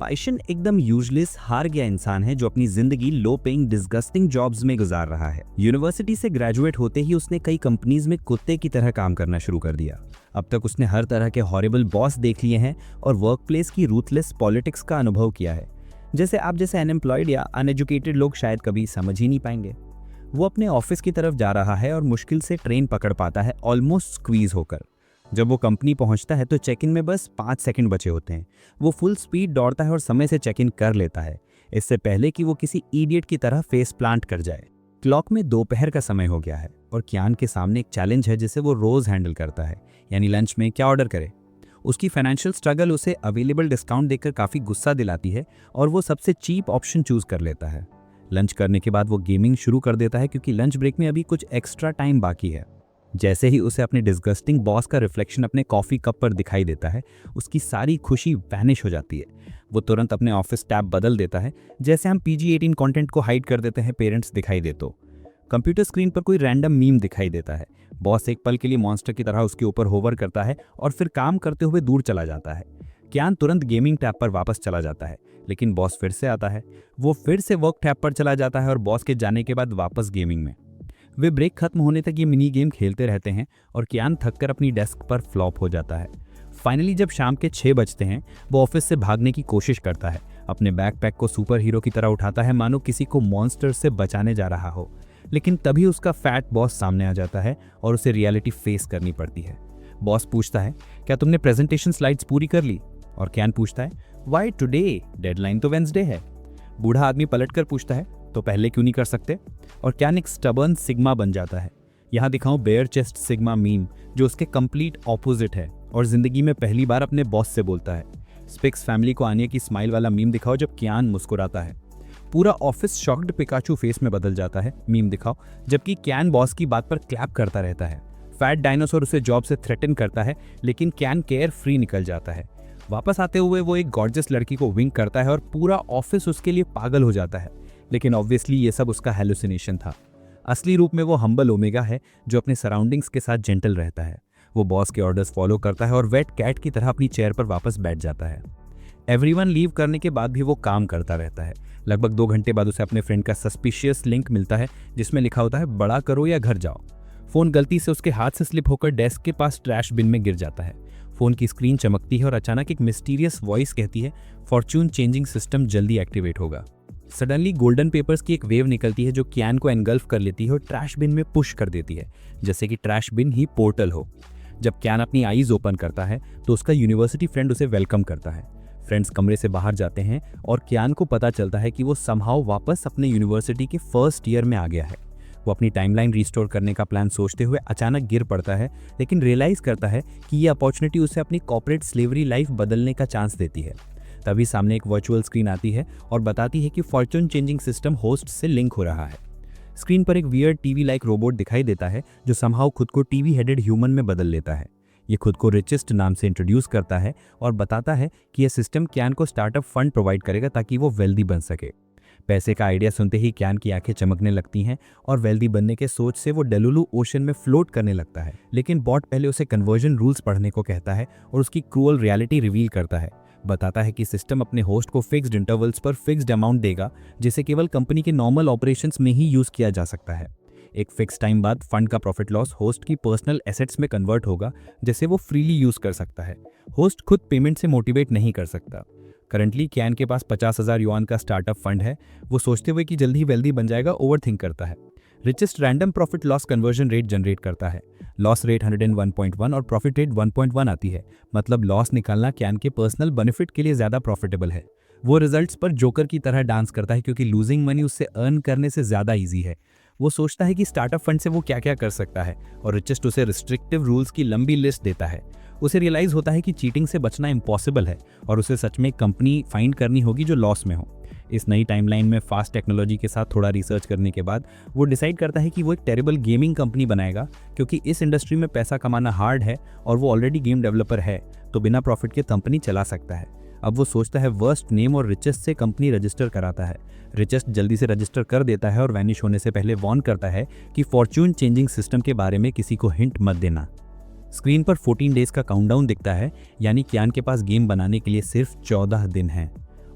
पाइशन एकदम यूजलेस हार गया इंसान है जो अपनी जिंदगी लो पेइंग डिस्गस्टिंग जॉब्स में गुजार रहा है। यूनिवर्सिटी से ग्रेजुएट होते ही उसने कई कंपनीज में कुत्ते की तरह काम करना शुरू कर दिया। अब तक उसने हर तरह के हॉरिबल बॉस देख लिए हैं और वर्कप्लेस की रूथलेस पॉलिटिक्स का अनुभव किया है, जैसे आप जैसे अनएम्प्लॉयड या अनएजुकेटेड लोग शायद कभी समझ ही नहीं पाएंगे। वो अपने ऑफिस की तरफ जा रहा है और मुश्किल से ट्रेन पकड़ पाता है, ऑलमोस्ट स्क्वीज होकर। जब वो कंपनी पहुंचता है तो चेक इन में बस 5 सेकंड बचे होते हैं। वो फुल स्पीड दौड़ता है और समय से चेक इन कर लेता है, इससे पहले कि वो किसी इडियट की तरह फेस प्लांट कर जाए। क्लॉक में दोपहर का समय हो गया है और कियान के सामने एक चैलेंज है जिसे वो रोज हैंडल करता है, यानी लंच में क्या ऑर्डर करे। उसकी फाइनेंशियल स्ट्रगल उसे अवेलेबल डिस्काउंट देखकर काफ़ी गुस्सा दिलाती है और वो सबसे चीप ऑप्शन चूज कर लेता है। लंच करने के बाद वो गेमिंग शुरू कर देता है क्योंकि लंच ब्रेक में अभी कुछ एक्स्ट्रा टाइम बाकी है। जैसे ही उसे अपने डिस्गस्टिंग बॉस का रिफ्लेक्शन अपने कॉफ़ी कप पर दिखाई देता है, उसकी सारी खुशी वैनिश हो जाती है। वो तुरंत अपने ऑफिस टैब बदल देता है, जैसे हम PG-18 कंटेंट को हाइड कर देते हैं पेरेंट्स दिखाई दे तो। कंप्यूटर स्क्रीन पर कोई रैंडम मीम दिखाई देता है। बॉस एक पल के लिए मॉन्स्टर की तरह उसके ऊपर होवर करता है और फिर काम करते हुए दूर चला जाता है। कियान तुरंत गेमिंग टैब पर वापस चला जाता है, लेकिन बॉस फिर से आता है। वो फिर से वर्क टैब पर चला जाता है और बॉस के जाने के बाद वापस गेमिंग में। वे ब्रेक खत्म होने तक ये मिनी गेम खेलते रहते हैं और कियान थककर अपनी डेस्क पर फ्लॉप हो जाता है। फाइनली जब शाम के 6 बजते हैं, वो ऑफिस से भागने की कोशिश करता है। अपने बैकपैक को सुपर हीरो की तरह उठाता है, मानो किसी को मॉन्स्टर से बचाने जा रहा हो। लेकिन तभी उसका फैट बॉस सामने आ जाता है और उसे रियलिटी फेस करनी पड़ती है। बॉस पूछता है, क्या तुमने प्रेजेंटेशन स्लाइड्स पूरी कर ली? और कियान पूछता है, व्हाई टुडे? डेडलाइन तो वेंसडे है। बूढ़ा आदमी पलटकर पूछता है, तो पहले क्यों नहीं कर सकते? और कियान एक स्टबर्न सिग्मा बन जाता है। यहाँ दिखाऊं बेयर चेस्ट सिग्मा मीम, जो उसके कंप्लीट ऑपोजिट है और जिंदगी में पहली बार अपने बॉस से बोलता है। स्पिक्स फैमिली को आनिया की स्माइल वाला मीम दिखाओ जब कियान मुस्कुराता है। पूरा ऑफिस शॉक्ड पिकाचू फेस में बदल जाता है मीम दिखाओ, जबकि कियान बॉस की बात पर क्लैप करता रहता है। फैट डायनासोर उसे जॉब से थ्रेटन करता है, लेकिन कियान केयर फ्री निकल जाता है। वापस आते हुए वो एक गॉर्जियस लड़की को विंक करता है और पूरा ऑफिस उसके लिए पागल हो जाता है। लेकिन ऑब्वियसली ये सब उसका हेलुसिनेशन था। असली रूप में वो हम्बल ओमेगा है जो अपने सराउंडिंग्स के साथ जेंटल रहता है। वो बॉस के ऑर्डर्स फॉलो करता है और वेट कैट की तरह अपनी चेयर पर वापस बैठ जाता है। एवरीवन लीव करने के बाद भी वो काम करता रहता है। लगभग 2 घंटे बाद उसे अपने फ्रेंड का सस्पिशियस लिंक मिलता है जिसमें लिखा होता है, बड़ा करो या घर जाओ। फोन गलती से उसके हाथ से स्लिप होकर डेस्क के पास ट्रैश बिन में गिर जाता है। फोन की स्क्रीन चमकती है और अचानक एक मिस्टीरियस वॉइस कहती है, फॉर्च्यून चेंजिंग सिस्टम जल्दी एक्टिवेट होगा। सडनली गोल्डन पेपर्स की एक वेव निकलती है जो कियान को एनगल्फ कर लेती है और ट्रैश बिन में पुश कर देती है, जैसे कि ट्रैश बिन ही पोर्टल हो। जब कियान अपनी आईज ओपन करता है तो उसका यूनिवर्सिटी फ्रेंड उसे वेलकम करता है। फ्रेंड्स कमरे से बाहर जाते हैं और कियान को पता चलता है कि वो समहाउ वापस अपने यूनिवर्सिटी के फर्स्ट ईयर में आ गया है। वो अपनी टाइमलाइन रिस्टोर करने का प्लान सोचते हुए अचानक गिर पड़ता है, लेकिन रियलाइज करता है कि ये अपॉर्चुनिटी उसे अपनी कॉर्पोरेट स्लेवरी लाइफ बदलने का चांस देती है। तभी सामने एक वर्चुअल स्क्रीन आती है और बताती है कि फॉर्च्यून चेंजिंग सिस्टम होस्ट से लिंक हो रहा है। स्क्रीन पर एक वियर्ड टीवी लाइक रोबोट दिखाई देता है जो समहाउ खुद को टीवी हेडेड ह्यूमन में बदल लेता है। ये खुद को रिचेस्ट नाम से इंट्रोड्यूस करता है और बताता है कि यह सिस्टम कियान को स्टार्टअप फंड प्रोवाइड करेगा ताकि वो वेल्दी बन सके। पैसे का आइडिया सुनते ही कियान की आंखें चमकने लगती हैं और वेल्दी बनने के सोच से वो डेलुलू ओशन में फ्लोट करने लगता है। लेकिन बॉट पहले उसे कन्वर्जन रूल्स पढ़ने को कहता है और उसकी क्रूअल रियलिटी रिवील करता है। बताता है कि सिस्टम अपने होस्ट को फिक्स्ड इंटरवल्स पर फिक्स्ड अमाउंट देगा, जिसे केवल कंपनी के नॉर्मल ऑपरेशंस में ही यूज किया जा सकता है। एक फिक्स टाइम बाद फंड का प्रॉफिट लॉस होस्ट की पर्सनल एसेट्स में कन्वर्ट होगा, जिसे वो फ्रीली यूज कर सकता है। होस्ट खुद पेमेंट से मोटिवेट नहीं कर सकता। करंटली कियान के पास 50,000 युआन का स्टार्टअप फंड है। वो सोचते हुए कि जल्दी ही वेल्दी बन जाएगा ओवरथिंक करता है। Richest random profit loss conversion rate generate करता है। लॉस रेट 101.1 और प्रॉफिट रेट 1.1 आती है, मतलब लॉस निकालना कियान के पर्सनल बेनिफिट के लिए ज्यादा प्रॉफिटेबल है। वो रिजल्ट्स पर जोकर की तरह डांस करता है क्योंकि लूजिंग मनी उससे अर्न करने से ज्यादा ईजी है। वो सोचता है कि स्टार्टअप फंड से वो क्या क्या कर सकता है और रिचेस्ट उसे रिस्ट्रिक्टिव रूल्स की लंबी लिस्ट देता है। उसे रियलाइज होता है कि चीटिंग से बचना इम्पॉसिबल है और उसे सच में एक कंपनी फाइंड करनी होगी जो लॉस में हो। इस नई टाइमलाइन में फास्ट टेक्नोलॉजी के साथ थोड़ा रिसर्च करने के बाद वो डिसाइड करता है कि वो एक टेरेबल गेमिंग कंपनी बनाएगा, क्योंकि इस इंडस्ट्री में पैसा कमाना हार्ड है और वो ऑलरेडी गेम डेवलपर है, तो बिना प्रॉफिट के कंपनी चला सकता है। अब वो सोचता है वर्स्ट नेम और रिचेस्ट से कंपनी रजिस्टर कराता है। रिचेस्ट जल्दी से रजिस्टर कर देता है और वैनिश होने से पहले वार्न करता है कि फॉर्च्यून चेंजिंग सिस्टम के बारे में किसी को हिंट मत देना। स्क्रीन पर 14 डेज का काउंटडाउन दिखता है, यानी कियान के पास गेम बनाने के लिए सिर्फ 14 दिन हैं।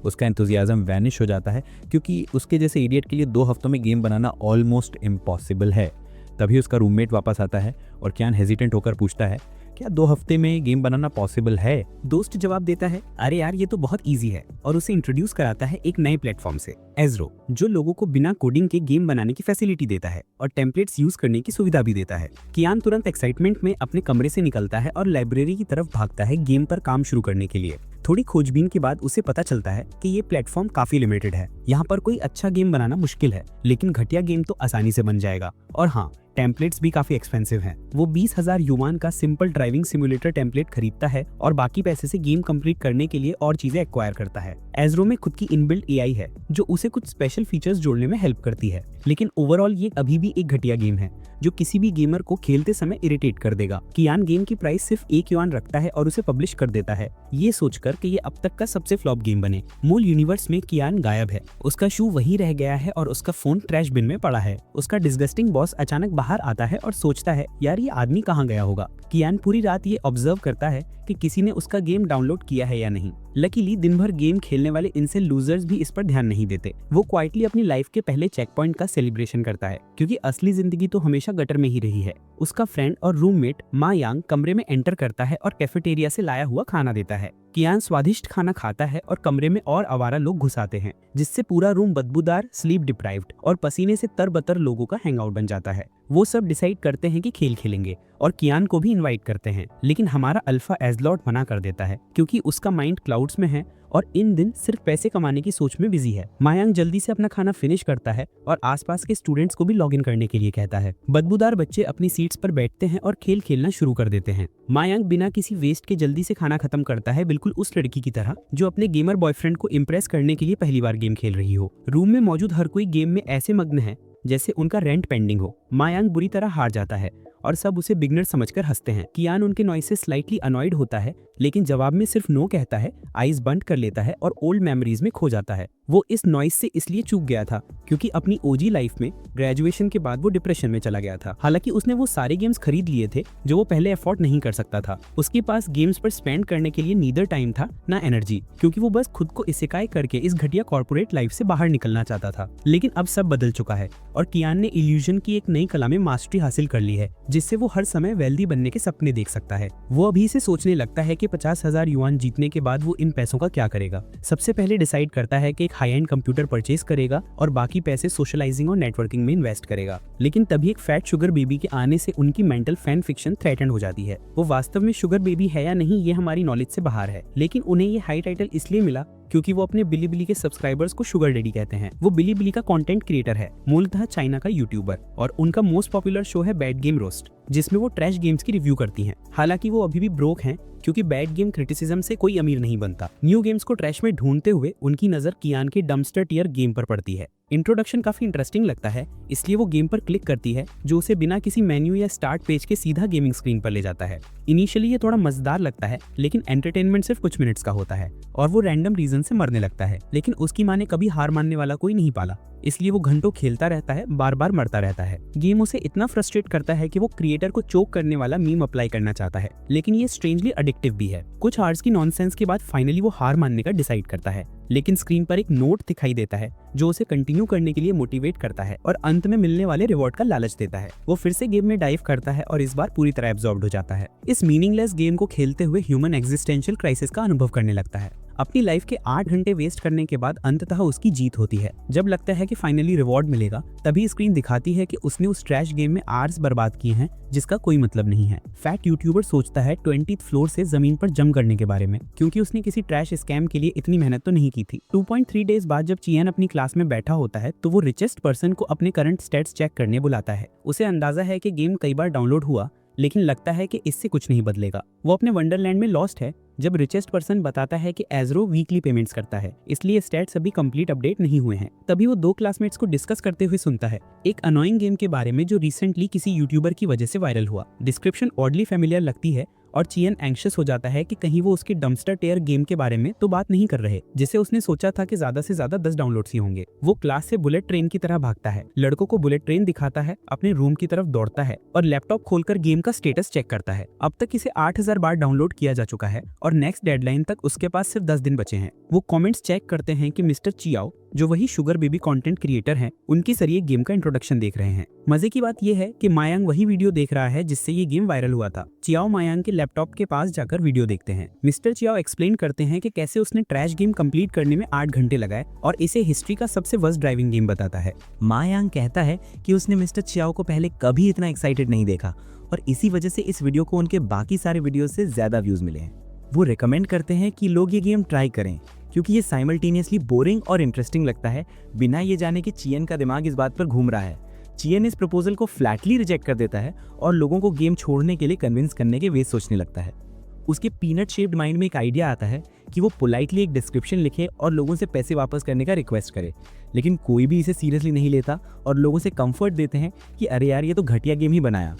उसका एंथुजियाज्म वैनिश हो जाता है क्योंकि उसके जैसे इडियट के लिए 2 हफ्तों में गेम बनाना ऑलमोस्ट इम्पॉसिबल है। तभी उसका रूममेट वापस आता है और कियान हेजिटेंट होकर पूछता है, क्या 2 हफ्ते में गेम बनाना पॉसिबल है? दोस्त जवाब देता है, अरे यार ये तो बहुत इजी है, और उसे इंट्रोड्यूस कराता है एक नए प्लेटफॉर्म से, एज़रो, जो लोगों को बिना कोडिंग के गेम बनाने की फैसिलिटी देता है और टेम्पलेट्स यूज करने की सुविधा भी देता है। कियान तुरंत एक्साइटमेंट में अपने कमरे से निकलता है और लाइब्रेरी की तरफ भागता है गेम पर काम शुरू करने के लिए। थोड़ी खोजबीन के बाद उसे पता चलता है कि ये प्लेटफॉर्म काफी लिमिटेड है, यहाँ पर कोई अच्छा गेम बनाना मुश्किल है, लेकिन घटिया गेम तो आसानी से बन जाएगा। और हाँ, टेम्पलेट्स भी काफी एक्सपेंसिव हैं। वो 20,000 युवान का सिंपल ड्राइविंग सिमुलेटर टेम्पलेट खरीदता है और बाकी पैसे से गेम कंप्लीट करने के लिए और चीजें एक्वायर करता है। एज़रो में खुद की इनबिल्ट एआई है जो उसे कुछ स्पेशल फीचर्स जोड़ने में हेल्प करती है, लेकिन ओवरऑल ये अभी भी एक घटिया गेम है जो किसी भी गेमर को खेलते समय इरिटेट कर देगा। कियान गेम की प्राइस सिर्फ 1 युआन रखता है और उसे पब्लिश कर देता है, ये सोचकर कि ये अब तक का सबसे फ्लॉप गेम बने। मूल यूनिवर्स में कियान गायब है, उसका शू वहीं रह गया है और उसका फोन ट्रैश बिन में पड़ा है। उसका डिस्गस्टिंग बॉस अचानक बाहर आता है और सोचता है, यार ये आदमी कहाँ गया होगा। कियान पूरी रात ये ऑब्जर्व करता है कि किसी ने उसका गेम डाउनलोड किया है या नहीं। लकीली दिन भर गेम खेलने वाले इनसे लूजर्स भी इस पर ध्यान नहीं देते। वो क्वाइटली अपनी लाइफ के पहले चेक पॉइंट का सेलिब्रेशन करता है, क्योंकि असली जिंदगी तो हमेशा गटर में ही रही है। उसका फ्रेंड और रूममेट मा यांग कमरे में एंटर करता है और कैफेटेरिया से लाया हुआ खाना देता है। कियान स्वादिष्ट खाना खाता है और कमरे में और आवारा लोग घुस आते हैं, जिससे पूरा रूम बदबूदार, स्लीप डिप्राइव्ड और पसीने से तरबतर लोगों का हैंगआउट बन जाता है। वो सब डिसाइड करते हैं कि खेल खेलेंगे और कियान को भी इनवाइट करते हैं, लेकिन हमारा अल्फा एज़लॉट मना कर देता है क्योंकि उसका माइंड क्लाउड्स में है और इन दिन सिर्फ पैसे कमाने की सोच में बिजी है। मायांग जल्दी से अपना खाना फिनिश करता है और आसपास के स्टूडेंट्स को भी लॉग इन करने के लिए कहता है। बदबूदार बच्चे अपनी सीट्स पर बैठते हैं और खेल खेलना शुरू कर देते हैं। मायांग बिना किसी वेस्ट के जल्दी से खाना खत्म करता है, बिल्कुल उस लड़की की तरह जो अपने गेमर बॉयफ्रेंड को इम्प्रेस करने के लिए पहली बार गेम खेल रही हो। रूम में मौजूद हर कोई गेम में ऐसे मग्न है जैसे उनका रेंट पेंडिंग हो। मायांग बुरी तरह हार जाता है और सब उसे बिगनर समझकर हंसते हैं। कियान उनके नॉइज से स्लाइटली अनॉयड होता है, लेकिन जवाब में सिर्फ नो कहता है, आईज बंद कर लेता है और ओल्ड मेमोरीज में खो जाता है। वो इस नॉइज से इसलिए चूक गया था क्योंकि अपनी ओजी लाइफ में ग्रेजुएशन के बाद वो डिप्रेशन में चला गया था। हालांकि उसने वो सारे गेम्स खरीद लिए थे जो वो पहले अफोर्ड नहीं कर सकता था। उसके पास गेम्स पर स्पेंड करने के लिए नीदर टाइम था ना एनर्जी, क्योंकि वो बस खुद को इसेकाई करके इस घटिया कॉर्पोरेट लाइफ से बाहर निकलना चाहता था। लेकिन अब सब बदल चुका है और कियान ने इल्यूजन की एक नई कला में मास्टरी हासिल कर ली है, जिससे वो हर समय वेल्दी बनने के सपने देख सकता है। वो अभी से सोचने लगता है कि 50,000 युआन जीतने के बाद वो इन पैसों का क्या करेगा। सबसे पहले डिसाइड करता है कि एक हाई एंड कंप्यूटर परचेज करेगा और बाकी पैसे सोशलाइजिंग और नेटवर्किंग में इन्वेस्ट करेगा। लेकिन तभी एक फैट शुगर बेबी के आने से उनकी मेंटल फैन फिक्शन थ्रेटन हो जाती है। वो वास्तव में शुगर बेबी है या नहीं ये हमारी नॉलेज से बाहर है, लेकिन उन्हें ये हाई टाइटल इसलिए मिला क्योंकि वो अपने बिलीबिली के सब्सक्राइबर्स को शुगर डैडी कहते हैं। वो बिलीबिली का कंटेंट क्रिएटर है, मूलतः चाइना का यूट्यूबर, और उनका मोस्ट पॉपुलर शो है बैड गेम रोस्ट, जिसमें वो ट्रैश गेम्स की रिव्यू करती हैं। हालांकि वो अभी भी ब्रोक हैं क्योंकि बैड गेम क्रिटिसिज्म से कोई अमीर नहीं बनता। न्यू गेम्स को ट्रैश में ढूंढते हुए उनकी नजर कियान के डम्पस्टर टियर गेम पर पड़ती है। इंट्रोडक्शन काफी इंटरेस्टिंग लगता है, इसलिए वो गेम पर क्लिक करती है, जो उसे बिना किसी मेन्यू या स्टार्ट पेज के सीधा गेमिंग स्क्रीन पर ले जाता है। इनिशियली ये थोड़ा मजेदार लगता है, लेकिन एंटरटेनमेंट सिर्फ कुछ मिनट्स का होता है और वो रैंडम रीजन से मरने लगता है। लेकिन उसकी माँ ने कभी हार मानने वाला कोई नहीं पाला, इसलिए वो घंटों खेलता रहता है, बार बार मरता रहता है। गेम उसे इतना फ्रस्ट्रेट करता है कि वो क्रिएटर को चोक करने वाला मीम अप्लाई करना चाहता है, लेकिन ये स्ट्रेंजली एडिक्टिव भी है। कुछ आवर्स की नॉनसेंस के बाद फाइनली वो हार मानने का डिसाइड करता है, लेकिन स्क्रीन पर एक नोट दिखाई देता है जो उसे कंटिन्यू करने के लिए मोटिवेट करता है और अंत में मिलने वाले रिवॉर्ड का लालच देता है। वो फिर से गेम में डाइव करता है और इस बार पूरी तरह एब्जॉर्ब्ड हो जाता है। इस मीनिंगलेस गेम को खेलते हुए ह्यूमन एग्जिस्टेंशियल क्राइसिस का अनुभव करने लगता है। अपनी लाइफ के 8 घंटे वेस्ट करने के बाद अंततः उसकी जीत होती है। जब लगता है कि फाइनली रिवॉर्ड मिलेगा, तभी स्क्रीन दिखाती है कि उसने उस ट्रैश गेम में आवर्स बर्बाद किए हैं जिसका कोई मतलब नहीं है। फैट यूट्यूबर सोचता है 20th फ्लोर से जमीन पर जंप करने के बारे में, क्योंकि उसने किसी ट्रैश स्कैम के लिए इतनी मेहनत तो नहीं की थी। 2.3 डेज बाद जब चियान अपनी क्लास में बैठा होता है तो वो रिचेस्ट पर्सन को अपने करंट स्टेट्स चेक करने बुलाता है। उसे अंदाजा है कि गेम कई बार डाउनलोड हुआ, लेकिन लगता है कि इससे कुछ नहीं बदलेगा। वो अपने वंडरलैंड में लॉस्ट है जब रिचेस्ट पर्सन बताता है कि एज़रो वीकली पेमेंट्स करता है, इसलिए स्टैट्स अभी कंप्लीट अपडेट नहीं हुए हैं। तभी वो 2 क्लासमेट्स को डिस्कस करते हुए सुनता है एक अनोइंग गेम के बारे में जो रिसेंटली किसी यूट्यूबर की वजह से वायरल हुआ। डिस्क्रिप्शन ऑडली फेमिलियर लगती है और चियन एंग्शियस हो जाता है कि कहीं वो उसके डम्पस्टर टेयर गेम के बारे में तो बात नहीं कर रहे, जिसे उसने सोचा था कि ज्यादा से ज्यादा 10 डाउनलोड्स ही होंगे। वो क्लास से बुलेट ट्रेन की तरह भागता है, लड़कों को बुलेट ट्रेन दिखाता है, अपने रूम की तरफ दौड़ता है और लैपटॉप खोलकर गेम का स्टेटस चेक करता है। अब तक इसे 8000 बार डाउनलोड किया जा चुका है और नेक्स्ट डेडलाइन तक उसके पास सिर्फ 10 दिन बचे हैं। वो कमेंट्स चेक करते हैं कि मिस्टर चियाओ, जो वही शुगर बेबी कंटेंट क्रिएटर हैं, उनके जरिए गेम का इंट्रोडक्शन देख रहे हैं। मजे की बात यह है कि मायांग वही वीडियो देख रहा है जिससे ये गेम वायरल हुआ था। चियाओ मायांग के लैपटॉप के पास जाकर वीडियो देखते हैं। मिस्टर चियाओ एक्सप्लेन करते हैं कि कैसे उसने ट्रैश गेम कंप्लीट करने में 8 घंटे लगाए और इसे हिस्ट्री का सबसे वर्स्ट ड्राइविंग गेम बताता है। मायांग कहता है कि उसने मिस्टर चियाओ को पहले कभी इतना एक्साइटेड नहीं देखा और इसी वजह से इस वीडियो को उनके बाकी सारे वीडियो से ज्यादा व्यूज मिले हैं। वो रिकमेंड करते हैं कि लोग ये गेम ट्राई करें क्योंकि ये साइमल्टेनियसली बोरिंग और इंटरेस्टिंग लगता है, बिना ये जाने कि चियन का दिमाग इस बात पर घूम रहा है। चियन इस प्रपोजल को फ्लैटली रिजेक्ट कर देता है और लोगों को गेम छोड़ने के लिए कन्विंस करने के वे सोचने लगता है। उसके पीनट शेप्ड माइंड में एक आइडिया आता है कि वो पोलाइटली एक डिस्क्रिप्शन लिखे और लोगों से पैसे वापस करने का रिक्वेस्ट करे, लेकिन कोई भी इसे सीरियसली नहीं लेता और लोगों से कंफर्ट देते हैं कि अरे यार ये तो घटिया गेम ही बनाया।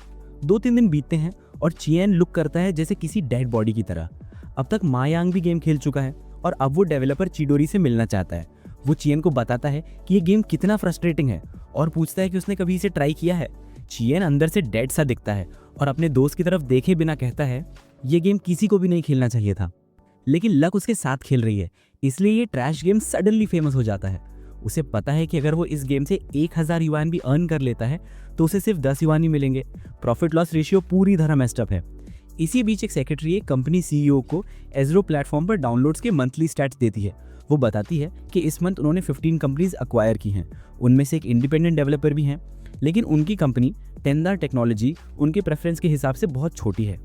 2-3 दिन बीतते हैं और चियन लुक करता है जैसे किसी डेड बॉडी की तरह। अब तक मायांग भी गेम खेल चुका है और अब वो डेवलपर चिडोरी से मिलना चाहता है। वो चियन को बताता है कि ये गेम कितना फ्रस्ट्रेटिंग है और पूछता है कि उसने कभी इसे ट्राई किया है। चियन अंदर से डेड सा दिखता है और अपने दोस्त की तरफ देखे बिना कहता है ये गेम किसी को भी नहीं खेलना चाहिए था, लेकिन लक उसके साथ खेल रही है, इसलिए ये ट्रैश गेम सडनली फेमस हो जाता है। उसे पता है कि अगर वो इस गेम से 1000 युआन भी अर्न कर लेता है तो उसे सिर्फ 10 युआन ही मिलेंगे। प्रॉफिट लॉस रेशियो पूरी तरह मेस्ड अप है। इसी बीच एक सेक्रेटरी कंपनी सीईओ को एज़रो प्लेटफॉर्म पर डाउनलोड्स के मंथली स्टैट्स देती है। वो बताती है कि इस मंथ उन्होंने 15 कंपनीज अक्वायर की हैं, उनमें से एक इंडिपेंडेंट डेवलपर भी हैं, लेकिन उनकी कंपनी टेंडर टेक्नोलॉजी उनके प्रेफरेंस के हिसाब से बहुत छोटी है।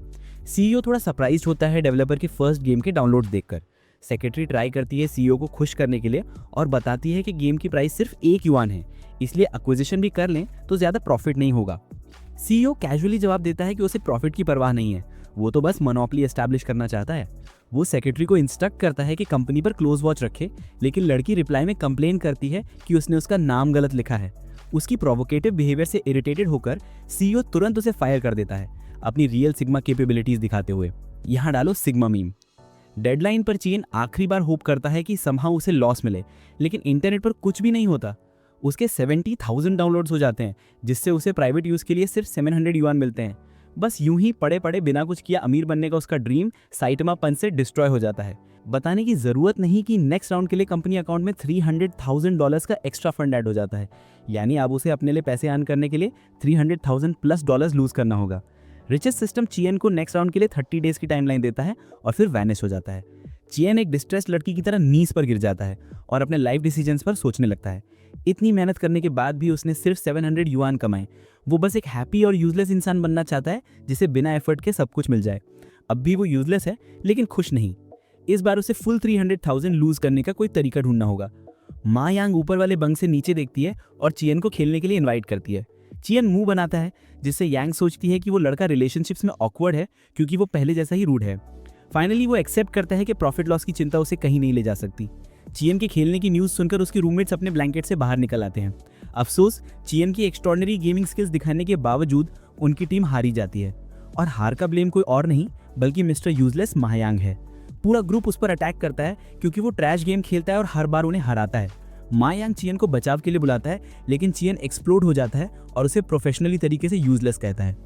सीईओ थोड़ा सरप्राइज होता है डेवलपर के फर्स्ट गेम के डाउनलोड देखकर। सेक्रेटरी ट्राई करती है सीईओ को खुश करने के लिए और बताती है कि गेम की प्राइस सिर्फ 1 युआन है, इसलिए एक्विजिशन भी कर लें तो ज़्यादा प्रॉफिट नहीं होगा। सीईओ कैजुअली जवाब देता है कि उसे प्रॉफिट की परवाह नहीं है, वो तो बस मोनोपोली एस्टैब्लिश करना चाहता है। वो सेक्रेटरी को इंस्ट्रक्ट करता है कि कंपनी पर क्लोज वॉच रखे, लेकिन लड़की रिप्लाई में कंप्लेन करती है कि उसने उसका नाम गलत लिखा है। उसकी प्रोवोकेटिव बिहेवियर से इरिटेटेड होकर सीईओ तुरंत उसे फायर कर देता है, अपनी रियल सिग्मा कैपेबिलिटीज दिखाते हुए। यहाँ डालो सिग्मा मीम। डेडलाइन पर चियन आखिरी बार होप करता है कि समहाउ उसे लॉस मिले, लेकिन इंटरनेट पर कुछ भी नहीं होता। उसके 70,000 डाउनलोड्स हो जाते हैं, जिससे उसे प्राइवेट यूज़ के लिए सिर्फ 700 युआन मिलते हैं। बस यूं ही पड़े पड़े बिना कुछ किया अमीर बनने का उसका ड्रीम साइटमापन से डिस्ट्रॉय हो जाता है। बताने की ज़रूरत नहीं कि नेक्स्ट राउंड के लिए कंपनी अकाउंट में $300,000 का एक्स्ट्रा फंड ऐड हो जाता है, यानी अब उसे अपने लिए पैसे अर्न करने के लिए $300,000+ लूज करना होगा। रिचेस्ट सिस्टम चियन को नेक्स्ट राउंड के लिए 30 डेज की टाइमलाइन देता है और फिर वैनिश हो जाता है। चियन एक डिस्ट्रेस लड़की की तरह नीज पर गिर जाता है और अपने लाइफ डिसीजंस पर सोचने लगता है। इतनी मेहनत करने के बाद भी उसने सिर्फ 700 युआन कमाए। वो बस एक हैप्पी और यूजलेस इंसान बनना चाहता है जिसे बिना एफर्ट के सब कुछ मिल जाए। अब भी वो यूजलेस है लेकिन खुश नहीं। इस बार उसे फुल 300,000 लूज करने का कोई तरीका ढूंढना होगा। मा यांग ऊपर वाले बंक से नीचे देखती है और चियन को खेलने के लिए इन्वाइट करती है। चियन मुंह बनाता है, जिससे यांग सोचती है कि वो लड़का रिलेशनशिप्स में ऑकवर्ड है क्योंकि वो पहले जैसा ही रूड है। फाइनली वो एक्सेप्ट करता है कि प्रॉफिट लॉस की चिंता उसे कहीं नहीं ले जा सकती। चियन के खेलने की न्यूज़ सुनकर उसके रूममेट्स अपने ब्लैंकेट से बाहर निकल आते हैं। अफसोस, चियन की एक्स्ट्रॉर्डिनरी गेमिंग स्किल्स दिखाने के बावजूद उनकी टीम हारी जाती है और हार का ब्लेम कोई और नहीं बल्कि मिस्टर यूजलेस मायांग है। पूरा ग्रुप उस पर अटैक करता है क्योंकि वो ट्रैश गेम खेलता है और हर बार उन्हें हराता है। मायांग चियन को बचाव के लिए बुलाता है, लेकिन चियन एक्सप्लोड हो जाता है और उसे प्रोफेशनली तरीके से यूजलेस कहता है।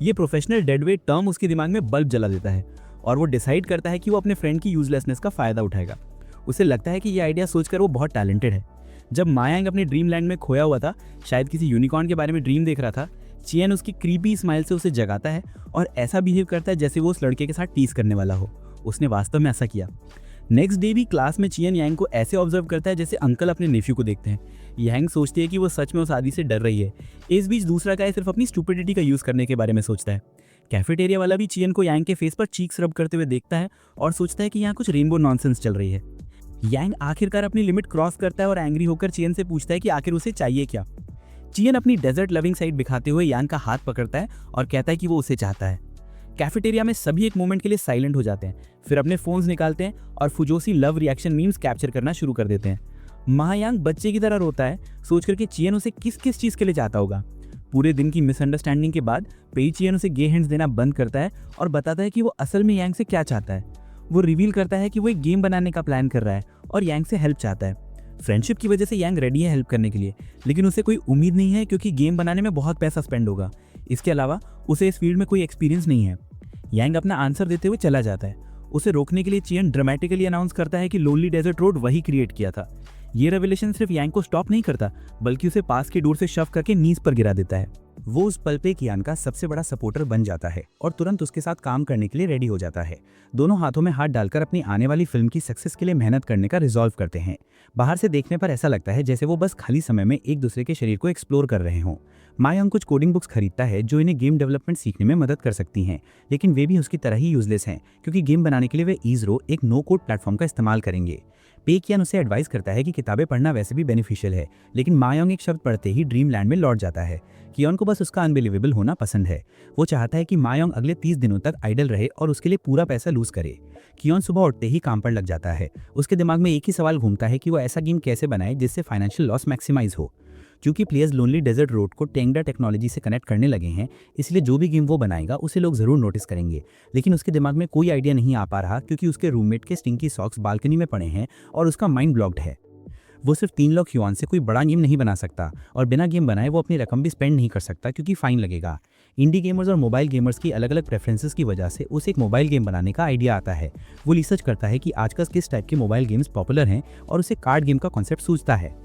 ये प्रोफेशनल डेडवेट टर्म उसके दिमाग में बल्ब जला देता है और वो डिसाइड करता है कि वो अपने फ्रेंड की यूजलेसनेस का फायदा उठाएगा। उसे लगता है कि ये आइडिया सोचकर वो बहुत टैलेंटेड है। जब मायांग अपने ड्रीम लैंड में खोया हुआ था, शायद किसी यूनिकॉर्न के बारे में ड्रीम देख रहा था, चियन उसकी क्रीपी स्माइल से उसे जगाता है और ऐसा बिहेव करता है जैसे वो उस लड़के के साथ टीज करने वाला हो। उसने वास्तव में ऐसा किया। नेक्स्ट डे भी क्लास में चियन यांग को ऐसे ऑब्जर्व करता है जैसे अंकल अपने नेफ्यू को देखते हैं। यांग सोचती है कि वो सच में उस आदमी से डर रही है। इस बीच दूसरा गाय सिर्फ अपनी स्टुपिडिटी का यूज करने के बारे में सोचता है। कैफेटेरिया वाला भी चियन को यांग के फेस पर चीक्स रब करते हुए देखता है और सोचता है कि यहाँ कुछ रेनबो नॉनसेंस चल रही है। यांग आखिरकार अपनी लिमिट क्रॉस करता है और एंग्री होकर चियन से पूछता है कि आखिर उसे चाहिए क्या। चियन अपनी डेजर्ट लविंग साइड दिखाते हुए यांग का हाथ पकड़ता है और कहता है कि वो उसे चाहता है। कैफेटेरिया में सभी एक मोमेंट के लिए साइलेंट हो जाते हैं, फिर अपने फोन्स निकालते हैं और फुजोसी लव रिएक्शन मीम्स कैप्चर करना शुरू कर देते हैं। महायांग बच्चे की तरह रोता है, सोचकर कि चियन उसे किस किस चीज़ के लिए चाहता होगा। पूरे दिन की मिसअंडरस्टैंडिंग के बाद पेई चियन उसे गे हैंड्स देना बंद करता है और बताता है कि वो असल में यांग से क्या चाहता है। वो रिवील करता है कि वो एक गेम बनाने का प्लान कर रहा है और यांग से हेल्प चाहता है। फ्रेंडशिप की वजह से यांग रेडी है हेल्प करने के लिए, लेकिन उसे कोई उम्मीद नहीं है क्योंकि गेम बनाने में बहुत पैसा स्पेंड होगा। इसके अलावा उसे इस फील्ड में कोई एक्सपीरियंस नहीं है। यांग अपना आंसर देते हुए चला जाता है। उसे रोकने के लिए चियन ड्रामेटिकली अनाउंस करता है कि लोनली डेजर्ट रोड वही क्रिएट किया था। ये रेवलेशन सिर्फ यांग को स्टॉप नहीं करता, बल्कि उसे पास के डोर से शव करके नीज पर गिरा देता है। वो उस पल पे कियान का सबसे बड़ा सपोर्टर बन जाता है और तुरंत उसके साथ काम करने के लिए रेडी हो जाता है। दोनों हाथों में हाथ डालकर अपनी आने वाली फिल्म की सक्सेस के लिए मेहनत करने का रिजॉल्व करते हैं। बाहर से देखने पर ऐसा लगता है जैसे वो बस खाली समय में एक दूसरे के शरीर को एक्सप्लोर कर रहे हों। मायांग कुछ कोडिंग बुक्स खरीदता है जो इन्हें गेम डेवलपमेंट सीखने में मदद कर सकती हैं, लेकिन वे भी उसकी तरह ही यूजलेस हैं क्योंकि गेम बनाने के लिए वे ईजरो एक नो कोड प्लेटफॉर्म का इस्तेमाल करेंगे। पे कियान उसे एडवाइस करता है कि किताबें पढ़ना वैसे भी बेनिफिशियल है, लेकिन मायांग एक शब्द पढ़ते ही ड्रीम लैंड में लौट जाता है। कियान को बस उसका अनबिलीवेबल होना पसंद है। वो चाहता है कि मायांग अगले 30 दिनों तक आइडल रहे और उसके लिए पूरा पैसा लूज करे। कियान सुबह उठते ही काम पर लग जाता है। उसके दिमाग में एक ही सवाल घूमता है कि वो ऐसा गेम कैसे बनाए जिससे फाइनेंशियल लॉस मैक्सिमाइज हो। क्योंकि प्लेयर्स लोनली डेजर्ट रोड को टेंगडा टेक्नोलॉजी से कनेक्ट करने लगे हैं, इसलिए जो भी गेम वो बनाएगा उसे लोग जरूर नोटिस करेंगे। लेकिन उसके दिमाग में कोई आइडिया नहीं आ पा रहा क्योंकि उसके रूममेट के स्टिंकी सॉक्स बालकनी में पड़े हैं और उसका माइंड ब्लॉक्ड है। वो सिर्फ 3 लाख युआन से कोई बड़ा गेम नहीं बना सकता और बिना गेम बनाए वो अपनी रकम भी स्पेंड नहीं कर सकता क्योंकि फाइन लगेगा। इंडी गेमर्स और मोबाइल गेमर्स की अलग अलग प्रेफरेंसेस की वजह से उसे एक मोबाइल गेम बनाने का आइडिया आता है। वो रिसर्च करता है कि आजकल किस टाइप के मोबाइल गेम्स पॉपुलर हैं और उसे कार्ड गेम का कॉन्सेप्ट सूझता है।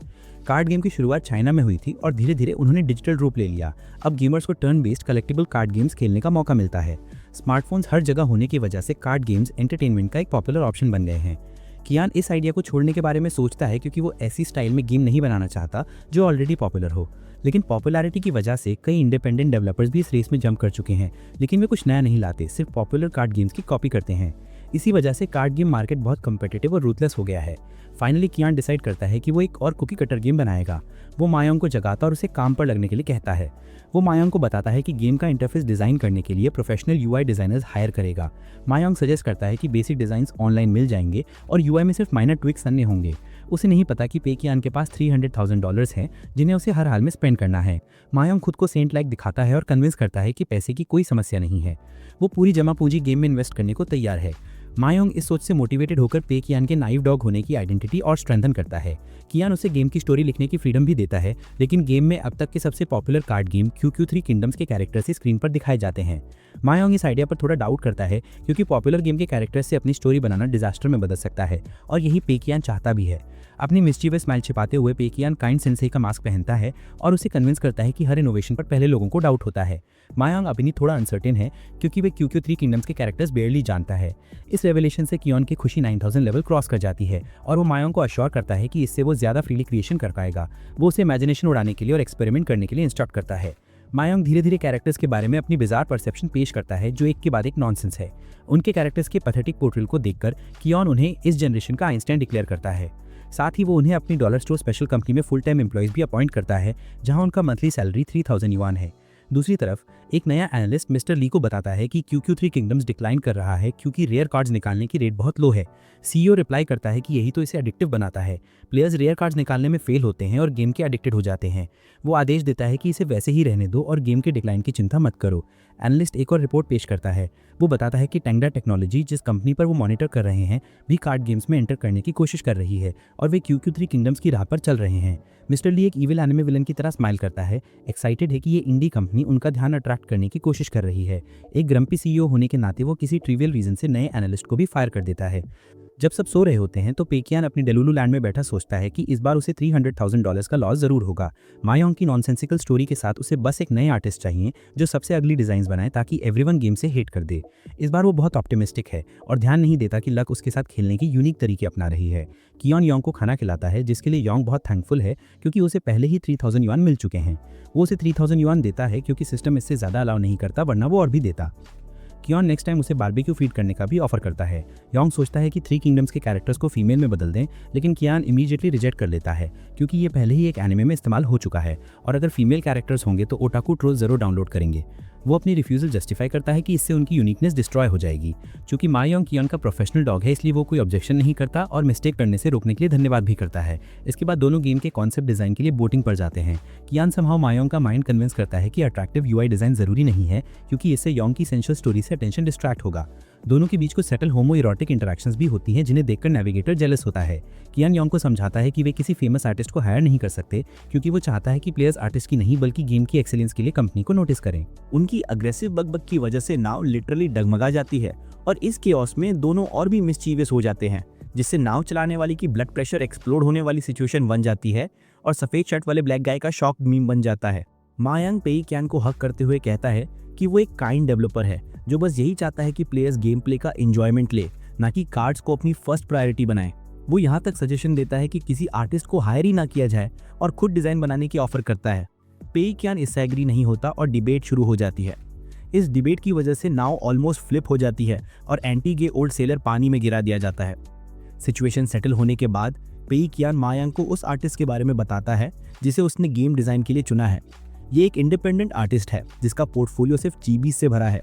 कार्ड गेम की शुरुआत चाइना में हुई थी और धीरे धीरे उन्होंने डिजिटल रूप ले लिया। अब गेमर्स को turn based collectible card games खेलने का मौका मिलता है। स्मार्टफोन्स हर जगह होने की वजह से कार्ड गेम्स एंटरटेनमेंट का एक पॉपुलर ऑप्शन बन गए हैं। कियान इस आइडिया को छोड़ने के बारे में सोचता है क्योंकि वो ऐसी स्टाइल में गेम नहीं बनाना चाहता जो ऑलरेडी पॉपुलर हो। लेकिन पॉपुलैरिटी की वजह से कई इंडिपेंडेंट डेवलपर्स भी इस रेस में जंप कर चुके हैं, लेकिन वे कुछ नया नहीं लाते, सिर्फ पॉपुलर कार्ड गेम्स की कॉपी करते हैं। इसी वजह से कार्ड गेम मार्केट बहुत कम्पिटिटिव और रूथलेस हो गया है। फाइनली कियान डिसाइड करता है कि वो एक और कुकी कटर गेम बनाएगा। वो मायांग को जगाता और उसे काम पर लगने के लिए कहता है। वो मायांग को बताता है कि गेम का इंटरफेस डिज़ाइन करने के लिए प्रोफेशनल यूआई डिज़ाइनर्स हायर करेगा। मायांग सजेस्ट करता है कि बेसिक डिज़ाइंस ऑनलाइन मिल जाएंगे और यूआई में सिर्फ माइनर ट्विक्स अन्य होंगे। उसे नहीं पता कि पे कियान के पास $300,000 हैं जिन्हें उसे हर हाल में स्पेंड करना है। मायांग खुद को सेंट लाइक दिखाता है और कन्विंस करता है कि पैसे की कोई समस्या नहीं है। वो पूरी जमा पूंजी गेम में इन्वेस्ट करने को तैयार है। मायोंग इस सोच से मोटिवेटेड होकर पे कियान के नाइव डॉग होने की आइडेंटिटी और स्ट्रेंथन करता है। कियान उसे गेम की स्टोरी लिखने की फ्रीडम भी देता है, लेकिन गेम में अब तक के सबसे popular card game QQ3 kingdoms के कैरेक्टर्स ही स्क्रीन पर दिखाए जाते हैं। मायोंग इस आइडिया पर थोड़ा डाउट करता है क्योंकि पॉपुलर गेम के कैरेक्टर्स से अपनी स्टोरी बनाना डिजास्टर में बदल सकता है और यही पे कियान चाहता भी है। अपनी मिस्चीवियस स्माइल छिपाते हुए पे कियान काइंड सेंसेई का मास्क पहनता है और उसे कन्विंस करता है कि हर इनोवेशन पर पहले लोगों को डाउट होता है। मायांग अभी थोड़ा अनसर्टेन है क्योंकि वे QQ3 किंगडम्स के कैरेक्टर्स बेयरली जानता है। इस रेवलेशन से कियान की खुशी 9000 लेवल क्रॉस कर जाती है और वो मायांग को अश्योर करता है कि इससे वो ज्यादा फ्रीली क्रिएशन कर पाएगा। वो उसे इमेजिनेशन उड़ाने के लिए और एक्सपेरिमेंट करने के लिए इंस्ट्रक्ट करता है। मायांग धीरे धीरे कैरेक्टर्स के बारे में अपनी बिजार परसेप्शन पेश करता है जो एक के बाद एक नॉनसेंस है। उनके कैरेक्टर्स के पैथेटिक पोर्ट्रेल को देखकर कियान उन्हें इस जनरेशन का आइंस्टाइन डिक्लेयर करता है। साथ ही वो उन्हें अपनी डॉलर स्टोर स्पेशल कंपनी में फुल टाइम एम्प्लॉइज भी अपॉइंट करता है जहां उनका मंथली सैलरी 3000 युआन है। दूसरी तरफ एक नया एनालिस्ट मिस्टर ली को बताता है कि QQ3 किंगडम्स डिक्लाइन कर रहा है क्योंकि रेयर कार्ड्स निकालने की रेट बहुत लो है। CEO रिप्लाई करता है कि यही तो इसे एडिक्टिव बनाता है। प्लेयर्स रेयर कार्ड्स निकालने में फेल होते हैं और गेम के एडिक्टेड हो जाते हैं। वो आदेश देता है कि इसे वैसे ही रहने दो और गेम के डिक्लाइन की चिंता मत करो। एनालिस्ट एक और रिपोर्ट पेश करता है। वो बताता है कि टेंगडा टेक्नोलॉजी जिस कंपनी पर वो मॉनिटर कर रहे हैं भी कार्ड गेम्स में एंटर करने की कोशिश कर रही है और वे QQ3 किंगडम्स की राह पर चल रहे हैं। मिस्टर ली एक इविल एनिमे विलन की तरह स्माइल करता है, एक्साइटेड है कि ये इंडी कंपनी उनका ध्यान अट्रैक्ट करने की कोशिश कर रही है। एक ग्रम्पी CEO होने के नाते वो किसी ट्रिवियल रीजन से नए एनालिस्ट को भी फायर कर देता है। जब सब सो रहे होते हैं तो पे कियान अपनी डेलुलु लैंड में बैठा सोचता है कि इस बार उसे $300,000 का लॉस जरूर होगा। मायोंग की नॉनसेंसिकल स्टोरी के साथ उसे बस एक नए आर्टिस्ट चाहिए जो सबसे अगली डिजाइन बनाए ताकि एवरीवन गेम से हेट कर दे। इस बार वो बहुत ऑप्टिमिस्टिक है और ध्यान नहीं देता कि लक उसके साथ खेलने की यूनिक तरीके अपना रही है। कियान योंग को खाना खिलाता है जिसके लिए योंग बहुत थैंकफुल है क्योंकि उसे पहले ही 3000 युआन मिल चुके हैं। वो उसे 3000 युआन देता है क्योंकि सिस्टम इससे ज्यादा अलाउ नहीं करता, वरना वो और भी देता। कियान नेक्स्ट टाइम उसे बारबेक्यू फीड करने का भी ऑफर करता है। योंग सोचता है कि 3 किंगडम्स के कैरेक्टर्स को फीमेल में बदल दें, लेकिन कियान इमीडिएटली रिजेक्ट कर लेता है क्योंकि ये पहले ही एक एनिमे में इस्तेमाल हो चुका है और अगर फीमेल कैरेक्टर्स होंगे तो ओटाकू ट्रोल जरूर डाउनलोड करेंगे। वो अपनी रिफ्यूज़ल जस्टिफाई करता है कि इससे उनकी यूनिकनेस डिस्ट्रॉय हो जाएगी। चूंकि मा योंग कियान का प्रोफेशनल डॉग है, इसलिए वो कोई ऑब्जेक्शन नहीं करता और मिस्टेक करने से रोकने के लिए धन्यवाद भी करता है। इसके बाद दोनों गेम के कॉन्सेप्ट डिजाइन के लिए बोटिंग पर जाते हैं। कियान समहाउ मा योंग का माइंड कन्विंस करता है कि अट्रैक्टिव यूआई डिजाइन जरूरी नहीं है, क्योंकि इससे योंग की सेंशुअल स्टोरी से अटेंशन डिस्ट्रैक्ट होगा। दोनों के बीच कुछ सेटल होमो इरोटिक इंटरेक्शंस भी होती हैं, जिन्हें देखकर नेविगेटर जेलस होता है। कियान योंग को समझाता है कि वे किसी फेमस आर्टिस्ट को हायर नहीं कर सकते, क्योंकि वो चाहता है कि प्लेयर्स आर्टिस्ट की नहीं बल्कि गेम की एक्सेलेंस के लिए कंपनी को नोटिस करें। उनकी अग्रेसिव बकबक की वजह से नाव लिटरली डगमगा जाती है और इस केओस में दोनों और भी मिस्चीवियस हो जाते हैं, जिससे नाव चलाने वाली की ब्लड प्रेशर एक्सप्लोड होने वाली सिचुएशन बन जाती है और सफेद शर्ट वाले ब्लैक गाय का शॉक मीम बन जाता है। मा यांग पेई कियान को हक करते हुए कहता है कि वो एक काइंड डेवलपर है जो बस यही चाहता है कि प्लेयर्स गेम प्ले का एंजॉयमेंट ले, ना कि कार्ड्स को अपनी फर्स्ट प्रायोरिटी बनाए। वो यहाँ तक सजेशन देता है कि किसी आर्टिस्ट को हायर ही ना किया जाए और खुद डिजाइन बनाने की ऑफर करता है। पेई कियान इससे एग्री नहीं होता और डिबेट शुरू हो जाती है। इस डिबेट की वजह से नाव ऑलमोस्ट फ्लिप हो जाती है और एंटी गे ओल्ड सेलर पानी में गिरा दिया जाता है। सिचुएशन सेटल होने के बाद पेई कियान मा यांग को उस आर्टिस्ट के बारे में बताता है जिसे उसने गेम डिजाइन के लिए चुना है। ये एक इंडिपेंडेंट आर्टिस्ट है जिसका पोर्टफोलियो सिर्फ चीबीज से भरा है।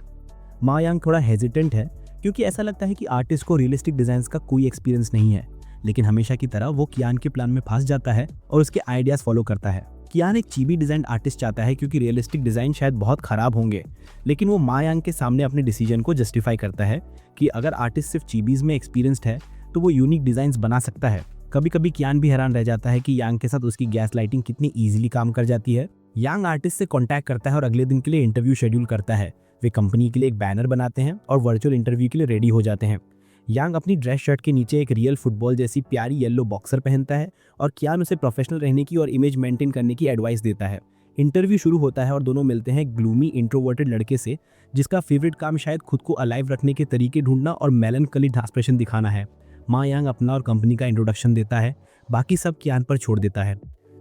मा यांग थोड़ा हेजिटेंट है क्योंकि ऐसा लगता है कि आर्टिस्ट को रियलिस्टिक डिजाइन्स का कोई एक्सपीरियंस नहीं है, लेकिन हमेशा की तरह वो कियान के प्लान में फंस जाता है और उसके आइडियाज फॉलो करता है। कियान एक चीबी डिजाइन आर्टिस्ट चाहता है क्योंकि रियलिस्टिक डिजाइन शायद बहुत खराब होंगे, लेकिन वो मा यांग के सामने अपने डिसीजन को जस्टिफाई करता है कि अगर आर्टिस्ट सिर्फ चीबीज में एक्सपीरियंस्ड है तो वो यूनिक डिजाइन्स बना सकता है। कभी कभी कियान भी हैरान रह जाता है कि यांग के साथ उसकी गैस लाइटिंग कितनी ईजिली काम कर जाती है। यांग आर्टिस्ट से कॉन्टैक्ट करता है और अगले दिन के लिए इंटरव्यू शेड्यूल करता है। वे कंपनी के लिए एक बैनर बनाते हैं और वर्चुअल इंटरव्यू के लिए रेडी हो जाते हैं। यांग अपनी ड्रेस शर्ट के नीचे एक रियल फुटबॉल जैसी प्यारी येलो बॉक्सर पहनता है और कियान उसे प्रोफेशनल रहने की और इमेज मेंटेन करने की एडवाइस देता है। इंटरव्यू शुरू होता है और दोनों मिलते हैं ग्लूमी इंट्रोवर्टेड लड़के से जिसका फेवरेट काम शायद खुद को अलाइव रखने के तरीके ढूंढना और मेलनकली एक्सप्रेशन दिखाना है। मा यांग अपना और कंपनी का इंट्रोडक्शन देता है, बाकी सब कियान पर छोड़ देता है।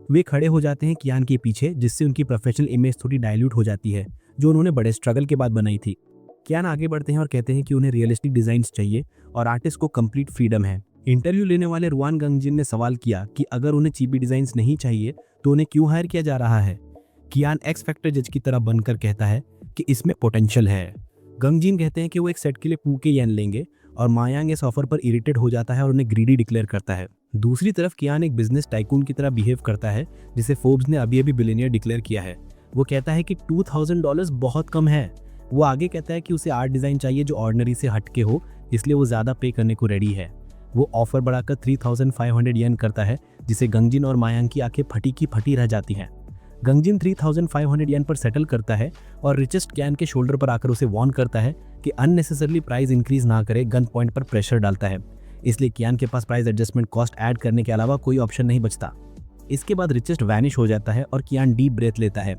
वे खड़े हो जाते हैं कियान के पीछे, जिससे उनकी प्रोफेशनल इमेज थोड़ी डाइल्यूट हो जाती है जो उन्होंने बड़े स्ट्रगल के बाद बनाई थी। कियान आगे बढ़ते हैं और कहते हैं कि उन्हें रियलिस्टिक डिजाइन्स चाहिए और आर्टिस्ट को कंप्लीट फ्रीडम है। इंटरव्यू लेने वाले रुआन गंगजिन ने सवाल किया कि अगर उन्हें चीपी डिजाइन्स नहीं चाहिए तो उन्हें क्यों हायर किया जा रहा है। कियान एक्स फैक्टर जज की तरह बनकर कहता है कि इसमें पोटेंशियल है। गंगजिन कहते हैं कि वो एक सेट के लिए पूके येन लेंगे और मा यांग इस ऑफर पर इरिटेट हो जाता है और उन्हें ग्रीडी डिक्लेयर करता है। दूसरी तरफ कियान एक बिजनेस टाइकून की तरह बिहेव करता है जिसे फोर्ब्स ने अभी अभी बिलियनियर डिक्लेयर किया है। वो कहता है कि $2000 बहुत कम है। वो आगे कहता है कि उसे आर्ट डिजाइन चाहिए जो ऑर्डिनरी से हटके हो, इसलिए वो ज्यादा पे करने को रेडी है। वो ऑफर बढ़ाकर 3500 येन करता है, जिसे गंगजिन और मा यांग की आंखें फटी की फटी रह जाती हैं। गंगजिन 3500 येन पर सेटल करता है और रिचेस्ट कियान के शोल्डर पर आकर उसे वार्न करता है कि अननेसेसरली प्राइस इंक्रीज ना करे, गन पॉइंट पर प्रेशर डालता है। इसलिए कियान के पास प्राइस एडजस्टमेंट कॉस्ट ऐड करने के अलावा कोई ऑप्शन नहीं बचता। इसके बाद रिचेस्ट वैनिश हो जाता है और कियान डीप ब्रेथ लेता है।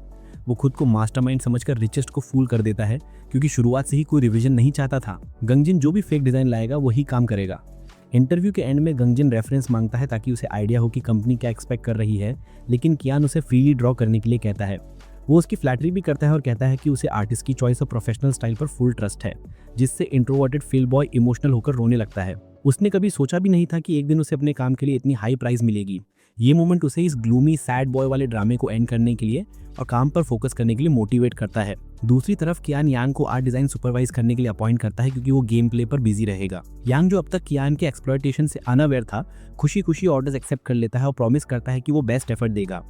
वो खुद को मास्टरमाइंड समझकर रिचेस्ट को फूल कर देता है क्योंकि शुरुआत से ही कोई रिवीजन नहीं चाहता था। गंगजिन जो भी फेक डिजाइन लाएगा वही काम करेगा। इंटरव्यू के एंड में गंगजिन रेफरेंस मांगता है ताकि उसे आइडिया हो कि कंपनी क्या एक्सपेक्ट कर रही है, लेकिन कियान उसे फ्रीली ड्रॉ करने के लिए कहता है। वो उसकी फ्लैटरी भी करता है और कहता है कि उसे आर्टिस्ट की चॉइस और प्रोफेशनल स्टाइल पर फुल ट्रस्ट है, जिससे इंट्रोवर्टेड फील बॉय इमोशनल होकर रोने लगता है। उसने कभी सोचा भी नहीं था कि एक दिन उसे अपने काम के लिए इतनी हाई प्राइस मिलेगी। ये मोमेंट उसे इस ग्लूमी सैड बॉय वाले ड्रामे को एंड करने के लिए और काम पर फोकस करने के लिए मोटिवेट करता है। दूसरी तरफ कियान यांग को आर्ट डिजाइन सुपरवाइज करने के लिए अपॉइंट करता है क्योंकि वो गेम प्ले पर बिजी रहेगा। यांग जो अब तक कियान के एक्सप्लॉयटेशन से अनअवेयर था, खुशी खुशी ऑर्डर्स एक्सेप्ट कर लेता है और प्रॉमिस करता है कि वो बेस्ट एफर्ट देगा।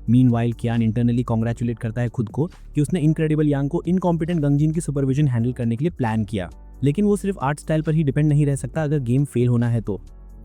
मीनवाइल कियान इंटरनली कॉन्ग्रेचुलेट करता है खुद को कि उसने इनक्रेडिबल यांग को इनकॉम्पिटेंट गंगजिन की सुपरविजन हैंडल करने के लिए प्लान किया। लेकिन वो सिर्फ आर्ट स्टाइल पर ही डिपेंड नहीं रह सकता अगर गेम फेल होना है तो।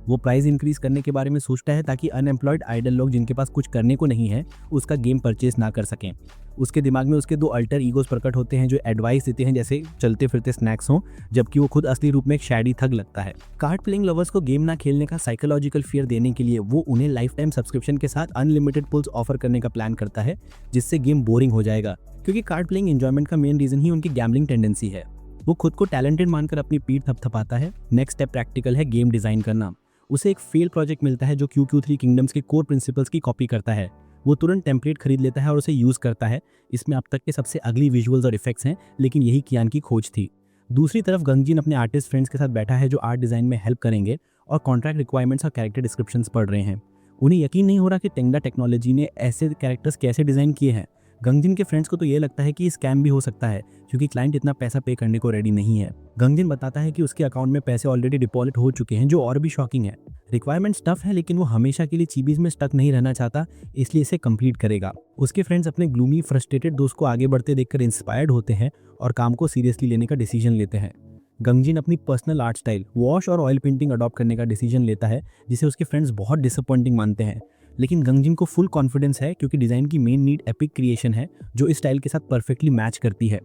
वो प्राइस इंक्रीज करने के बारे में सोचता है ताकि अनएम्प्लॉयड आइडल लोग जिनके पास कुछ करने को नहीं है उसका गेम परचेज ना कर सकें। उसके दिमाग में उसके दो अल्टर ईगोस प्रकट होते हैं जो एडवाइस देते हैं जैसे चलते फिरते स्नैक्स हों, जबकि वो खुद असली रूप में एक शैडी थग लगता है। कार्ड प्लेइंग लवर्स को गेम ना खेलने का साइकोलॉजिकल फियर देने के लिए वो उन्हें लाइफ टाइम सब्सक्रिप्शन के साथ अनलिमिटेड पुल्स ऑफर करने का प्लान करता है, जिससे गेम बोरिंग हो जाएगा क्योंकि कार्ड प्लेइंग एंजॉयमेंट का मेन रीजन ही उनकी गैम्बलिंग टेंडेंसी है। वो खुद को टैलेंटेड मानकर अपनी पीठ थपथपाता है। नेक्स्ट स्टेप प्रैक्टिकल है गेम डिजाइन करना। उसे एक फेल प्रोजेक्ट मिलता है जो QQ3 किंगडम्स के कोर प्रिंसिपल्स की कॉपी करता है। वो तुरंत टेम्पलेट खरीद लेता है और उसे यूज करता है। इसमें अब तक के सबसे अगली विजुअल्स और इफेक्ट्स हैं, लेकिन यही कियान की खोज थी। दूसरी तरफ गंगजिन अपने आर्टिस्ट फ्रेंड्स के साथ बैठा है जो आर्ट डिजाइन में हेल्प करेंगे और कॉन्ट्रैक्ट रिक्वायरमेंट्स और कैरेक्टर डिस्क्रिप्शंस पढ़ रहे हैं। उन्हें यकीन नहीं हो रहा कि टेंगडा टेक्नोलॉजी ने ऐसे कैरेक्टर्स कैसे डिजाइन किए हैं। गंगजिन के फ्रेंड्स को तो ये लगता है कि स्कैम भी हो सकता है क्योंकि क्लाइंट इतना पैसा पे करने को रेडी नहीं है। गंगजिन बताता है कि उसके अकाउंट में पैसे ऑलरेडी डिपॉजिट हो चुके हैं, जो और भी शॉकिंग है। रिक्वायरमेंट्स टफ है लेकिन वो हमेशा के लिए चीबीज में स्टक नहीं रहना चाहता, इसलिए इसे कंप्लीट करेगा। उसके फ्रेंड्स अपने ग्लूमी फ्रस्ट्रेटेड दोस्त को आगे बढ़ते देखकर इंस्पायर्ड होते हैं और काम को सीरियसली लेने का डिसीजन लेते हैं। गंगजिन अपनी पर्सनल आर्ट स्टाइल वॉश और ऑयल पेंटिंग अडॉप्ट करने का डिसीजन लेता है, जिसे उसके फ्रेंड्स बहुत डिसअपॉइंटिंग मानते हैं। लेकिन गंगजिन को फुल कॉन्फिडेंस है क्योंकि डिज़ाइन की मेन नीड एपिक क्रिएशन है जो इस स्टाइल के साथ परफेक्टली मैच करती है।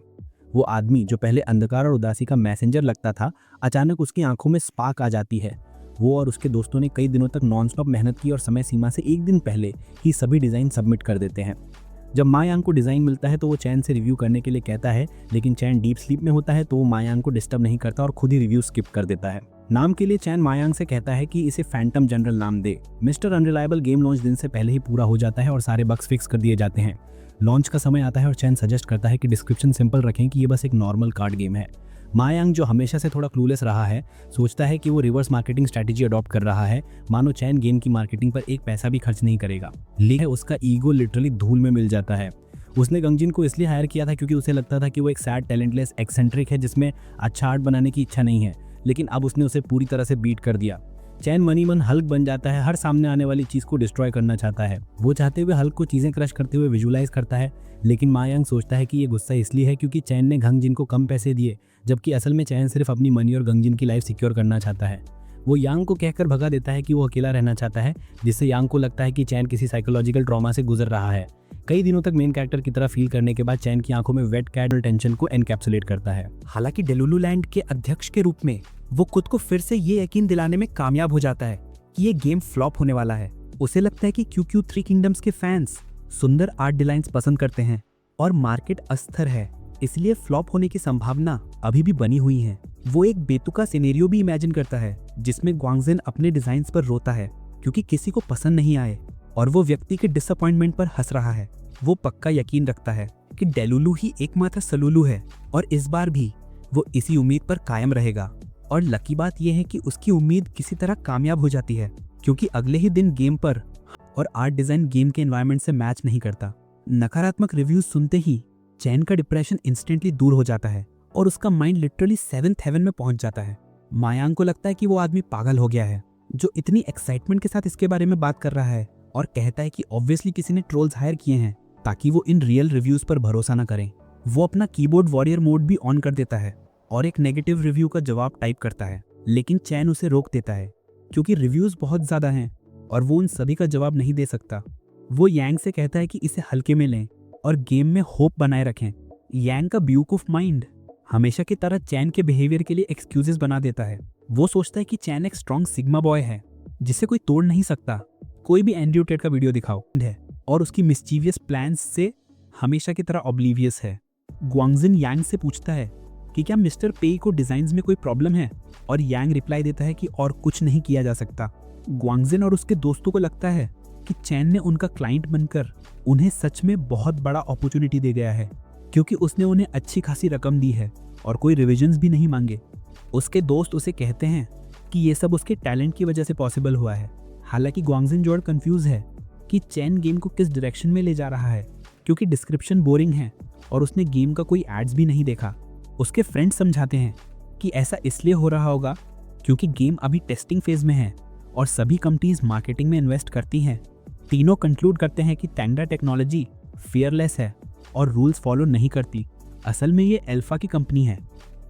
वो आदमी जो पहले अंधकार और उदासी का मैसेंजर लगता था, अचानक उसकी आंखों में स्पार्क आ जाती है। वो और उसके दोस्तों ने कई दिनों तक नॉनस्टॉप मेहनत की और समय सीमा से एक दिन पहले ही सभी डिज़ाइन सबमिट कर देते हैं। जब मा यांग को डिज़ाइन मिलता है तो वो चैन से रिव्यू करने के लिए कहता है, लेकिन चैन डीप स्लीप में होता है तो वो मा यांग को डिस्टर्ब नहीं करता और खुद ही रिव्यू स्किप कर देता है। नाम के लिए चैन मा यांग से कहता है कि इसे फैंटम जनरल नाम दे। मिस्टर अनरिलायबल गेम लॉन्च दिन से पहले ही पूरा हो जाता है और सारे बग्स फिक्स कर दिए जाते हैं। लॉन्च का समय आता है और चैन सजेस्ट करता है कि डिस्क्रिप्शन सिंपल रखें कि ये बस एक नॉर्मल कार्ड गेम है। मा यांग जो हमेशा से थोड़ा क्लूलेस रहा है, सोचता है कि वो रिवर्स मार्केटिंग स्ट्रैटेजी अडॉप्ट कर रहा है, मानो चैन गेम की मार्केटिंग पर एक पैसा भी खर्च नहीं करेगा। लेकिन उसका ईगो लिटरली धूल में मिल जाता है। उसने गंगजिन को इसलिए हायर किया था क्योंकि उसे लगता था कि वो एक सैड टैलेंटलेस एक्सेंट्रिक है जिसमें अच्छा आर्ट बनाने की इच्छा नहीं है, लेकिन अब उसने उसे पूरी तरह से बीट कर दिया। चैन मनी मन हल्क बन जाता है, हर सामने आने वाली चीज़ को डिस्ट्रॉय करना चाहता है। वो चाहते हुए हल्क को चीज़ें क्रश करते हुए विजुलाइज करता है, लेकिन मा यांग सोचता है कि ये गुस्सा इसलिए है क्योंकि चैन ने गंगजिन को कम पैसे दिए, जबकि असल में चैन सिर्फ अपनी मनी और गंगजिन की लाइफ सिक्योर करना चाहता है। वो यांग को कहकर भगा देता है कि वो अकेला रहना चाहता है, जिससे यांग को लगता है कि चैन किसी साइकोलॉजिकल ट्रॉमा से गुजर रहा है। कई दिनों तक मेन कैरेक्टर की तरह फील करने के बाद चैन की आंखों में वेट कैट टेंशन को एनकैप्सुलेट करता है। हालांकि डेलुलु लैंड के अध्यक्ष के रूप में वो खुद को फिर से ये यकीन दिलाने में कामयाब हो जाता है कि ये गेम फ्लॉप होने वाला है। उसे लगता है कि QQ 3 किंगडम्स के फैंस सुंदर आर्ट डिजाइन्स पसंद करते हैं और मार्केट अस्थिर है, इसलिए फ्लॉप होने की संभावना अभी भी बनी हुई है। वो एक बेतुका सिनेरियो भी इमेजिन करता है जिसमें ग्वांगजिन अपने डिजाइन्स पर रोता है क्योंकि किसी को पसंद नहीं आए और वो व्यक्ति के डिसअपॉइंटमेंट पर हंस रहा है। वो पक्का यकीन रखता है कि डेलुलु ही एकमात्र सलुलु है और इस बार भी वो इसी उम्मीद पर कायम रहेगा। और लकी बात यह है कि उसकी उम्मीद किसी तरह कामयाब हो जाती है क्योंकि अगले ही दिन गेम पर और आर्ट डिजाइन गेम के एनवायरनमेंट से मैच नहीं करता। नकारात्मक रिव्यूज सुनते ही चैन का डिप्रेशन इंस्टेंटली दूर हो जाता है और उसका माइंड लिटरली 7th हेवन में पहुंच जाता है। मा यांग को लगता है कि वो आदमी पागल हो गया है जो इतनी एक्साइटमेंट के साथ इसके बारे में बात कर रहा है, और कहता है कि ऑब्वियसली किसी ने ट्रोल्स हायर किए हैं ताकि वो इन रियल रिव्यूज पर भरोसा न करें। वो अपना कीबोर्ड वॉरियर मोड भी ऑन कर देता है और एक नेगेटिव रिव्यू का जवाब टाइप करता है, लेकिन चैन उसे रोक देता है क्योंकि रिव्यूज बहुत ज़्यादा हैं और वो उन सभी का जवाब नहीं दे सकता। वो यांग से कहता है कि इसे हल्के में लें और गेम में होप बनाए रखें। यांग का ब्यूकूफ माइंड हमेशा की तरह चैन के बिहेवियर के लिए एक्सक्यूजेस बना देता है। वो सोचता है कि चैन एक स्ट्रॉन्ग सिग्मा बॉय है जिसे कोई तोड़ नहीं सकता। कोई भी एंड्रयू टेट का वीडियो दिखाओ है और उसकी मिस्चीवियस प्लान्स से हमेशा की तरह ऑब्लिवियस है। ग्वांगजिन यांग से पूछता है कि क्या मिस्टर पेई को डिजाइन्स में कोई प्रॉब्लम है, और यांग रिप्लाई देता है कि और कुछ नहीं किया जा सकता। ग्वांगजिन और उसके दोस्तों को लगता है कि चैन ने उनका क्लाइंट बनकर उन्हें सच में बहुत बड़ा अपॉर्चुनिटी दे गया है क्योंकि उसने उन्हें अच्छी खासी रकम दी है और कोई रिविजन्स भी नहीं मांगे। उसके दोस्त उसे कहते हैं कि ये सब उसके टैलेंट की वजह से पॉसिबल हुआ है। हालांकि ग्वांगजिन जोड़ कंफ्यूज है कि चैन गेम को किस डायरेक्शन में ले जा रहा है क्योंकि डिस्क्रिप्शन बोरिंग है और उसने गेम का कोई एड्स भी नहीं देखा। उसके फ्रेंड्स समझाते हैं कि ऐसा इसलिए हो रहा होगा क्योंकि गेम अभी टेस्टिंग फेज में है और सभी कंपनीज मार्केटिंग में इन्वेस्ट करती हैं। तीनों कंक्लूड करते हैं कि टैंगडा टेक्नोलॉजी फियरलेस है और रूल्स फॉलो नहीं करती। असल में ये अल्फा की कंपनी है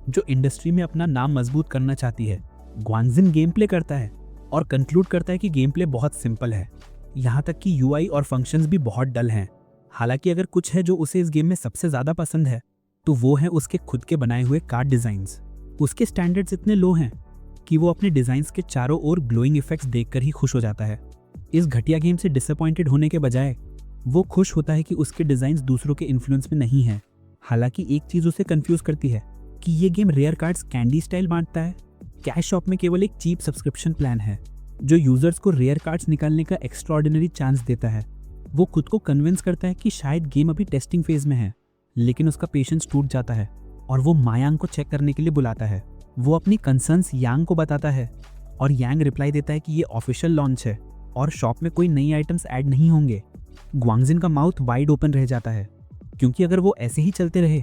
जो इंडस्ट्री में अपना नाम मजबूत करना चाहती है। ग्वांगजिन गेम प्ले करता है और कंक्लूड करता है कि गेम प्ले बहुत सिंपल है, यहाँ तक कि UI और फंक्शंस भी बहुत डल हैं। हालांकि अगर कुछ है जो उसे इस गेम में सबसे ज़्यादा पसंद है तो वो है उसके खुद के बनाए हुए कार्ड डिज़ाइंस। उसके स्टैंडर्ड्स इतने लो हैं कि वो अपने डिज़ाइंस के चारों ओर ग्लोइंग इफेक्ट्स देखकर ही खुश हो जाता है। इस घटिया गेम से डिसअपॉइंटेड होने के बजाय वो खुश होता है कि उसके डिज़ाइंस दूसरों के इन्फ्लुएंस में नहीं हैं। हालांकि एक चीज़ उसे कंफ्यूज करती है कि ये game rare cards candy style बांटता है। कैश शॉप में केवल एक चीप सब्सक्रिप्शन प्लान है जो यूजर्स को रेयर कार्ड्स निकालने का एक्स्ट्राऑर्डिनरी चांस देता है। वो खुद को कन्विंस करता है कि शायद गेम अभी टेस्टिंग फेज में है, लेकिन उसका पेशेंस टूट जाता है और वो मा यांग को चेक करने के लिए बुलाता है। वो अपनी कंसर्न्स यांग को बताता है और यांग रिप्लाई देता है कि ये ऑफिशियल लॉन्च है और शॉप में कोई नई आइटम्स ऐड नहीं होंगे। ग्वांगजिन का माउथ वाइड ओपन रह जाता है क्योंकि अगर वो ऐसे ही चलते रहे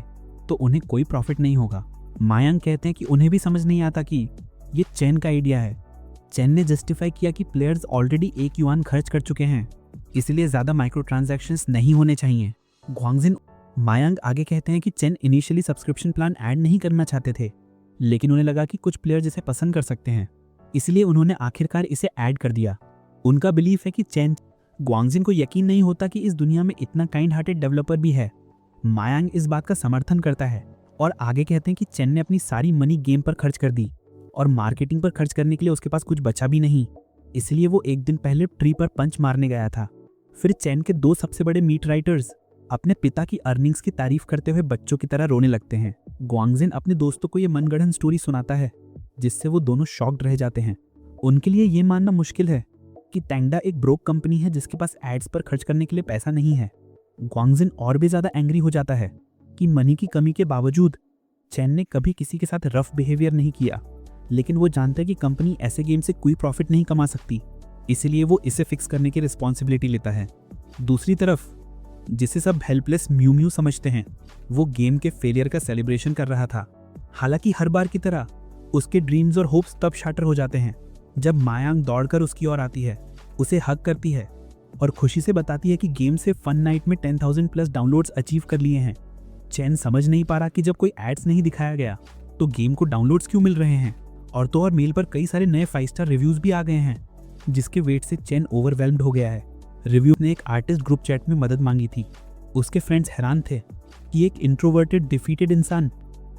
तो उन्हें कोई प्रॉफिट नहीं होगा। मायांग कहते हैं कि उन्हें भी समझ नहीं आता कि ये चैन का आइडिया है। चैन ने जस्टिफाई किया कि प्लेयर्स ऑलरेडी 1 युआन खर्च कर चुके हैं, इसलिए ज़्यादा माइक्रो ट्रांजैक्शंस नहीं होने चाहिए। ग्वांगजिन मायांग आगे कहते हैं कि चैन इनिशियली सब्सक्रिप्शन प्लान ऐड नहीं करना चाहते थे, लेकिन उन्हें लगा कि कुछ प्लेयर्स इसे पसंद कर सकते हैं, इसलिए उन्होंने आखिरकार इसे ऐड कर दिया। उनका बिलीफ है कि चैन ग्वांगजिन को यकीन नहीं होता कि इस दुनिया में इतना काइंड हार्टेड डेवलपर भी है। मायांग इस बात का समर्थन करता है और आगे कहते हैं कि चैन ने अपनी सारी मनी गेम पर खर्च कर दी और मार्केटिंग पर खर्च करने के लिए उसके पास कुछ बचा भी नहीं, इसलिए वो एक दिन पहले ट्री पर पंच मारने गया था। फिर चैन के 2 सबसे बड़े मीट राइटर्स अपने पिता की अर्निंग्स की तारीफ करते हुए बच्चों की तरह रोने लगते हैं। ग्वांगजिन अपने दोस्तों को ये मनगढ़ंत स्टोरी सुनाता है, जिससे वो दोनों शॉक्ड रह जाते हैं। उनके लिए ये मानना मुश्किल है कि टेंगडा एक ब्रोक कंपनी है जिसके पास एड्स पर खर्च करने के लिए पैसा नहीं है। ग्वांगजिन और भी ज़्यादा एंग्री हो जाता है कि मनी की कमी के बावजूद चैन ने कभी किसी के साथ रफ बिहेवियर नहीं किया, लेकिन वो जानता है कि कंपनी ऐसे गेम से कोई प्रॉफिट नहीं कमा सकती, इसलिए वो इसे फिक्स करने की रिस्पॉन्सिबिलिटी लेता है। दूसरी तरफ जिसे सब हेल्पलेस म्यू म्यू समझते हैं, वो गेम के फेलियर का सेलिब्रेशन कर रहा था। हालांकि हर बार की तरह उसके ड्रीम्स और होप्स तब शाटर हो जाते हैं जब मायांग दौड़कर उसकी ओर आती है, उसे हग करती है और खुशी से बताती है कि गेम से फन नाइट में 10,000 प्लस डाउनलोड्स अचीव कर लिए हैं। चैन समझ नहीं पा रहा कि जब कोई एड्स नहीं दिखाया गया तो गेम को डाउनलोड्स क्यों मिल रहे हैं, और तो और मेल पर कई सारे नए 5 स्टार रिव्यूज भी आ गए हैं, जिसके वेट से चैन ओवरवेल्म्ड हो गया है। रिव्यू ने एक आर्टिस्ट ग्रुप चैट में मदद मांगी थी। उसके फ्रेंड्स हैरान थे कि एक इंट्रोवर्टेड डिफीटेड इंसान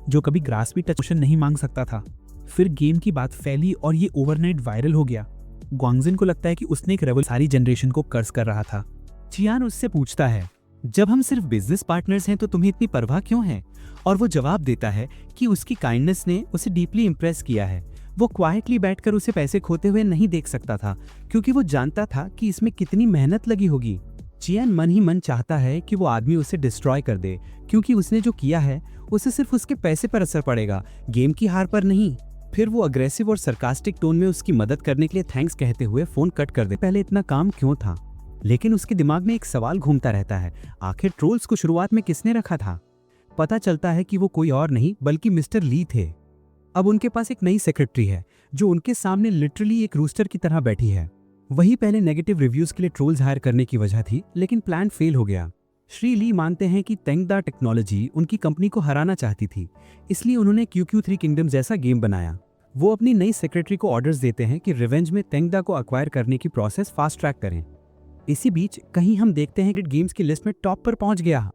जो कभी ग्रास भी टच नहीं मांग सकता था। फिर गेम की बात फैली और ये ओवरनाइट वायरल हो गया। ग्वांगजिन को लगता है कि उसने एक सारी जनरेशन को कर्ज कर रहा था। चियान उससे पूछता है, जब हम सिर्फ बिजनेस पार्टनर्स हैं तो तुम्हें इतनी परवाह क्यों है? और वो जवाब देता है कि उसकी काइंडनेस ने उसे डीपली इंप्रेस किया है। वो क्वाइटली बैठकर उसे पैसे खोते हुए नहीं देख सकता था, क्योंकि वो जानता था कि इसमें कितनी मेहनत लगी होगी। चियान मन ही मन चाहता है कि वो आदमी उसे डिस्ट्रॉय कर दे, क्योंकि उसने जो किया है उसे सिर्फ उसके पैसे पर असर पड़ेगा, गेम की हार पर नहीं। फिर वो अग्रेसिव और सरकास्टिक टोन में उसकी मदद करने के लिए थैंक्स कहते हुए फोन कट कर दे। पहले इतना काम क्यों था? लेकिन उसके दिमाग में एक सवाल घूमता रहता है, आखिर ट्रोल्स को शुरुआत में किसने रखा था? पता चलता है कि वो कोई और नहीं बल्कि मिस्टर ली थे। अब उनके पास एक नई सेक्रेटरी है जो उनके सामने लिटरली एक रूस्टर की तरह बैठी है। वही पहले नेगेटिव रिव्यूज के लिए ट्रोल्स हायर करने की वजह थी, लेकिन प्लान फेल हो गया। श्री ली मानते हैं कि टेंगडा टेक्नोलॉजी उनकी कंपनी को हराना चाहती थी, इसलिए उन्होंने QQ3 किंगडम जैसा गेम बनाया। वो अपनी नई सेक्रेटरी को ऑर्डर्स देते हैं कि रिवेंज में टेंगडा को अक्वायर करने की प्रोसेस फास्ट ट्रैक करें। इसी बीच कहीं हम देखते हैं कि गेम्स की लिस्ट में टॉप पर पहुंच गया।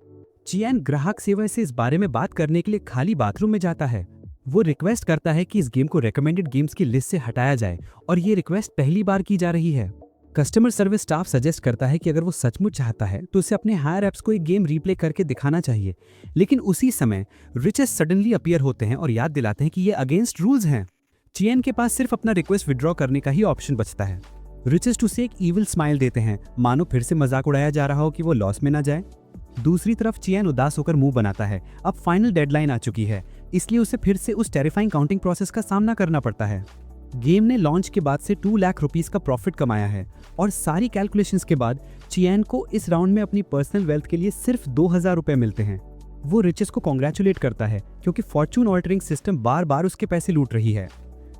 चियान ग्राहक सेवा से इस बारे में बात करने के लिए खाली बाथरूम में जाता है। वो रिक्वेस्ट करता है कि इस गेम को रेकमेंडेड गेम्स की लिस्ट से हटाया जाए, और ये रिक्वेस्ट पहली बार की जा रही है। कस्टमर सर्विस स्टाफ सजेस्ट करता है कि अगर वो सचमुच चाहता है तो उसे अपने हायर एप्स को एक गेम रीप्ले करके दिखाना चाहिए, लेकिन उसी समय रिचेस सडनली अपीयर होते हैं और याद दिलाते हैं कि ये अगेंस्ट रूल्स हैं। चियान के पास सिर्फ अपना रिक्वेस्ट विड्रॉ करने का ही ऑप्शन बचता है। रिचेस उसे एक इविल स्माइल देते हैं, मानो फिर से मजाक उड़ाया जा रहा हो कि वो लॉस में ना जाए। दूसरी तरफ चियान उदास होकर मुंह बनाता है। अब फाइनल डेडलाइन आ चुकी है, इसलिए उसे फिर से उस टेरिफाइंग काउंटिंग प्रोसेस का सामना करना पड़ता है। गेम ने लॉन्च के बाद से 2 लाख रुपीस का प्रॉफिट कमाया है, और सारी कैलकुलेशंस के बाद चियान को इस राउंड में अपनी पर्सनल वेल्थ के लिए सिर्फ 2,000 रुपए मिलते हैं। वो रिचेस को कॉन्ग्रेचुलेट करता है क्योंकि फॉर्चून ऑल्टरिंग सिस्टम बार बार उसके पैसे लूट रही है।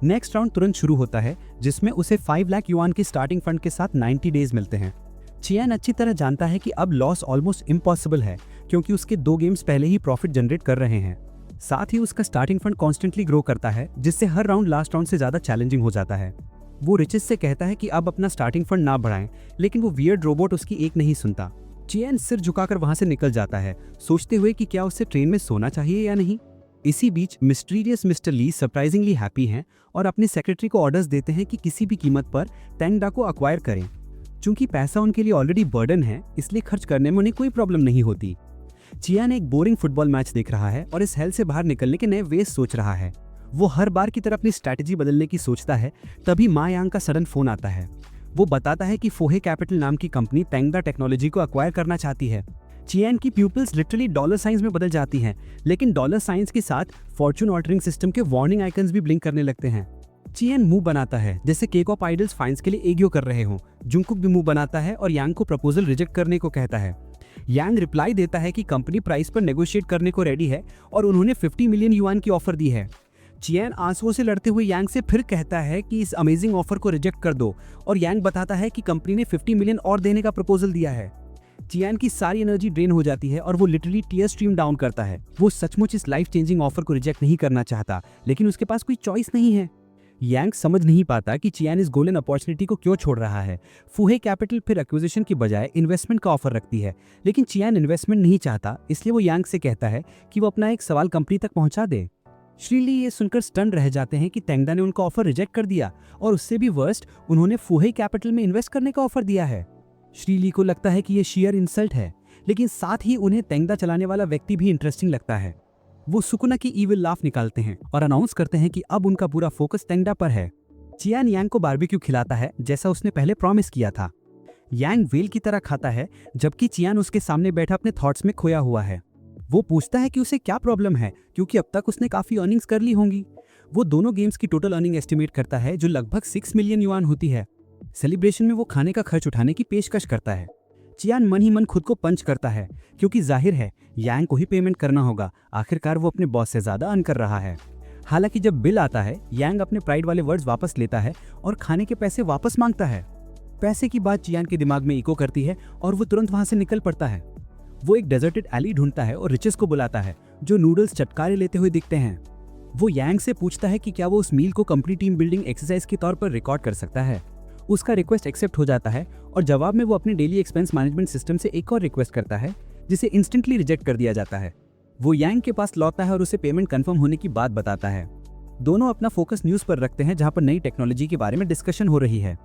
नेक्स्ट राउंड तुरंत शुरू होता है, जिसमें उसे 5 लाख युआन की स्टार्टिंग फंड के साथ 90 डेज मिलते हैं। चियान अच्छी तरह जानता है कि अब लॉस ऑलमोस्ट इम्पॉसिबल है, क्योंकि उसके 2 गेम्स पहले ही प्रॉफिट जनरेट कर रहे हैं। साथ ही उसका स्टार्टिंग फंड कॉन्स्टेंटली ग्रो करता है, जिससे हर राउंड लास्ट राउंड से ज्यादा चैलेंजिंग हो जाता है। वो रिचेस से कहता है कि अब अपना स्टार्टिंग फंड ना बढ़ाएं, लेकिन वो वियर्ड रोबोट उसकी एक नहीं सुनता। चियान सिर झुकाकर वहां से निकल जाता है, सोचते हुए कि क्या उसे ट्रेन में सोना चाहिए या नहीं। इसी बीच मिस्टीरियस मिस्टर ली सरप्राइजिंगली हैप्पी हैं और अपने सेक्रेटरी को ऑर्डर्स देते हैं कि किसी भी कीमत पर टेंगडा को अक्वायर करें। चूंकि पैसा उनके लिए ऑलरेडी बर्डन है, इसलिए खर्च करने में उन्हें कोई प्रॉब्लम नहीं होती। चियान एक बोरिंग फुटबॉल मैच देख रहा है और इस हेल से बाहर निकलने के नए वेज सोच रहा है। वो हर बार की तरह अपनी स्ट्रैटेजी बदलने की सोचता है। तभी मा यांग का सडन फोन आता है। वो बताता है कि फोहे कैपिटल नाम की कंपनी टेंगडा टेक्नोलॉजी को अक्वायर करना चाहती है। चियान की प्यूपिल्स लिटरली डॉलर साइंस में बदल जाती हैं, लेकिन डॉलर साइंस के साथ फॉर्चून ऑल्टरिंग सिस्टम के वार्निंग आइकन्स भी ब्लिंक करने लगते हैं। चियान मुंह बनाता है जैसे केक ऑफ आइडल्स फाइन्स के लिए एग्यो कर रहे हों। जुंगकुक भी मुंह बनाता है और यांग को प्रपोजल रिजेक्ट करने को कहता है। यांग रिप्लाई देता है कि कंपनी प्राइस पर नेगोशिएट करने को रेडी है और उन्होंने 50 मिलियन युआन की ऑफर दी है। चियान आंसुओं से लड़ते हुए यांग से फिर कहता है कि इस अमेजिंग ऑफर को रिजेक्ट कर दो और यांग बताता है कि कंपनी ने 50 मिलियन और देने का प्रपोजल दिया है। चियान की सारी एनर्जी ड्रेन हो जाती है और वो लिटरली टीयर स्ट्रीम डाउन करता है। वो सचमुच इस लाइफ चेंजिंग ऑफर को रिजेक्ट नहीं करना चाहता, लेकिन उसके पास कोई चॉइस नहीं है। यांग समझ नहीं पाता कि चियान इस गोल्डन अपॉर्चुनिटी को क्यों छोड़ रहा है। फुहे कैपिटल फिर एक्विजिशन की बजाय इन्वेस्टमेंट का ऑफर रखती है, लेकिन चियान इन्वेस्टमेंट नहीं चाहता, इसलिए वो यांग से कहता है कि वो अपना एक सवाल कंपनी तक पहुंचा दे। श्रीली ये सुनकर स्टन रह जाते हैं कि तेंगदा ने उनका ऑफर रिजेक्ट कर दिया और उससे भी वर्स्ट उन्होंने फुहे कैपिटल में इन्वेस्ट करने का ऑफर दिया है। श्रीली को लगता है कि ये शेयर इंसल्ट है, लेकिन साथ ही उन्हें तेंगदा चलाने वाला व्यक्ति भी इंटरेस्टिंग लगता है। वो सुकुना की ईविल लाफ निकालते हैं और अनाउंस करते हैं कि अब उनका पूरा फोकस तेंगदा पर है। चियान यांग को बारबेक्यू खिलाता है जैसा उसने पहले प्रॉमिस किया था। यांग वेल की तरह खाता है जबकि चियान उसके सामने बैठा अपने थॉट्स में खोया हुआ है। वो पूछता है कि उसे क्या प्रॉब्लम है, क्योंकि अब तक उसने काफी अर्निंग्स कर ली होंगी। वो दोनों गेम्स की टोटल अर्निंग एस्टिमेट करता है जो लगभग 6 मिलियन युआन होती है। सेलिब्रेशन में वो खाने का खर्च उठाने की पेशकश करता है। चियान मन ही मन खुद को पंच करता है क्योंकि जाहिर है यांग को ही पेमेंट करना होगा, आखिरकार वो अपने बॉस से ज्यादा अर्न कर रहा है। हालांकि जब बिल आता है यांग अपने प्राइड वाले वर्ड्स वापस लेता है और खाने के पैसे वापस मांगता है। पैसे की बात चियान के दिमाग में इको करती है और वो तुरंत वहां से निकल पड़ता है। वो एक डेजर्टेड एली ढूंढता है और रिचेस को बुलाता है जो नूडल्स चटकारे लेते हुए दिखते हैं। वो यांग से पूछता है कि क्या वो उस मील को कंपनी टीम बिल्डिंग एक्सरसाइज के तौर पर रिकॉर्ड कर सकता है। उसका रिक्वेस्ट एक्सेप्ट हो जाता है और जवाब में वो अपने डेली एक्सपेंस मैनेजमेंट सिस्टम से एक और रिक्वेस्ट करता है जिसे इंस्टेंटली रिजेक्ट कर दिया जाता है। वो यांग के पास लौटता है और उसे पेमेंट कंफर्म होने की बात बताता है। दोनों अपना फोकस न्यूज पर रखते हैं जहां पर नई टेक्नोलॉजी के बारे में डिस्कशन हो रही है।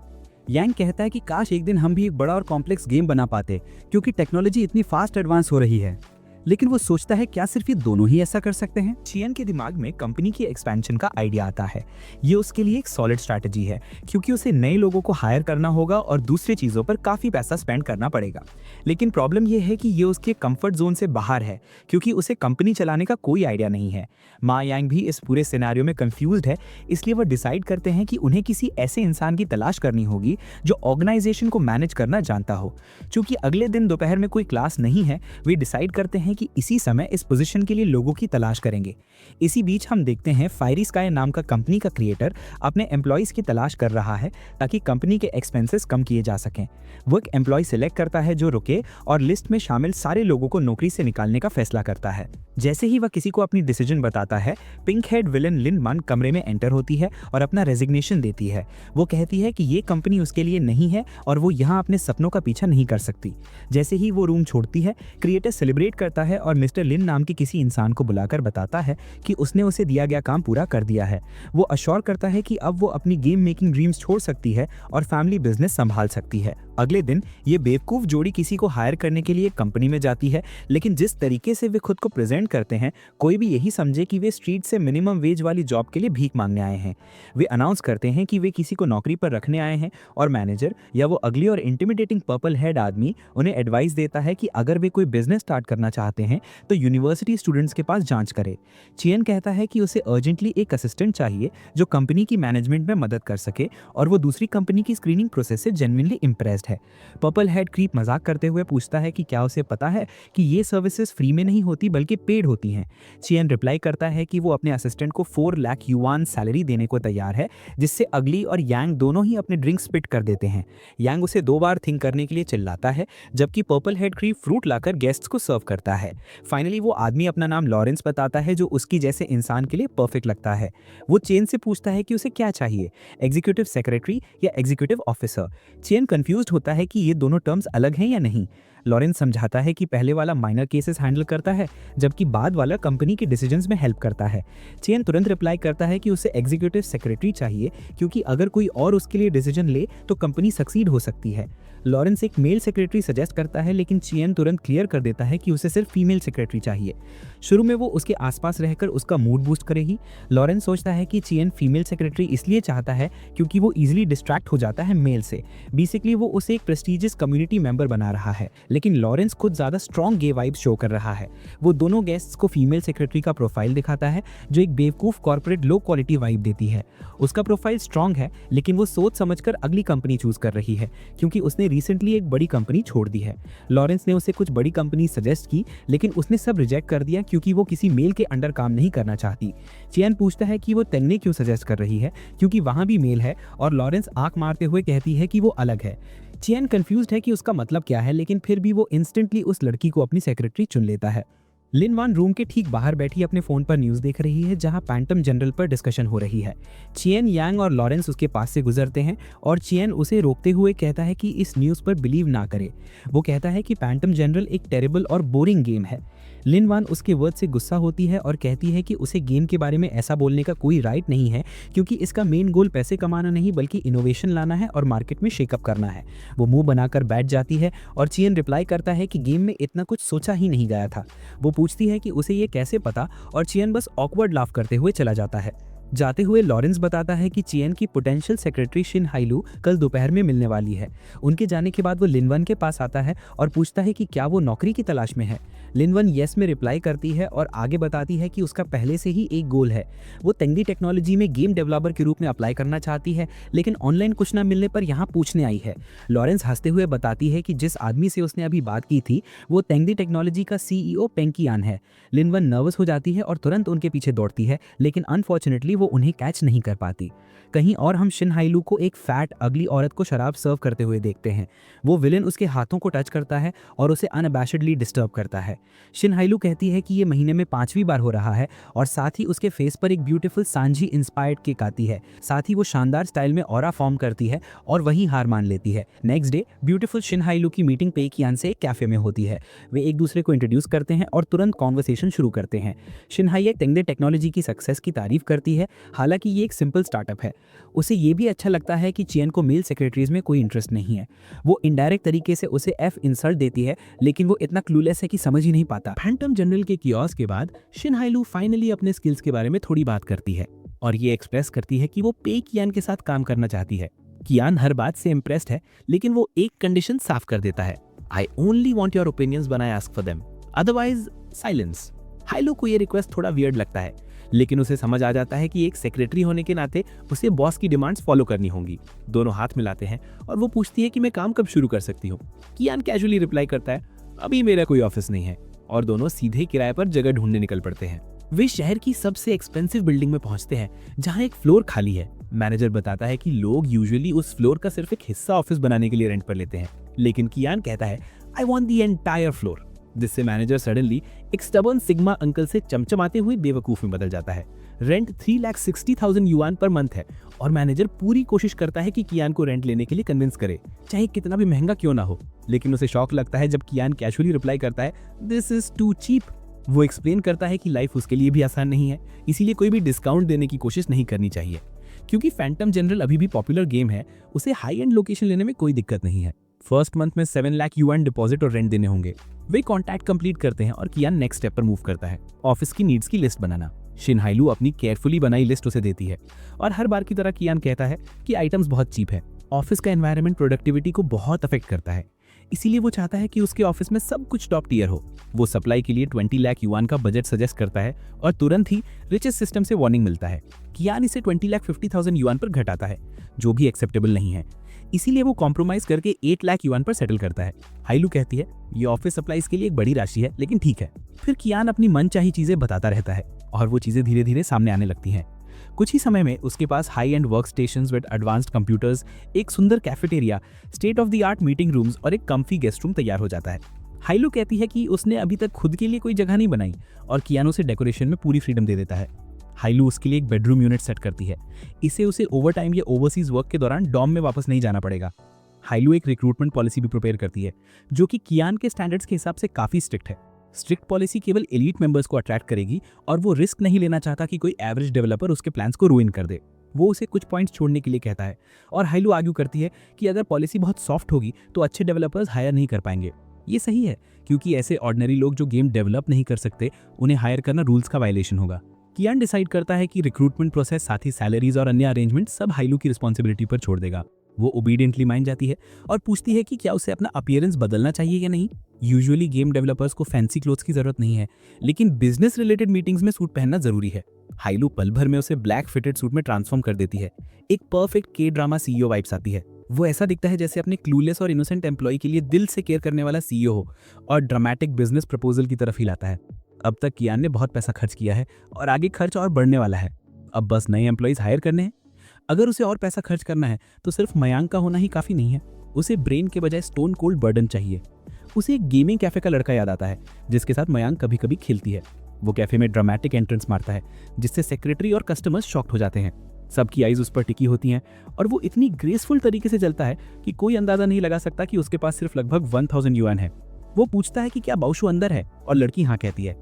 यांग कहता है कि काश एक दिन हम भी एक बड़ा और कॉम्प्लेक्स गेम बना पाते क्योंकि टेक्नोलॉजी इतनी फास्ट एडवांस हो रही है। लेकिन वो सोचता है क्या सिर्फ ये दोनों ही ऐसा कर सकते हैं। चियन के दिमाग में कंपनी की एक्सपेंशन का आइडिया आता है। ये उसके लिए एक सॉलिड स्ट्रैटेजी है क्योंकि उसे नए लोगों को हायर करना होगा और दूसरी चीज़ों पर काफ़ी पैसा स्पेंड करना पड़ेगा। लेकिन प्रॉब्लम ये है कि ये उसके कंफर्ट जोन से बाहर है क्योंकि उसे कंपनी चलाने का कोई आइडिया नहीं है। मा यांग भी इस पूरे सिनेरियो में कंफ्यूज्ड है, इसलिए वो डिसाइड करते हैं कि उन्हें किसी ऐसे इंसान की तलाश करनी होगी जो ऑर्गेनाइजेशन को मैनेज करना जानता हो। चूंकि अगले दिन दोपहर में कोई क्लास नहीं है, वे डिसाइड करते हैं कि इसी समय इस पोजीशन के लिए लोगों की तलाश करेंगे। इसी बीच हम देखते हैं फायरी स्काई नाम का कंपनी का क्रिएटर अपने एम्प्लॉइज की तलाश कर रहा है ताकि कंपनी के एक्सपेंसेस कम किए जा सकें। वो एक एम्प्लॉय सिलेक्ट करता है जो रुके और लिस्ट में शामिल सारे लोगों को नौकरी से निकालने का फैसला करता है। जैसे ही वह किसी को अपनी डिसीजन बताता है, पिंक हेड विलन लिन मान कमरे में एंटर होती है और अपना रेजिग्नेशन देती है। वो कहती है कि ये कंपनी उसके लिए नहीं है और वो यहाँ अपने सपनों का पीछा नहीं कर सकती। जैसे ही वो रूम छोड़ती है, क्रिएटर सेलिब्रेट करता है और मिस्टर लिन नाम के किसी इंसान को बुलाकर बताता है कि उसने उसे दिया गया काम पूरा कर दिया है। वो अश्योर करता है कि अब वो अपनी गेम मेकिंग ड्रीम्स छोड़ सकती है और फैमिली बिजनेस संभाल सकती है। अगले दिन ये बेवकूफ जोड़ी किसी को हायर करने के लिए कंपनी में जाती है, लेकिन जिस तरीके से वे खुद को प्रेजेंट करते हैं, कोई भी यही समझे कि वे स्ट्रीट से मिनिमम वेज वाली जॉब के लिए भीख मांगने आए हैं। वे अनाउंस करते हैं कि वे किसी को नौकरी पर रखने आए हैं और मैनेजर या वो अगली और इंटिमिडेटिंग पर्पल हेड आदमी उन्हें एडवाइस देता है कि अगर वे कोई बिजनेस स्टार्ट करना चाहते हैं तो यूनिवर्सिटी स्टूडेंट्स के पास जांच करे। चियन कहता है कि उसे अर्जेंटली एक असिस्टेंट चाहिए जो कंपनी की मैनेजमेंट में मदद कर सके और वो दूसरी कंपनी की स्क्रीनिंग प्रोसेस से जेन्युइनली इंप्रेस्ड है। पर्पल हेड क्रीप मजाक करते हुए पूछता है कि क्या उसे पता है कि ये सर्विसेज फ्री में नहीं होती बल्कि पेड होती हैं। चियन रिप्लाई करता है कि वो अपने असिस्टेंट को 4 लाख युआन सैलरी देने को तैयार है, जिससे अगली और यांग दोनों ही अपने ड्रिंक स्पिट कर देते हैं। यांग उसे 2 बार थिंक करने के लिए चिल्लाता है, जबकि पर्पल हेड क्रीप फ्रूट लाकर गेस्ट्स को सर्व करता है। फाइनली वो आदमी अपना नाम लॉरेंस बताता है जो उसकी जैसे इंसान के लिए परफेक्ट लगता है। वो चेन से पूछता है कि उसे क्या चाहिए, एग्जीक्यूटिव सेक्रेटरी या एग्जीक्यूटिव ऑफिसर। चेन कंफ्यूज्ड होता है कि ये दोनों टर्म्स अलग हैं या नहीं। लॉरेंस समझाता है कि पहले वाला माइनर केसेस हैंडल करता है जबकि बाद वाला कंपनी के डिसीजंस में हेल्प करता है। चेन तुरंत रिप्लाई करता है कि उसे एग्जीक्यूटिव सेक्रेटरी चाहिए क्योंकि अगर कोई और उसके लिए डिसीजन ले तो कंपनी सक्सीड हो सकती है। लॉरेंस एक मेल सेक्रेटरी सजेस्ट करता है, लेकिन चियन तुरंत क्लियर कर देता है कि उसे सिर्फ फीमेल सेक्रेटरी चाहिए। शुरू में वो उसके आसपास रहकर उसका मूड बूस्ट करेगी। लॉरेंस सोचता है कि चियन फीमेल सेक्रेटरी इसलिए चाहता है क्योंकि वो इजीली डिस्ट्रैक्ट हो जाता है मेल से। बेसिकली वो उसे एक प्रेस्टीजियस कम्युनिटी मेंबर बना रहा है, लेकिन लॉरेंस खुद ज्यादा स्ट्रॉन्ग गे वाइब शो कर रहा है। वो दोनों गेस्ट्स को फीमेल सेक्रेटरी का प्रोफाइल दिखाता है जो एक बेवकूफ कॉर्पोरेट लो क्वालिटी वाइब देती है। उसका प्रोफाइल स्ट्रॉन्ग है, लेकिन वो सोच समझकर अगली कंपनी चूज कर रही है क्योंकि उसने रिसेंटली एक बड़ी कंपनी छोड़ दी है। लॉरेंस ने उसे कुछ बड़ी कंपनी सजेस्ट की, लेकिन उसने सब रिजेक्ट कर दिया क्योंकि वो किसी मेल के अंडर काम नहीं करना चाहती। चियन पूछता है कि वो तेंगने क्यों सजेस्ट कर रही है, क्योंकि वहाँ भी मेल है, और लॉरेंस आंख मारते हुए कहती है कि वो अलग है। चियन कंफ्यूज्ड है कि उसका मतलब क्या है, लेकिन फिर भी वो इंस्टेंटली उस लड़की को अपनी सेक्रेटरी चुन लेता है। लिन वान रूम के ठीक बाहर बैठी अपने फोन पर न्यूज़ देख रही है, जहां पैंटम जनरल पर डिस्कशन हो रही है। चियन, यांग और लॉरेंस उसके पास से गुजरते हैं और चियन उसे रोकते हुए कहता है कि इस न्यूज़ पर बिलीव ना करे। वो कहता है कि पैंटम जनरल एक टेरेबल और बोरिंग गेम है। लिन वान उसके वर्ड से गुस्सा होती है और कहती है कि उसे गेम के बारे में ऐसा बोलने का कोई राइट नहीं है, क्योंकि इसका मेन गोल पैसे कमाना नहीं बल्कि इनोवेशन लाना है और मार्केट में शेकअप करना है। वो मुंह बनाकर बैठ जाती है और चियन रिप्लाई करता है कि गेम में इतना कुछ सोचा ही नहीं गया था। वो पूछती है कि उसे ये कैसे पता, और चियन बस ऑकवर्ड लाफ करते हुए चला जाता है। जाते हुए लॉरेंस बताता है कि चियन की पोटेंशियल सेक्रेटरी शिन हाइलू कल दोपहर में मिलने वाली है। उनके जाने के बाद वो लिनवन के पास आता है और पूछता है कि क्या वो नौकरी की तलाश में है। लिनवन येस में रिप्लाई करती है और आगे बताती है कि उसका पहले से ही एक गोल है। वो तेंगदी टेक्नोलॉजी में गेम डेवलपर के रूप में अप्लाई करना चाहती है, लेकिन ऑनलाइन कुछ ना मिलने पर यहाँ पूछने आई है। लॉरेंस हंसते हुए बताती है कि जिस आदमी से उसने अभी बात की थी वो तेंगदी टेक्नोलॉजी का CEO पेंग कियान है। लिनवन नर्वस हो जाती है और तुरंत उनके पीछे दौड़ती है, लेकिन अनफॉर्चुनेटली वो उन्हें कैच नहीं कर पाती। कहीं और हम शिन हाइलू को एक फैट अगली औरत को शराब सर्व करते हुए देखते हैं। वो विलेन उसके हाथों को टच करता है और उसे अनअबैशडली डिस्टर्ब करता है। शिन हाइलू कहती है कि ये महीने में 5वीं बार हो रहा है, और साथ ही उसके फेस पर एक ब्यूटीफुल सांझी इंस्पायर्ड केक आती है। साथ ही वो शानदार स्टाइल में ऑरा फॉर्म करती है और वहीं हार मान लेती है। नेक्स्ट डे ब्यूटीफुल शिन हाइलू की मीटिंग पेई कियान से एक कैफे में होती है। वे एक दूसरे को इंट्रोड्यूस करते हैं और तुरंत कॉन्वर्सेशन शुरू करते हैं। शिन हाइये तेंगदे टेक्नोलॉजी की सक्सेस की तारीफ करती है, हालांकि ये एक सिंपल स्टार्टअप है। उसे ये भी अच्छा लगता है कि चियन को मेल सेक्रेटरीज में कोई इंटरेस्ट नहीं है। वो इनडायरेक्ट तरीके से उसे एफ इंसल्ट देती है, लेकिन वो इतना क्लूलेस है कि समझ ही नहीं पाता। फैंटम जनरल के कियोस्क के बाद शिन हाइलू फाइनली अपने स्किल्स के बारे में थोड़ी बात करती है और ये एक्सप्रेस करती है कि वो पेई कियान के साथ काम करना चाहती है। कियान हर बात से इम्प्रेस्ड है, लेकिन वो एक कंडीशन साफ कर देता है, I only want your opinions when I ask for them, otherwise silence. Hailu को ये रिक्वेस्ट थोड़ा वियर्ड लगता है, लेकिन उसे समझ आ जाता है कि एक सेक्रेटरी होने के नाते उसे बॉस की डिमांड्स फॉलो करनी होंगी। दोनों हाथ मिलाते हैं और वो पूछती है कि मैं काम कब शुरू कर सकती हूँ। कियान कैजुअली रिप्लाई करता है, अभी मेरा कोई ऑफिस नहीं है, और दोनों सीधे किराए पर जगह ढूंढने निकल पड़ते हैं। वे शहर की सबसे एक्सपेंसिव बिल्डिंग में पहुंचते हैं, जहां एक फ्लोर खाली है। मैनेजर बताता है कि लोग यूजुअली उस फ्लोर का सिर्फ एक हिस्सा ऑफिस बनाने के लिए रेंट पर लेते हैं, लेकिन कियान कहता है, I want the entire floor, जिससे मैनेजर सडनली एक स्टबर्न सिग्मा अंकल से चमचमाते हुए बेवकूफ में बदल जाता है। रेंट 3,60,000 युआन पर मंथ है, और मैनेजर पूरी कोशिश करता है कि कियान को रेंट लेने के लिए कन्विंस करे, चाहे कितना भी महंगा क्यों ना हो। लेकिन उसे शॉक लगता है जब कियान कैजुअली रिप्लाई करता है, दिस इज टू चीप। वो एक्सप्लेन करता है कि लाइफ उसके लिए भी आसान नहीं है, इसीलिए कोई भी डिस्काउंट देने की कोशिश नहीं करनी चाहिए। क्योंकि फैंटम जनरल अभी भी पॉपुलर गेम है, उसे हाई एंड लोकेशन लेने में कोई दिक्कत नहीं है। फर्स्ट मंथ में 7 लाख युआन डिपॉजिट और रेंट देने होंगे। वे कॉन्टैक्ट कंप्लीट करते हैं और कियान नेक्स्ट स्टेप पर मूव करता है, ऑफिस की नीड्स की लिस्ट बनाना। शिन हाइलू अपनी केयरफुली बनाई लिस्ट उसे देती है, और हर बार की तरह कियान कहता है कि आइटम्स बहुत चीप है। ऑफिस का एनवायरनमेंट प्रोडक्टिविटी को बहुत अफेक्ट करता है, इसीलिए वो चाहता है कि उसके ऑफिस में सब कुछ टॉप टियर हो। वो सप्लाई के लिए 20 लाख युआन का बजट सजेस्ट करता है, और तुरंत ही रिचेस्ट सिस्टम से वार्निंग मिलता है। कियान इसे 20,50,000 युआन पर घटाता है, जो भी एक्सेप्टेबल नहीं है। इसीलिए वो कॉम्प्रोमाइज करके 8 लाख युआन पर सेटल करता है। हाइलू कहती है, ये ऑफिस सप्लाईज के लिए एक बड़ी राशि है, लेकिन ठीक है। फिर कियान अपनी मनचाही चीजें बताता रहता है, और वो चीजें धीरे धीरे सामने आने लगती हैं। कुछ ही समय में उसके पास high end work stations with advanced computers, एक सुंदर cafeteria, state of the art meeting rooms और एक कम्फी गेस्ट रूम तैयार हो जाता है। हाइलू कहती है कि उसने अभी तक खुद के लिए कोई जगह नहीं बनाई, और कियान उसे डेकोरेशन में पूरी फ्रीडम दे देता है। हाइलू उसके लिए एक बेडरूम यूनिट सेट करती है, इससे उसे ओवर टाइम या ओवरसीज वर्क के दौरान डॉम में वापस नहीं जाना पड़ेगा। हाइलू एक रिक्रूटमेंट पॉलिसी भी प्रिपेयर करती है, जो कि कियान के स्टैंडर्ड्स के हिसाब से काफी स्ट्रिक्ट है। स्ट्रिक्ट पॉलिसी केवल एलीट मेंबर्स को अट्रैक्ट करेगी, और वो रिस्क नहीं लेना चाहता कि कोई एवरेज डेवलपर उसके प्लान्स को रूइन कर दे। वो उसे कुछ पॉइंट्स छोड़ने के लिए कहता है, और हाइलू आर्ग्यू करती है कि अगर पॉलिसी बहुत सॉफ्ट होगी तो अच्छे डेवलपर्स हायर नहीं कर पाएंगे। ये सही है, क्योंकि ऐसे ऑर्डिनरी लोग जो गेम डेवलप नहीं कर सकते, उन्हें हायर करना रूल्स का वायलेशन होगा। कियान डिसाइड करता है कि रिक्रूटमेंट प्रोसेस, साथ ही सैलरीज और अन्य अरेंजमेंट सब हाइलू की रिस्पॉन्सिबिलिटी पर छोड़ देगा। वो ओबीडियंटली मान जाती है और पूछती है कि क्या उसे अपना अपीयरेंस बदलना चाहिए या नहीं। यूजुअली गेम डेवलपर्स को फैंसी क्लोथ्स की जरूरत नहीं है, लेकिन बिजनेस रिलेटेड मीटिंग्स में सूट पहनना जरूरी है। हाइलू पल भर में उसे ब्लैक फिटेड सूट में ट्रांसफॉर्म कर देती है। एक परफेक्ट के ड्रामा CEO वाइब्स आती है। वो ऐसा दिखता है जैसे अपने क्लूलेस और इनोसेंट एम्प्लॉय के लिए दिल से केयर करने वाला सीईओ हो और ड्रामेटिक बिजनेस प्रपोजल की तरफ हिलाता है। अब तक कियान ने बहुत पैसा खर्च किया है और आगे खर्च और बढ़ने वाला है। अब बस नए एम्प्लॉयज हायर करने हैं। अगर उसे और पैसा खर्च करना है तो सिर्फ मयांक का होना ही काफी नहीं है, उसे ब्रेन के बजाय स्टोन कोल्ड बर्डन चाहिए। उसे एक गेमिंग कैफे का लड़का याद आता है जिसके साथ मयांक कभी कभी खेलती है। वो कैफे में ड्रामेटिक एंट्रेंस मारता है जिससे सेक्रेटरी और कस्टमर्स शॉक्ड हो जाते हैं। सबकी आइज उस पर टिकी होती हैं और वो इतनी ग्रेसफुल तरीके से चलता है कि कोई अंदाजा नहीं लगा सकता कि उसके पास सिर्फ लगभग 1000 युआन है। वो पूछता है कि क्या बाउशु अंदर है और लड़की हाँ कहती है।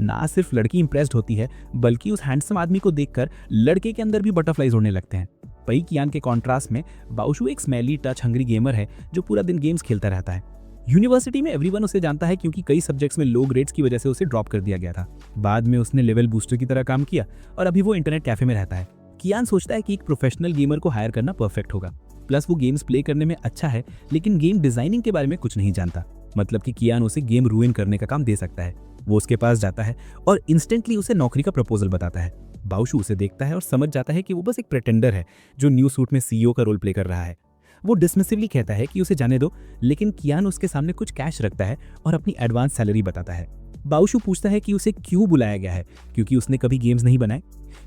ना सिर्फ लड़की इंप्रेस्ड होती है बल्कि उस हैंडसम आदमी को देखकर लड़के के अंदर भी बटरफ्लाइज उड़ने लगते हैं। पई कियान के कॉन्ट्रास्ट में बाउशु एक स्मेली टच हंग्री गेमर है जो पूरा दिन गेम्स खेलता रहता है। यूनिवर्सिटी में एवरीवन उसे जानता है क्योंकि कई सब्जेक्ट्स में लो ग्रेड्स की वजह से उसे ड्रॉप कर दिया गया था। बाद में उसने लेवल बूस्टर की तरह काम किया और अभी वो इंटरनेट कैफे में रहता है। कियान सोचता है कि एक प्रोफेशनल गेमर को हायर करना परफेक्ट होगा। प्लस वो गेम्स प्ले करने में अच्छा है लेकिन गेम डिजाइनिंग के बारे में कुछ नहीं जानता। मतलब कि कियान उसे गेम रूइन करने का काम दे सकता है। वो उसके पास जाता है और इंस्टेंटली उसे नौकरी का प्रपोजल बताता है। बाउशु उसे देखता है और समझ जाता है कि वो बस एक प्रेटेंडर है जो न्यू सूट में सीईओ का रोल प्ले कर रहा है। वो डिसमिसिवली कहता है कि उसे जाने दो, लेकिन कियान उसके सामने कुछ कैश रखता है और अपनी एडवांस सैलरी बताता है। बाउशु पूछता है कि उसे क्यों बुलाया गया है, क्योंकि उसने कभी गेम्स नहीं बनाए।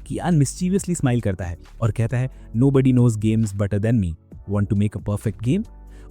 कियान मिस्चीवियसली स्माइल करता है और कहता है nobody knows games better than me, want to make a perfect game,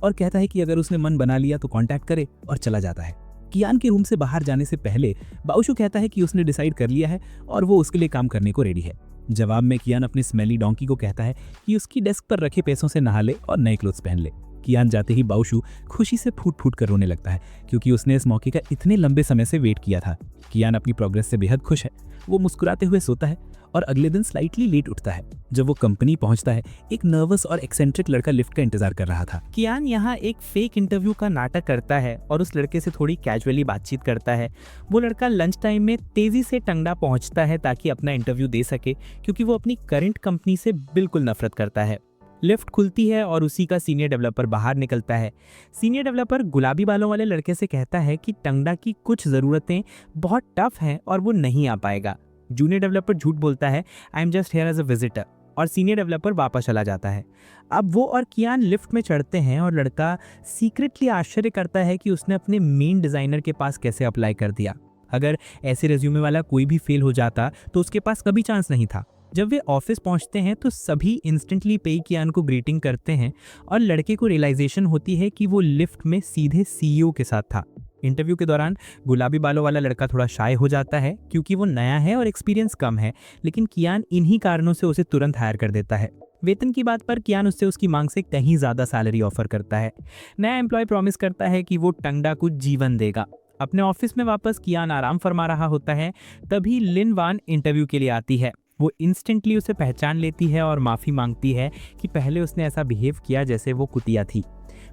और कहता है कि अगर उसने मन बना लिया तो कांटेक्ट करे और चला जाता है। कियान के रूम से बाहर जाने से पहले बाउशु कहता है कि उसने डिसाइड कर लिया है और वो उसके लिए काम करने को रेडी है। जवाब में कियान अपनी स्मेली डोंकी को कहता है कि उसकी डेस्क पर रखे पैसों से नहा ले और नए क्लोथ्स पहन ले। कियान जाते ही बाउशु खुशी से फूट फूट कर रोने लगता है क्योंकि उसने इस मौके का इतने लंबे समय से वेट किया था। कियान अपनी प्रोग्रेस से बेहद खुश है। वो मुस्कुराते हुए सोता है और अगले दिन स्लाइटली लेट उठता है। जब वो कंपनी पहुंचता है, एक नर्वस और एक्सेंट्रिक लड़का लिफ्ट का इंतजार कर रहा था। कियान यहाँ एक फेक इंटरव्यू का नाटक करता है और उस लड़के से थोड़ी कैजुअली बातचीत करता है। वो लड़का लंच टाइम में तेजी से टंगडा पहुंचता है ताकि अपना इंटरव्यू दे सके, क्योंकि वो अपनी करंट कंपनी से बिल्कुल नफरत करता है। लिफ्ट खुलती है और उसी का सीनियर डेवलपर बाहर निकलता है। सीनियर डेवलपर गुलाबी बालों वाले लड़के से कहता है कि टंगडा की कुछ ज़रूरतें बहुत टफ हैं और वो नहीं आ पाएगा। जूनियर डेवलपर झूठ बोलता है, I am just here as a visitor, और सीनियर डेवलपर वापस चला जाता है। अब वो और कियान लिफ्ट में चढ़ते हैं और लड़का सीक्रेटली आश्चर्य करता है कि उसने अपने मेन डिज़ाइनर के पास कैसे अप्लाई कर दिया। अगर ऐसे रेज्यूमे वाला कोई भी फेल हो जाता तो उसके पास कभी चांस नहीं था। जब वे ऑफिस पहुंचते हैं तो सभी इंस्टेंटली पेई कियान को ग्रीटिंग करते हैं और लड़के को रियलाइजेशन होती है कि वो लिफ्ट में सीधे सीईओ के साथ था। इंटरव्यू के दौरान गुलाबी बालों वाला लड़का थोड़ा शाय हो जाता है क्योंकि वो नया है और एक्सपीरियंस कम है, लेकिन कियान इन्हीं कारणों से उसे तुरंत हायर कर देता है। वेतन की बात पर कियान उससे उसकी मांग से कहीं ज़्यादा सैलरी ऑफर करता है। नया एम्प्लॉय प्रॉमिस करता है कि वो टंगडा को जीवन देगा। अपने ऑफिस में वापस कियान आराम फरमा रहा होता है, तभी लिन वान इंटरव्यू के लिए आती है। वो इंस्टेंटली उसे पहचान लेती है और माफ़ी मांगती है कि पहले उसने ऐसा बिहेव किया जैसे वो कुतिया थी।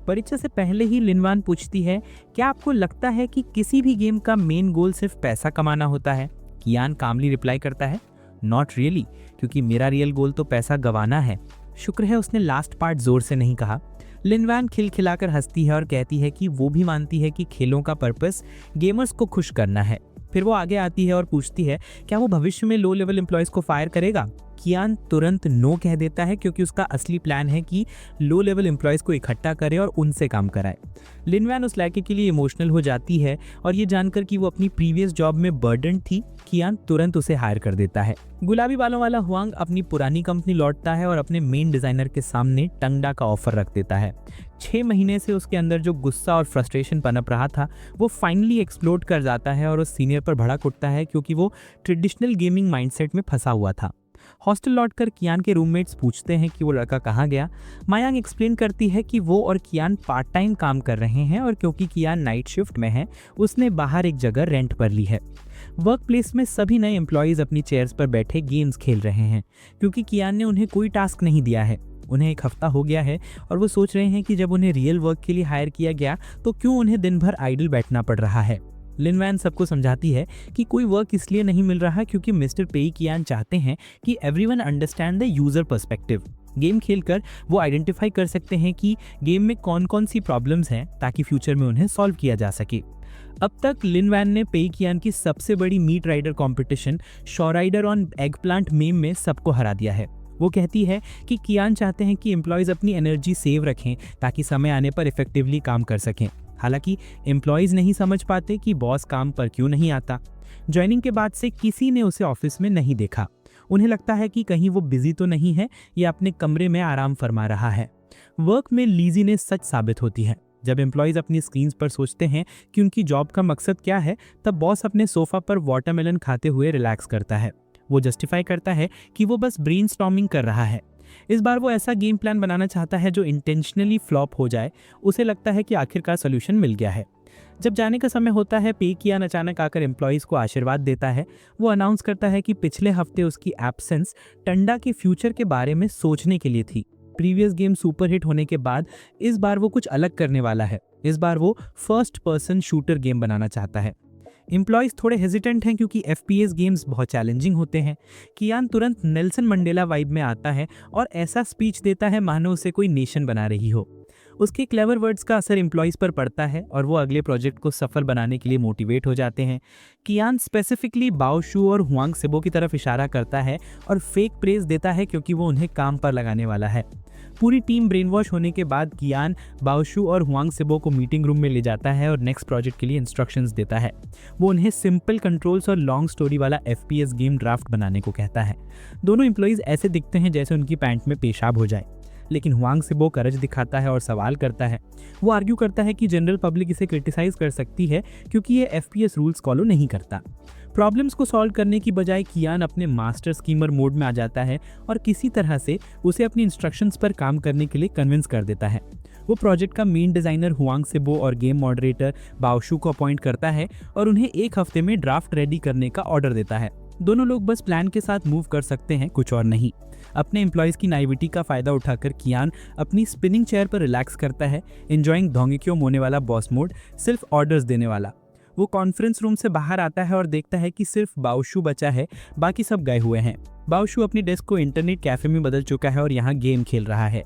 परीक्षा से पहले ही लिनवान पूछती है, क्या आपको लगता है कि किसी भी गेम का मेन गोल सिर्फ पैसा कमाना होता है? कियान कामली रिप्लाई करता है, नॉट रियली, क्योंकि मेरा रियल गोल तो पैसा गंवाना है। शुक्र है उसने लास्ट पार्ट जोर से नहीं कहा। लिनवान खिलखिलाकर हंसती है और कहती है कि वो भी मानती है कि खेलों का पर्पस गेमर्स को खुश करना है। फिर वो आगे आती है और पूछती है, क्या वो भविष्य में लो लेवल एम्प्लॉयज़ को फायर करेगा? कियान तुरंत नो कह देता है क्योंकि उसका असली प्लान है कि लो लेवल एम्प्लॉयज़ को इकट्ठा करे और उनसे काम कराए। लिनवान उस लड़के के लिए इमोशनल हो जाती है और ये जानकर कि वो अपनी प्रीवियस जॉब में बर्डन थी, कियान तुरंत उसे हायर कर देता है। गुलाबी बालों वाला हुआंग अपनी पुरानी कंपनी लौटता है और अपने मेन डिजाइनर के सामने टंगडा का ऑफर रख देता है। 6 महीने से उसके अंदर जो गुस्सा और फ्रस्ट्रेशन पनप रहा था वो फाइनली एक्सप्लोड कर जाता है और उस सीनियर पर भड़क उठता है क्योंकि वो ट्रेडिशनल गेमिंग माइंडसेट में फंसा हुआ था। हॉस्टल लौटकर कियान के रूममेट्स पूछते हैं कि वो लड़का कहाँ गया। मायांग एक्सप्लेन करती है कि वो और कियान पार्ट टाइम काम कर रहे हैं और क्योंकि कियान नाइट शिफ्ट में है उसने बाहर एक जगह रेंट पर ली है। वर्क प्लेस में सभी नए एम्प्लॉयज़ अपनी चेयर्स पर बैठे गेम्स खेल रहे हैं क्योंकि कियान ने उन्हें कोई टास्क नहीं दिया है। उन्हें 1 हफ्ता हो गया है और वो सोच रहे हैं कि जब उन्हें रियल वर्क के लिए हायर किया गया तो क्यों उन्हें दिन भर आइडल बैठना पड़ रहा है। लिनवान सबको समझाती है कि कोई वर्क इसलिए नहीं मिल रहा क्योंकि मिस्टर पेई कियान चाहते हैं कि everyone understand the user perspective. Game खेलकर वो आइडेंटिफाई कर सकते हैं कि गेम में कौन कौन सी प्रॉब्लम्स हैं ताकि फ्यूचर में उन्हें सॉल्व किया जा सके। अब तक लिनवान ने पेई कियान की सबसे बड़ी meat rider competition show rider on eggplant meme में सबको हरा दिया है। वो कहती है कि कियान चाहते हैं कि एम्प्लॉयज़ अपनी एनर्जी सेव रखें ताकि समय आने पर इफेक्टिवली काम कर सकें। हालांकि एम्प्लॉयज़ नहीं समझ पाते कि बॉस काम पर क्यों नहीं आता। ज्वाइनिंग के बाद से किसी ने उसे ऑफिस में नहीं देखा। उन्हें लगता है कि कहीं वो बिजी तो नहीं है या अपने कमरे में आराम फरमा रहा है। वर्क में लीजीनेस सच साबित होती है। जब एम्प्लॉयज़ अपनी स्क्रीन्स पर सोचते हैं कि उनकी जॉब का मकसद क्या है, तब बॉस अपने सोफा पर वाटरमेलन खाते हुए रिलैक्स करता है। वो जस्टिफाई करता है कि वो बस ब्रेनस्टॉर्मिंग कर रहा है। इस बार वो ऐसा गेम प्लान बनाना चाहता है जो इंटेंशनली फ्लॉप हो जाए। उसे लगता है कि आखिरकार सोल्यूशन मिल गया है। जब जाने का समय होता है, पे कियान अचानक आकर एम्प्लॉयज़ को आशीर्वाद देता है। वो अनाउंस करता है कि पिछले हफ्ते उसकी एब्सेंस टंडा के फ्यूचर के बारे में सोचने के लिए थी। प्रीवियस गेम सुपरहिट होने के बाद इस बार वो कुछ अलग करने वाला है। इस बार वो फर्स्ट पर्सन शूटर गेम बनाना चाहता है। एम्प्लॉयज़ थोड़े हेजिटेंट हैं क्योंकि FPS गेम्स बहुत चैलेंजिंग होते हैं। कियान तुरंत नेल्सन मंडेला वाइब में आता है और ऐसा स्पीच देता है मानो उसे कोई नेशन बना रही हो। उसके क्लेवर वर्ड्स का असर एम्प्लॉयज़ पर पड़ता है और वो अगले प्रोजेक्ट को सफल बनाने के लिए मोटिवेट हो जाते हैं। कियान स्पेसिफिकली बाओशू और हुआंग सिबो की तरफ इशारा करता है और फेक प्रेज देता है क्योंकि वो उन्हें काम पर लगाने वाला है। पूरी टीम ब्रेन वॉश होने के बाद कियान बाओशू और हुआंग सिबो को मीटिंग रूम में ले जाता है और नेक्स्ट प्रोजेक्ट के लिए इंस्ट्रक्शंस देता है। वो उन्हें सिंपल कंट्रोल्स और लॉन्ग स्टोरी वाला FPS गेम ड्राफ्ट बनाने को कहता है। दोनों एम्प्लॉयज़ ऐसे दिखते हैं जैसे उनकी पैंट में पेशाब हो जाए, लेकिन हुआंग सिबो करज दिखाता है और सवाल करता है। वो आर्ग्यू करता है कि जनरल पब्लिक इसे क्रिटिसाइज कर सकती है क्योंकि ये FPS रूल्स फॉलो नहीं करता। प्रॉब्लम्स को सॉल्व करने की बजाय कियान अपने मास्टर स्कीमर मोड में आ जाता है और किसी तरह से उसे अपनी इंस्ट्रक्शंस पर काम करने के लिए कन्विंस कर देता है। वो प्रोजेक्ट का मेन डिज़ाइनर हुआंग सिबो और गेम मॉडरेटर बाओशू को अपॉइंट करता है और उन्हें एक हफ्ते में ड्राफ्ट रेडी करने का ऑर्डर देता है। दोनों लोग बस प्लान के साथ मूव कर सकते हैं, कुछ और नहीं। अपने एम्प्लॉयज़ की नाइविटी का फ़ायदा उठाकर कियान अपनी स्पिनिंग चेयर पर रिलैक्स करता है, एंजॉइंग धोंगेक्यो मोने वाला बॉस मोड, सिर्फ ऑर्डर्स देने वाला। वो कॉन्फ्रेंस रूम से बाहर आता है और देखता है कि सिर्फ बाओशू बचा है, बाकी सब गए हुए हैं। बाओशू अपनी डेस्क को इंटरनेट कैफे में बदल चुका है और यहाँ गेम खेल रहा है।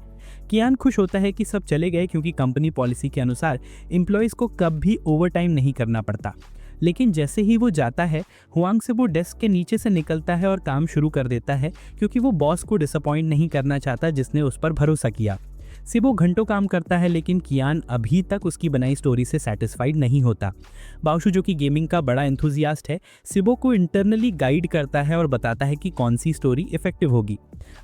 कियान खुश होता है कि सब चले गए क्योंकि कंपनी पॉलिसी के अनुसार एम्प्लॉयज़ को कभी ओवर टाइम नहीं करना पड़ता। लेकिन जैसे ही वो जाता है, हुआंग सिबो डेस्क के नीचे से निकलता है और काम शुरू कर देता है क्योंकि वो बॉस को डिसअपॉइंट नहीं करना चाहता जिसने उस पर भरोसा किया। सिबो घंटों काम करता है लेकिन कियान अभी तक उसकी बनाई स्टोरी से सेटिस्फाइड नहीं होता। बाओशू, जो कि गेमिंग का बड़ा एंथुजियास्ट है, सिबो को इंटरनली गाइड करता है और बताता है कि कौन सी स्टोरी इफेक्टिव होगी।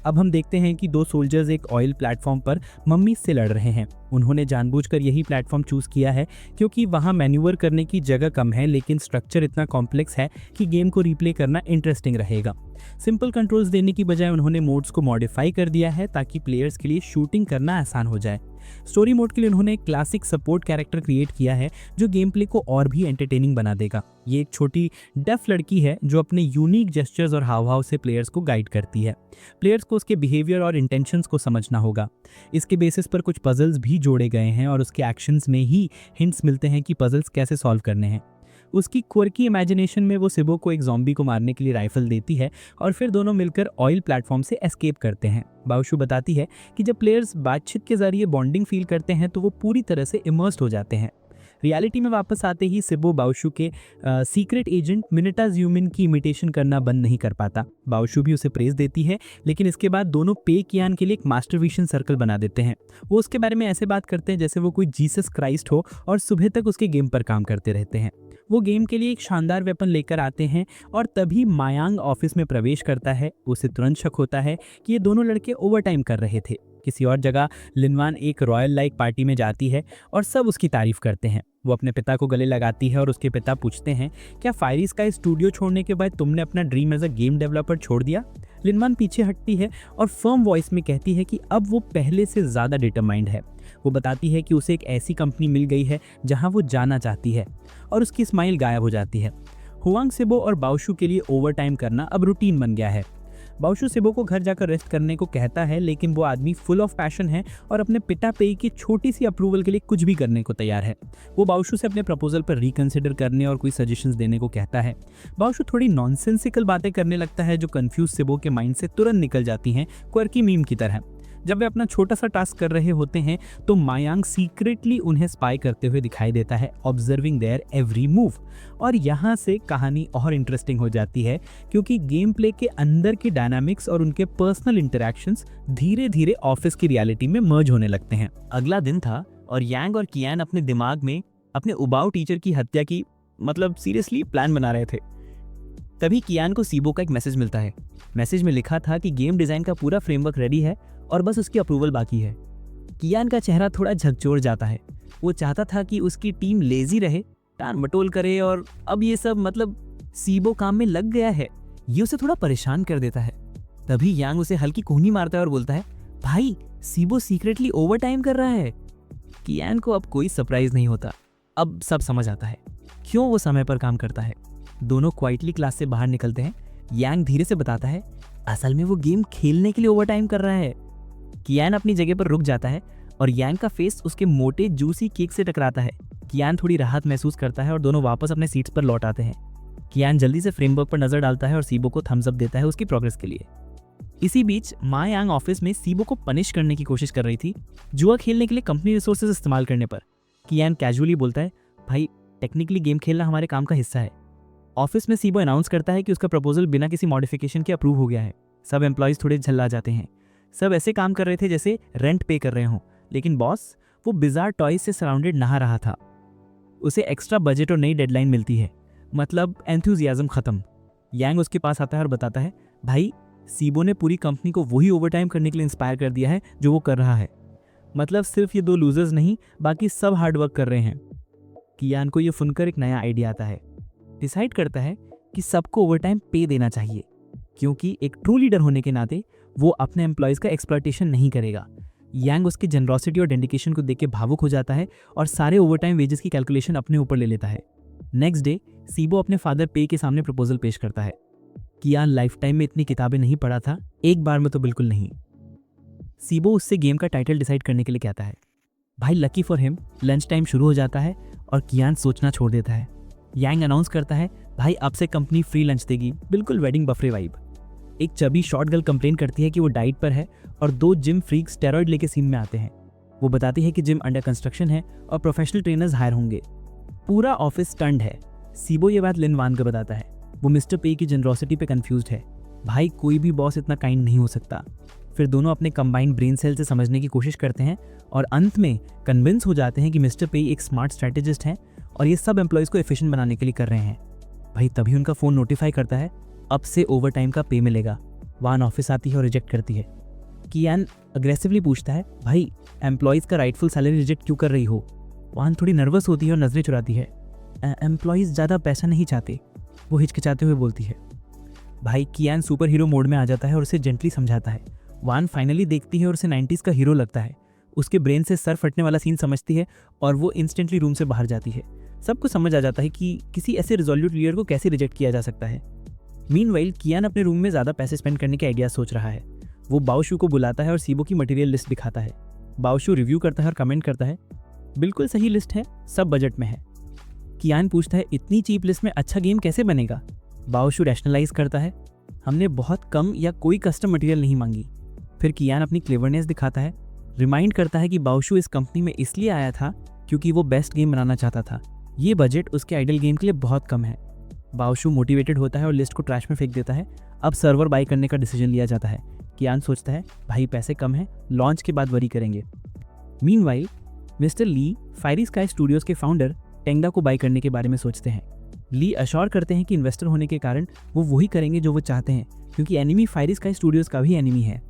अब हम देखते हैं कि दो सोल्जर्स एक ऑयल प्लेटफॉर्म पर मम्मी से लड़ रहे हैं। उन्होंने जानबूझकर यही प्लेटफॉर्म चूज़ किया है क्योंकि वहाँ मैन्यूवर करने की जगह कम है, लेकिन स्ट्रक्चर इतना कॉम्प्लेक्स है कि गेम को रिप्ले करना इंटरेस्टिंग रहेगा। सिंपल कंट्रोल्स देने की बजाय उन्होंने मोड्स को मॉडिफाई कर दिया है ताकि प्लेयर्स के लिए शूटिंग करना आसान हो जाए। स्टोरी मोड के लिए उन्होंने एक क्लासिक सपोर्ट कैरेक्टर क्रिएट किया है जो गेम प्ले को और भी एंटरटेनिंग बना देगा। ये एक छोटी डेफ लड़की है जो अपने यूनिक जेस्चर्स और हाव-भाव से प्लेयर्स को गाइड करती है। प्लेयर्स को उसके बिहेवियर और इंटेंशंस को समझना होगा। इसके बेसिस पर कुछ पजल्स भी जोड़े गए हैं और उसके एक्शंस में ही हिंट्स मिलते हैं कि पजल्स कैसे सॉल्व करने हैं। उसकी क्वर्की इमेजिनेशन में वो सिबो को एक ज़ॉम्बी को मारने के लिए राइफल देती है और फिर दोनों मिलकर ऑयल प्लेटफॉर्म से एस्केप करते हैं। बाओशू बताती है कि जब प्लेयर्स बातचीत के जरिए बॉन्डिंग फील करते हैं तो वो पूरी तरह से इमर्स्ड हो जाते हैं। रियलिटी में वापस आते ही सिबो बाओशू के सीक्रेट एजेंट मिनिटा ज़्यूमिन की इमिटेशन करना बंद नहीं कर पाता। बाओशू भी उसे प्रेज देती है, लेकिन इसके बाद दोनों पे कियान के लिए एक मास्टर विजन सर्कल बना देते हैं। वो उसके बारे में ऐसे बात करते हैं जैसे वो कोई जीसस क्राइस्ट हो और सुबह तक उसके गेम पर काम करते रहते हैं। वो गेम के लिए एक शानदार वेपन लेकर आते हैं और तभी मायांग ऑफिस में प्रवेश करता है। उसे तुरंत शक होता है कि ये दोनों लड़के ओवरटाइम कर रहे थे। किसी और जगह लिनवान एक रॉयल लाइक पार्टी में जाती है और सब उसकी तारीफ करते हैं। वो अपने पिता को गले लगाती है और उसके पिता पूछते हैं, क्या फायरी स्काई स्टूडियो छोड़ने के बाद तुमने अपना dream as a game developer छोड़ दिया? लिनवान पीछे हटती है और फर्म वॉइस में कहती है कि अब वो पहले से ज़्यादा डिटरमाइंड है। वो बताती है कि उसे एक ऐसी कंपनी मिल गई है जहां वो जाना चाहती है और उसकी स्माइल गायब हो जाती है। हुआंग सिबो और बाओशू के लिए ओवरटाइम करना अब रूटीन बन गया है। बाओशू सिबो को घर जाकर रेस्ट करने को कहता है, लेकिन वो आदमी फुल ऑफ पैशन है और अपने पिता पेई की छोटी सी अप्रूवल के लिए कुछ भी करने को तैयार है। वो बाओशू से अपने प्रपोजल पर रिकंसिडर करने और कोई सजेशंस देने को कहता है। बाओशू थोड़ी नॉनसेंसिकल बातें करने लगता है जो कंफ्यूज सिबो के माइंड से तुरंत निकल जाती हैं, क्वर्की मीम की तरह। जब वे अपना छोटा सा टास्क कर रहे होते हैं तो मायांग सीक्रेटली उन्हें स्पाई करते हुए दिखाई देता है, ऑब्जर्विंग देयर एवरी मूव। और यहाँ से कहानी और इंटरेस्टिंग हो जाती है क्योंकि गेम प्ले के अंदर की डायनामिक्स और उनके पर्सनल इंटरेक्शंस धीरे धीरे ऑफिस की रियलिटी में मर्ज होने लगते हैं। अगला दिन था और यांग और कियान अपने दिमाग में अपने उबाऊ टीचर की हत्या की सीरियसली प्लान बना रहे थे। तभी कियान को सीबो का एक मैसेज मिलता है। मैसेज में लिखा था कि गेम डिजाइन का पूरा फ्रेमवर्क रेडी है और बस उसकी अप्रूवल बाकी है। कियान का चेहरा थोड़ा झकझोर जाता है। वो चाहता था कि उसकी टीम लेजी रहे, टाल मटोल करे, और अब ये सब सीबो काम में लग गया है, ये उसे थोड़ा परेशान कर देता है। तभी यांग उसे हल्की कोहनी मारता है और बोलता है, भाई सीबो सीक्रेटली ओवर टाइम कर रहा है। कियान को अब कोई सरप्राइज नहीं होता, अब सब समझ आता है क्यों वो समय पर काम करता है। दोनों क्वाइटली क्लास से बाहर निकलते हैं। यांग धीरे से बताता है, असल में वो गेम खेलने के लिए ओवर टाइम कर रहा है। कियान अपनी जगह पर रुक जाता है और यांग का फेस उसके मोटे जूसी केक से टकराता है। कियान थोड़ी राहत महसूस करता है और दोनों वापस अपने सीट्स पर लौट आते हैं। कियान जल्दी से फ्रेमवर्क पर नजर डालता है और सीबो को थम्स अप देता है उसकी प्रोग्रेस के लिए। इसी बीच मा यांग ऑफिस में सीबो को पनिश करने की कोशिश कर रही थी जुआ खेलने के लिए कंपनी रिसोर्सेज इस्तेमाल करने पर। कियान कैजुअली बोलता है, भाई टेक्निकली गेम खेलना हमारे काम का हिस्सा है। ऑफिस में सीबो अनाउंस करता है कि उसका प्रपोजल बिना किसी मॉडिफिकेशन के अप्रूव हो गया है। सब एम्प्लॉयज थोड़े झल्ला जाते हैं। सब ऐसे काम कर रहे थे जैसे रेंट पे कर रहे हों, लेकिन बॉस वो बिजार टॉयज से सराउंडेड नहा रहा था। उसे एक्स्ट्रा बजट और नई डेडलाइन मिलती है, एंथुजियाज्म खत्म। यांग उसके पास आता है और बताता है, भाई सीबो ने पूरी कंपनी को वही ओवरटाइम करने के लिए इंस्पायर कर दिया है जो वो कर रहा है। सिर्फ ये 2 लूजर्स नहीं, बाकी सब हार्डवर्क कर रहे हैं। कियान को ये सुनकर एक नया आइडिया आता है। डिसाइड करता है कि सबको ओवरटाइम पे देना चाहिए, क्योंकि एक ट्रू लीडर होने के नाते वो अपने एम्प्लॉयज़ का एक्सप्लॉयटेशन नहीं करेगा। यांग उसकी जनरॉसिटी और डेडिकेशन को देख के भावुक हो जाता है और सारे ओवरटाइम वेजेस की कैलकुलेशन अपने ऊपर ले लेता है। नेक्स्ट डे सीबो अपने फादर पे के सामने प्रपोजल पेश करता है। कियान लाइफ टाइम में इतनी किताबें नहीं पढ़ा था, एक बार में तो बिल्कुल नहीं। सीबो उससे गेम का टाइटल डिसाइड करने के लिए कहता है। भाई lucky for him lunch time शुरू हो जाता है और कियान सोचना छोड़ देता है। यांग अनाउंस करता है, भाई अब से कंपनी फ्री लंच देगी, बिल्कुल वेडिंग बफे वाइब। एक चबी शॉर्ट गर्ल कंप्लेन करती है कि वो डाइट पर है और 2 जिम फ्रीक्स स्टेरॉइड लेके सीन में आते हैं। वो बताती है कि जिम अंडर कंस्ट्रक्शन है और प्रोफेशनल ट्रेनर्स हायर होंगे। पूरा ऑफिस स्टंड है। सीबो ये बात लिन वान को बताता है। वो मिस्टर पे की जनरॉसिटी पे कंफ्यूज्ड है। भाई कोई भी बॉस इतना काइंड नहीं हो सकता। फिर दोनों अपने कंबाइंड ब्रेन सेल से समझने की कोशिश करते हैं और अंत में कन्विंस हो जाते हैं कि मिस्टर पे एक स्मार्ट स्ट्रेटेजिस्ट हैं और ये सब एम्प्लॉयज़ को एफिशिएंट बनाने के लिए कर रहे हैं। भाई तभी उनका फ़ोन नोटिफाई करता है, अब से ओवर टाइम का पे मिलेगा। वान ऑफिस आती है और रिजेक्ट करती है। कियान अग्रेसिवली पूछता है, भाई एम्प्लॉयज़ का राइटफुल सैलरी रिजेक्ट क्यों कर रही हो? वान थोड़ी नर्वस होती है और नजरें चुराती है। एम्प्लॉयज़ ज़्यादा पैसा नहीं चाहते, वो हिचकिचाते हुए बोलती है। भाई कियान सुपर हीरो मोड में आ जाता है और उसे जेंटली समझाता है। वान फाइनली देखती है और उसे 90s का हीरो लगता है। उसके ब्रेन से सर फटने वाला सीन समझती है और वो इंस्टेंटली रूम से बाहर जाती है। सबको समझ आ जाता है कि किसी ऐसे रिजोल्यूट लीडर को कैसे रिजेक्ट किया जा सकता है। मीनवाइल कियान अपने रूम में ज़्यादा पैसे स्पेंड करने के आइडिया सोच रहा है। वो बाओशू को बुलाता है और सीबो की मटेरियल लिस्ट दिखाता है। बाओशू रिव्यू करता है और कमेंट करता है, बिल्कुल सही लिस्ट है, सब बजट में है। कियान पूछता है, इतनी चीप लिस्ट में अच्छा गेम कैसे बनेगा? बाओशू रैशनलाइज करता है, हमने बहुत कम या कोई कस्टम मटेरियल नहीं मांगी। फिर कियान अपनी क्लेवरनेस दिखाता है, रिमाइंड करता है कि बाओशू इस कंपनी में इसलिए आया था क्योंकि वो बेस्ट गेम बनाना चाहता था। ये बजट उसके आइडल गेम के लिए बहुत कम है। बाओशू मोटिवेटेड होता है और लिस्ट को ट्रैश में फेंक देता है। अब सर्वर बाई करने का डिसीजन लिया जाता है। कियान सोचता है, भाई पैसे कम हैं, लॉन्च के बाद वरी करेंगे। मीनवाइल मिस्टर ली फायरी स्काई स्टूडियोज के फाउंडर टेंगडा को बाई करने के बारे में सोचते हैं। ली अश्योर करते हैं कि इन्वेस्टर होने के कारण वो वही करेंगे जो वो चाहते हैं, क्योंकि एनिमी फायरी स्काई स्टूडियोज का भी एनिमी है।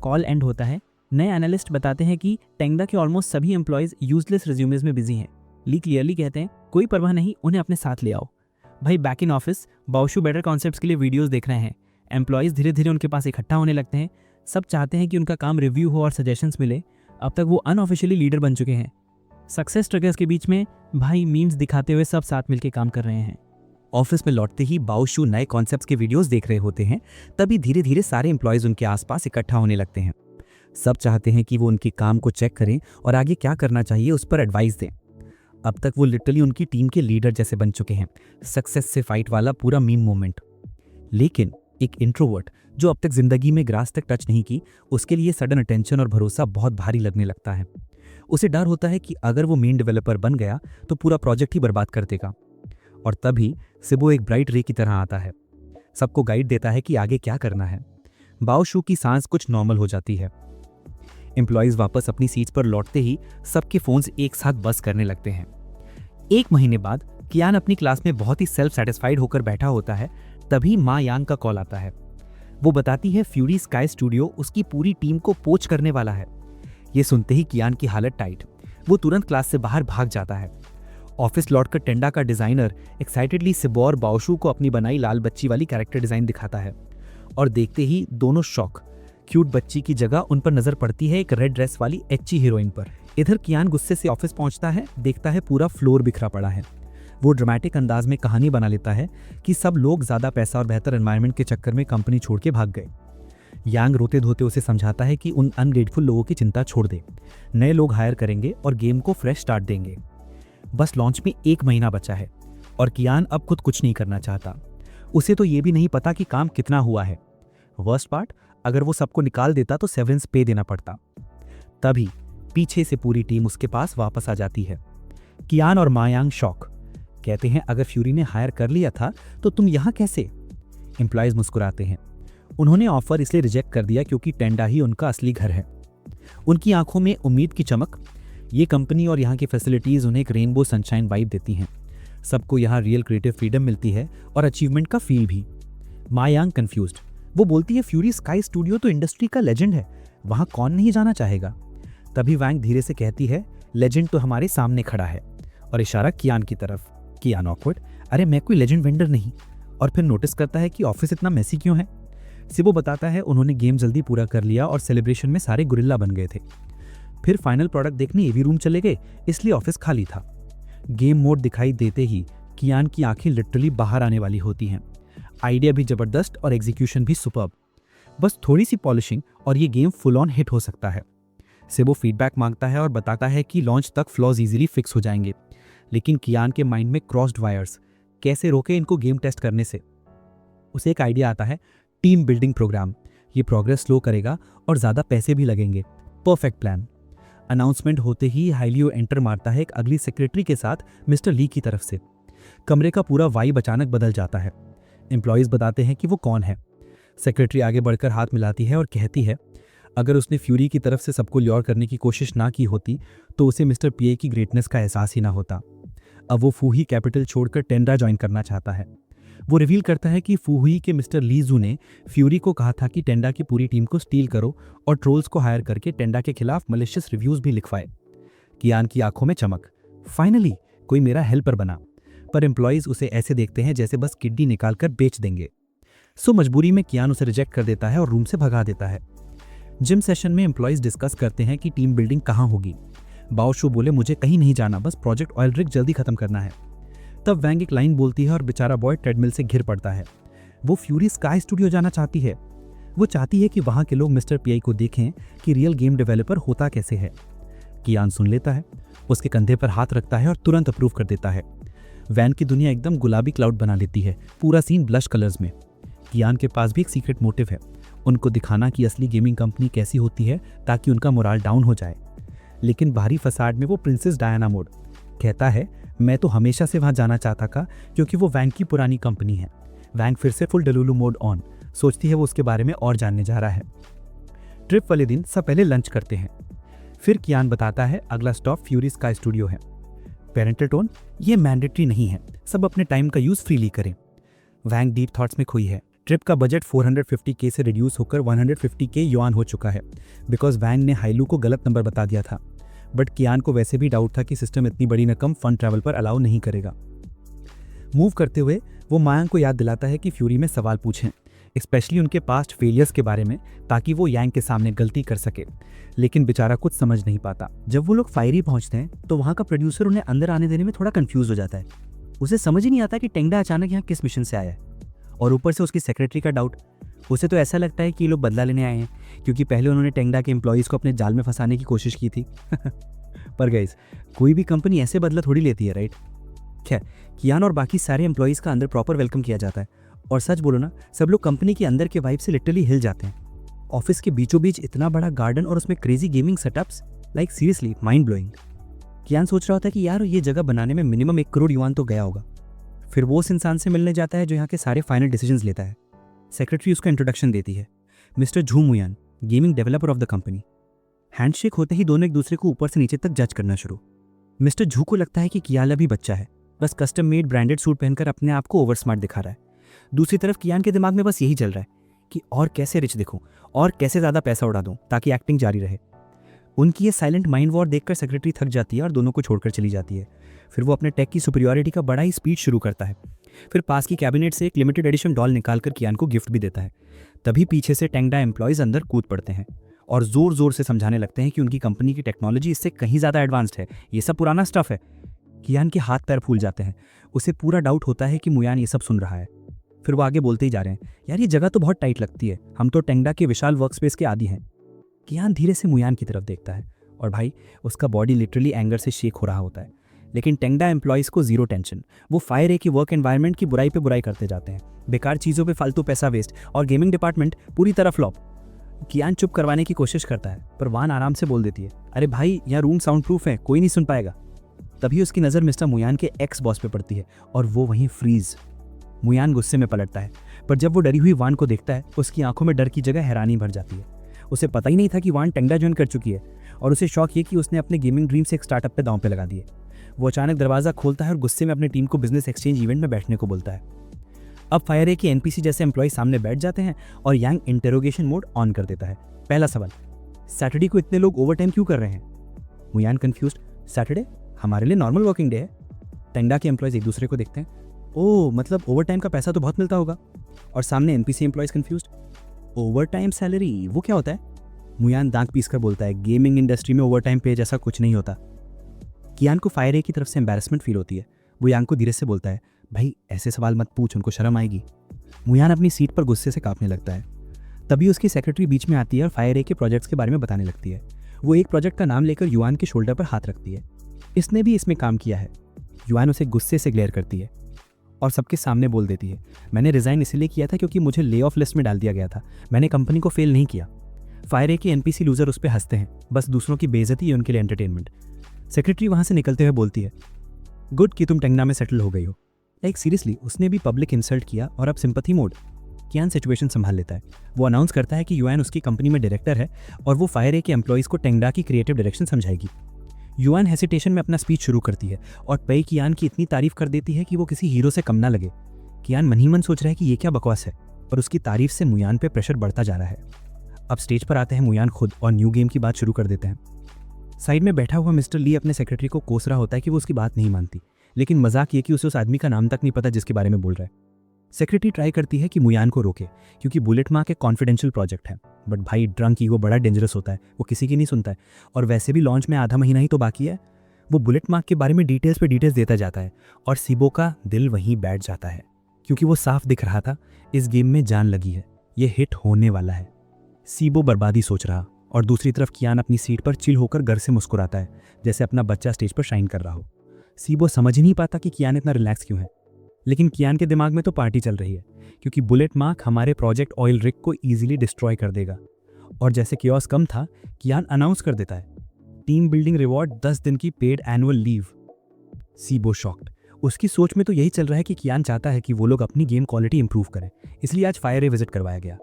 कॉल एंड होता है। नए एनालिस्ट बताते हैं कि टेंगडा के ऑलमोस्ट सभी एम्प्लॉयज़ यूजलेस रिज्यूमेज में बिजी हैं। ली क्लियरली कहते हैं, कोई परवाह नहीं, उन्हें अपने साथ ले आओ। भाई back in office Baoshu better concepts के लिए वीडियोस देख रहे हैं। एम्प्लॉयज़ धीरे धीरे उनके पास इकट्ठा होने लगते हैं। सब चाहते हैं कि उनका काम रिव्यू हो और सजेशंस मिले। अब तक वो अनऑफिशियली लीडर बन चुके हैं। सक्सेस ट्रगर्स के बीच में भाई मीम्स दिखाते हुए सब साथ मिलकर काम कर रहे हैं। ऑफिस में लौटते ही बाओशू नए कॉन्सेप्ट्स के वीडियोस देख रहे होते हैं। तभी धीरे धीरे सारे एम्प्लॉयज़ उनके आसपास इकट्ठा होने लगते हैं। सब चाहते हैं कि वो उनके काम को चेक करें और आगे क्या करना चाहिए उस पर एडवाइस दें। अब तक वो लिटरली उनकी टीम के लीडर जैसे बन चुके हैं। सक्सेस से फाइट वाला पूरा मीम मोमेंट। लेकिन एक इंट्रोवर्ट जो अब तक जिंदगी में ग्रास तक टच नहीं की, उसके लिए सडन अटेंशन और भरोसा बहुत भारी लगने लगता है। उसे डर होता है कि अगर वो मेन डेवलपर बन गया तो पूरा प्रोजेक्ट ही बर्बाद कर देगा। और तभी सिबो एक ब्राइट रे की तरह आता है, सबको गाइड देता है कि आगे क्या करना है। बाओशू की सांस कुछ नॉर्मल हो जाती है। एम्प्लॉयज वापस अपनी सीट्स पर लौटते ही सबके फोन्स एक साथ बस करने लगते हैं। 1 महीने बाद कियान अपनी क्लास में बहुत ही सेल्फ सेटिस्फाइड होकर बैठा होता है, तभी माँ यांग का कॉल आता है। वो बताती है फ्यूरी स्काई स्टूडियो उसकी पूरी टीम को पोच करने वाला है। ये सुनते ही कियान की हालत टाइट। वो तुरंत क्लास से बाहर भाग जाता है। ऑफिस लौटकर टेंडा का डिजाइनर एक्साइटेडली सिबो और बाओशू को अपनी बनाई लाल बच्ची वाली कैरेक्टर डिजाइन दिखाता है और देखते ही दोनों शॉक। क्यूट बच्ची की जगह उन पर नजर पड़ती है एक रेड ड्रेस वाली एच्ची हीरोइन पर। इधर कियान गुस्से से ऑफिस पहुंचता है, देखता है पूरा फ्लोर बिखरा पड़ा है। वो ड्रामेटिक अंदाज में कहानी बना लेता है कि सब लोग ज्यादा पैसा और बेहतर एनवायरनमेंट के चक्कर में कंपनी छोड़ के भाग गए। यांग रोते धोते उसे समझाता है कि उन अनग्रेटफुल लोगों की चिंता छोड़ दे, नए लोग हायर करेंगे और गेम को फ्रेश स्टार्ट देंगे। बस लॉन्च में 1 महीना बचा है और कियान अब खुद कुछ नहीं करना चाहता। उसे तो ये भी नहीं पता कि काम कितना हुआ है। वर्स्ट पार्ट, अगर वो सबको निकाल देता तो सेवरेंस पे देना पड़ता। तभी पीछे से पूरी टीम उसके पास वापस आ जाती है। कियान और मायांग शॉक, कहते हैं अगर फ्यूरी ने हायर कर लिया था तो तुम यहाँ कैसे? एम्प्लॉयज मुस्कुराते हैं। उन्होंने ऑफर इसलिए रिजेक्ट कर दिया क्योंकि टेंडा ही उनका असली घर है। उनकी आंखों में उम्मीद की चमक। ये कंपनी और यहाँ की फैसिलिटीज उन्हें एक रेनबो सनशाइन वाइब देती हैं। सबको यहाँ रियल क्रिएटिव फ्रीडम मिलती है और अचीवमेंट का फील भी। मायांग कंफ्यूज्ड, वो बोलती है फ्यूरी स्काई स्टूडियो तो इंडस्ट्री का लेजेंड है, वहां कौन नहीं जाना चाहेगा। तभी वैंग धीरे से कहती है लेजेंड तो हमारे सामने खड़ा है, और इशारा कियान की तरफ। कियान ऑकवर्ड, अरे मैं कोई लेजेंड वेंडर नहीं। और फिर नोटिस करता है कि ऑफिस इतना मेसी क्यों है। सिबो बताता है उन्होंने गेम जल्दी पूरा कर लिया और सेलिब्रेशन में सारे गुरिल्ला बन गए थे। फिर फाइनल प्रोडक्ट देखने एवी रूम चले गए, इसलिए ऑफिस खाली था। गेम मोड दिखाई देते ही कियान की आंखें लिटरली बाहर आने वाली होती हैं। आइडिया भी जबरदस्त और एग्जीक्यूशन भी सुपर्ब। बस थोड़ी सी पॉलिशिंग और ये गेम फुल ऑन हिट हो सकता है। सिबो फीडबैक मांगता है और बताता है कि लॉन्च तक फ्लॉज इजीली फिक्स हो जाएंगे, लेकिन कियान के माइंड में क्रॉस्ड वायर्स, कैसे रोके इनको गेम टेस्ट करने से। उसे एक आइडिया आता है, टीम बिल्डिंग प्रोग्राम। ये प्रोग्रेस स्लो करेगा और ज़्यादा पैसे भी लगेंगे। Perfect plan. अनाउंसमेंट होते ही हाइलियो एंटर मारता है एक अगली सेक्रेटरी के साथ मिस्टर ली की तरफ से। कमरे का पूरा वाइब अचानक बदल जाता है। एम्प्लॉयज़ बताते हैं कि वो कौन है। सेक्रेटरी आगे बढ़कर हाथ मिलाती है और कहती है अगर उसने फ्यूरी की तरफ से सबको ल्योर करने की कोशिश ना की होती तो उसे मिस्टर पीए की ग्रेटनेस का एहसास ही ना होता। अब वो फूही कैपिटल छोड़कर टेंडा ज्वाइन करना चाहता है। वो रिवील करता है कि फूही के मिस्टर लीजू ने फ्यूरी को कहा था कि टेंडा की पूरी टीम को स्टील करो और ट्रोल्स को हायर करके टेंडा के खिलाफ मलिशियस रिव्यूज भी लिखवाए। कियान की आंखों में चमक, फाइनली कोई मेरा हेल्पर बना। पर एम्प्लॉयज उसे ऐसे देखते हैं जैसे बस किड्नी निकाल कर बेच देंगे। सो मजबूरी में कियान उसे रिजेक्ट कर देता है और रूम से भगा देता है। जिम सेशन में एम्प्लॉयज डिस्कस करते हैं कि टीम बिल्डिंग कहाँ होगी। बाओशू बोले मुझे कहीं नहीं जाना, बस प्रोजेक्ट ऑयल रिग जल्दी खत्म करना है। तब वैंग एक लाइन बोलती है और बेचारा बॉय ट्रेडमिल से घिर पड़ता है। वो फ्यूरी स्काई स्टूडियो जाना चाहती है। वो चाहती है कि वहाँ के लोग मिस्टर पीआई को देखें कि रियल गेम डेवलपर होता कैसे है। कियान सुन लेता है, उसके कंधे पर हाथ रखता है और तुरंत अप्रूव कर देता है। वैन की दुनिया एकदम गुलाबी क्लाउड बना लेती है, पूरा सीन ब्लश कलर्स में। कियान के पास भी एक सीक्रेट मोटिव है, उनको दिखाना कि असली गेमिंग कंपनी कैसी होती है ताकि उनका मोराल डाउन हो जाए। लेकिन बाहरी फसाड में वो प्रिंसेस डायना मोड। कहता है मैं तो हमेशा से वहां जाना चाहता था क्योंकि वो वैंग की पुरानी कंपनी है। वैंग फिर से फुल डेलुलु मोड ऑन, सोचती है वो उसके बारे में और जानने जा रहा है। ट्रिप वाले दिन सब पहले लंच करते हैं। फिर कियान बताता है अगला स्टॉप फ्यूरी स्काई स्टूडियो है। पेरेंटल टोन, ये मैंडेटरी नहीं है, सब अपने टाइम का यूज फ्रीली करें। वैंग डीप थॉट्स में खोई है। ट्रिप का बजट 450K से रिड्यूस होकर 150K युआन हो चुका है बिकॉज वैंग ने हाइलू को गलत नंबर बता दिया था। बट कियान को वैसे भी डाउट था कि सिस्टम इतनी बड़ी रकम फन ट्रैवल पर अलाउ नहीं करेगा। मूव करते हुए वो मायांग को याद दिलाता है कि फ्यूरी में सवाल पूछें, स्पेशली उनके पास्ट फेलियर्स के बारे में, ताकि वो यांग के सामने गलती कर सके। लेकिन बेचारा कुछ समझ नहीं पाता। जब वो लोग फायरी पहुंचते हैं तो वहाँ का प्रोड्यूसर उन्हें अंदर आने देने में थोड़ा कंफ्यूज हो जाता है। उसे समझ ही नहीं आता कि टेंडा अचानक यहाँ किस मिशन से आया है, और ऊपर से उसकी सेक्रेटरी का डाउट। उसे तो ऐसा लगता है कि ये लोग बदला लेने आए हैं क्योंकि पहले उन्होंने टेंडा के एम्प्लॉयज़ को अपने जाल में फंसाने की कोशिश की थी। पर गाइस, कोई भी कंपनी ऐसे बदला थोड़ी लेती है, राइट? खैर, कियान और बाकी सारे एम्प्लॉयज़ का अंदर प्रॉपर वेलकम किया जाता है और सच बोलो ना, सब लोग कंपनी के अंदर के वाइब से लिटरली हिल जाते हैं। ऑफिस के बीचों बीच इतना बड़ा गार्डन और उसमें crazy gaming setups, like seriously mind blowing. Qian सोच रहा होता है कि यार ये जगह बनाने में मिनिमम 1 करोड़ युआन तो गया होगा। फिर वो उस इंसान से मिलने जाता है जो यहाँ के सारे फाइनल डिसीजंस लेता है। सेक्रेटरी उसका इंट्रोडक्शन देती है, mister Zhu Muyan, gaming developer of the company. Handshake होते ही दोनों एक दूसरे को ऊपर से नीचे तक जज करना शुरू। मिस्टर झू को लगता है कि कियान अभी बच्चा है, बस कस्टम मेड ब्रांडेड सूट पहनकर अपने आप को ओवर स्मार्ट दिखा रहा है। दूसरी तरफ कियान के दिमाग में बस यही चल रहा है कि और कैसे रिच दिखूं और कैसे ज़्यादा पैसा उड़ा दूं ताकि एक्टिंग जारी रहे। उनकी ये साइलेंट माइंड वॉर देखकर सेक्रेटरी थक जाती है और दोनों को छोड़कर चली जाती है। फिर वो अपने टेक की सुपीरियरिटी का बड़ा ही स्पीच शुरू करता है। फिर पास की कैबिनेट से एक लिमिटेड एडिशन डॉल निकालकर कियान को गिफ्ट भी देता है। तभी पीछे से टेंगडा एम्प्लॉयज अंदर कूद पड़ते हैं और जोर जोर से समझाने लगते हैं कि उनकी कंपनी की टेक्नोलॉजी इससे कहीं ज़्यादा एडवांस्ड है, ये सब पुराना स्टफ है। कियान के हाथ पैर फूल जाते हैं। उसे पूरा डाउट होता है कि मुयान ये सब सुन रहा है। फिर वो आगे बोलते ही जा रहे हैं, यार ये जगह तो बहुत टाइट लगती है, हम तो टेंगडा के विशाल वर्क स्पेस के आदी हैं। कियान धीरे से मुयान की तरफ देखता है और भाई उसका बॉडी लिटरली एंगर से शेक हो रहा होता है। लेकिन टेंगडा एम्प्लॉयज़ को जीरो टेंशन। वो फायर ए की वर्क एनवायरनमेंट की बुराई पे बुराई करते जाते हैं, बेकार चीज़ों पे फालतू पैसा वेस्ट, और गेमिंग डिपार्टमेंट पूरी तरह फ्लॉप। कियान चुप करवाने की कोशिश करता है पर वान आराम से बोल देती है, अरे भाई यहाँ रूम साउंड प्रूफ है, कोई नहीं सुन पाएगा। तभी उसकी नज़र मिस्टर मुयान के एक्स बॉस पे पड़ती है और वो वहीं फ्रीज। मुयान गुस्से में पलटता है पर जब वो डरी हुई वान को देखता है उसकी आंखों में डर की जगह हैरानी भर जाती है। उसे पता ही नहीं था कि वान टेंगडा ज्वाइन कर चुकी है और उसे शौक ये कि उसने अपने गेमिंग ड्रीम से एक स्टार्टअप पे दांव पे लगा दिए। वो अचानक दरवाज़ा खोलता है और गुस्से में अपनी टीम को बिजनेस एक्सचेंज इवेंट में बैठने को बोलता है। अब फायर ए के एनपीसी जैसे एम्प्लॉय सामने बैठ जाते हैं और यांग इंटेरोगेशन मोड ऑन कर देता है। पहला सवाल, सैटरडे को इतने लोग ओवर टाइम क्यों कर रहे हैं? मुयान कंफ्यूज्ड, सैटरडे हमारे लिए नॉर्मल वर्किंग डे है। टेंगडा के एम्प्लॉयज एक दूसरे को देखते हैं, ओह मतलब ओवर टाइम का पैसा तो बहुत मिलता होगा। और सामने NPC employees confused, over time salary वो क्या होता है? मुयान दांत पीस कर बोलता है, गेमिंग इंडस्ट्री में ओवर टाइम पे जैसा कुछ नहीं होता। कियान को फायर ए की तरफ से एम्बैरेसमेंट फील होती है। वो यांग को धीरे से बोलता है, भाई ऐसे सवाल मत पूछ, उनको शर्म आएगी। मुयान अपनी सीट पर गुस्से से कांपने लगता है। तभी उसकी सेक्रेटरी बीच में आती है और फायर ए के प्रोजेक्ट्स के बारे में बताने लगती है। वो एक प्रोजेक्ट का नाम लेकर युआन के शोल्डर पर हाथ रखती है, इसने भी इसमें काम किया है। युआन उसे गुस्से से ग्लेयर करती है और सबके सामने बोल देती है, मैंने रिजाइन इसलिए किया था क्योंकि मुझे ले ऑफ लिस्ट में डाल दिया गया था, मैंने कंपनी को फेल नहीं किया। फायर ए के एनपीसी लूजर उस पर हंसते हैं, बस दूसरों की बेइज्जती है उनके लिए एंटरटेनमेंट। सेक्रेटरी वहां से निकलते हुए बोलती है, गुड कि तुम टेंगडा में सेटल हो गई हो। लाइक सीरियसली उसने भी पब्लिक इंसल्ट किया और अब सिंपैथी मोड। कियान सिचुएशन संभाल लेता है। वो अनाउंस करता है कि युआन उसकी कंपनी में डायरेक्टर है और वो फायर ए के एम्प्लॉयज़ को टेंगडा की क्रिएटिव डायरेक्शन समझाएगी। युआन हेसिटेशन में अपना स्पीच शुरू करती है और पेई कियान की इतनी तारीफ कर देती है कि वो किसी हीरो से कम ना लगे। कियान मन ही मन सोच रहा है कि ये क्या बकवास है, पर उसकी तारीफ से मुयान पे प्रेशर बढ़ता जा रहा है। अब स्टेज पर आते हैं मुयान खुद और न्यू गेम की बात शुरू कर देते हैं। साइड में बैठा हुआ मिस्टर ली अपने सेक्रेटरी को कोस रहा होता है कि वो उसकी बात नहीं मानती, लेकिन मजाक ये कि उसे उस आदमी का नाम तक नहीं पता जिसके बारे में बोल रहा है। सेक्रेटरी ट्राई करती है कि मुयान को रोके क्योंकि बुलेट मार्क एक कॉन्फिडेंशियल प्रोजेक्ट है, बट भाई ड्रंक ईगो बड़ा डेंजरस होता है, वो किसी की नहीं सुनता है। और वैसे भी लॉन्च में आधा महीना ही तो बाकी है। वो बुलेट मार्क के बारे में डिटेल्स पे डिटेल्स देता जाता है और सीबो का दिल वहीं बैठ जाता है क्योंकि वो साफ दिख रहा था इस गेम में जान लगी है, ये हिट होने वाला है। सीबो बर्बादी सोच रहा और दूसरी तरफ कियान अपनी सीट पर चिल होकर घर से मुस्कुराता है जैसे अपना बच्चा स्टेज पर शाइन कर रहा हो। सीबो समझ ही नहीं पाता कि कियान इतना रिलैक्स क्यों है, लेकिन कियान के दिमाग में तो पार्टी चल रही है क्योंकि बुलेट मार्क हमारे प्रोजेक्ट ऑयल रिग को ईजिली डिस्ट्रॉय कर देगा। और जैसे कियोस कम था, कियान अनाउंस कर देता है, टीम बिल्डिंग रिवॉर्ड 10 दिन की paid annual leave. SIBO shocked. उसकी सोच में तो यही चल रहा है कि कियान चाहता है कि वो लोग अपनी गेम क्वालिटी इंप्रूव करें, इसलिए आज फायर ए विजिट करवाया गया।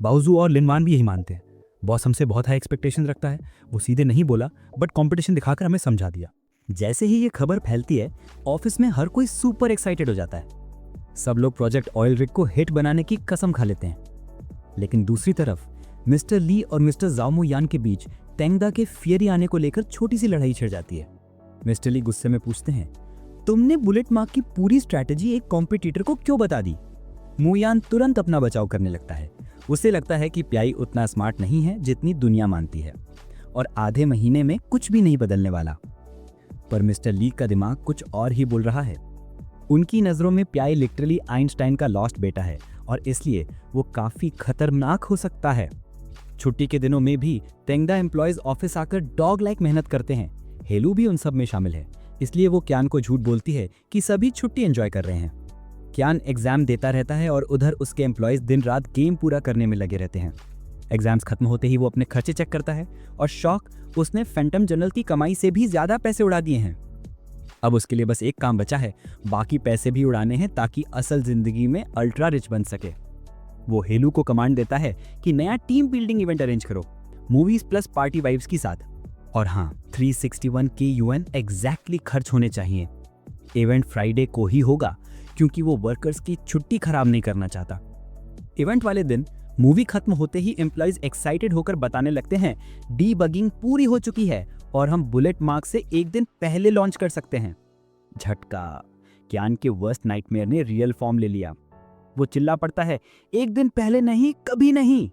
बाउजू और लिनवान भी यही मानते हैं। बॉस हमसे बहुत हाई एक्सपेक्टेशन रखता है। वो सीधे नहीं बोला बट कंपटीशन दिखाकर हमें समझा दिया। जैसे ही ये खबर फैलती है, ऑफिस में हर कोई सुपर एक्साइटेड हो जाता है। सब लोग प्रोजेक्ट ऑयल रिग को हिट बनाने की कसम खा लेते हैं। लेकिन दूसरी तरफ मिस्टर ली और मिस्टर जाओमो यान के बीच टेंगडा के फियरी आने को लेकर छोटी सी लड़ाई छिड़ जाती है। मिस्टर ली गुस्से में पूछते हैं, तुमने बुलेट मार्क की पूरी स्ट्रैटेजी एक कॉम्पिटिटर को क्यों बता दी? मुयान तुरंत अपना बचाव करने लगता है। उसे लगता है कि प्याई उतना स्मार्ट नहीं है जितनी दुनिया मानती है और आधे महीने में कुछ भी नहीं बदलने वाला। पर मिस्टर ली का दिमाग कुछ और ही बोल रहा है। उनकी नज़रों में प्याई लिटरली आइंस्टाइन का लॉस्ट बेटा है और इसलिए वो काफ़ी खतरनाक हो सकता है। छुट्टी के दिनों में भी टेंगडा एम्प्लॉयज ऑफिस आकर डॉग लाइक मेहनत करते हैं। हेलू भी उन सब में शामिल है, इसलिए वो कियान को झूठ बोलती है कि सभी छुट्टी एंजॉय कर रहे हैं। क्यान एग्जाम देता रहता है और उधर उसके एम्प्लॉयज दिन रात गेम पूरा करने में लगे रहते हैं। एग्जाम्स खत्म होते ही वो अपने खर्चे चेक करता है और शौक, उसने फैंटम जर्नल की कमाई से भी ज्यादा पैसे उड़ा दिए हैं। अब उसके लिए बस एक काम बचा है, बाकी पैसे भी उड़ाने हैं ताकि असल जिंदगी में अल्ट्रा रिच बन सके। वो हेलू को कमांड देता है कि नया टीम बिल्डिंग इवेंट अरेंज करो, मूवीज प्लस पार्टी वाइब्स के साथ। और हाँ, 361 के यूएन एग्जैक्टली खर्च होने चाहिए। इवेंट फ्राइडे को ही होगा क्योंकि वो वर्कर्स की छुट्टी खराब नहीं करना चाहता। इवेंट वाले दिन मूवी खत्म होते ही एम्प्लॉइज एक्साइटेड होकर बताने लगते हैं डीबगिंग पूरी हो चुकी है और हम बुलेट मार्क से एक दिन पहले लॉन्च कर सकते हैं। झटका, क्यान के वर्स्ट नाइटमेयर ने रियल फॉर्म ले लिया। वो चिल्ला पड़ता है, एक दिन पहले नहीं, कभी नहीं।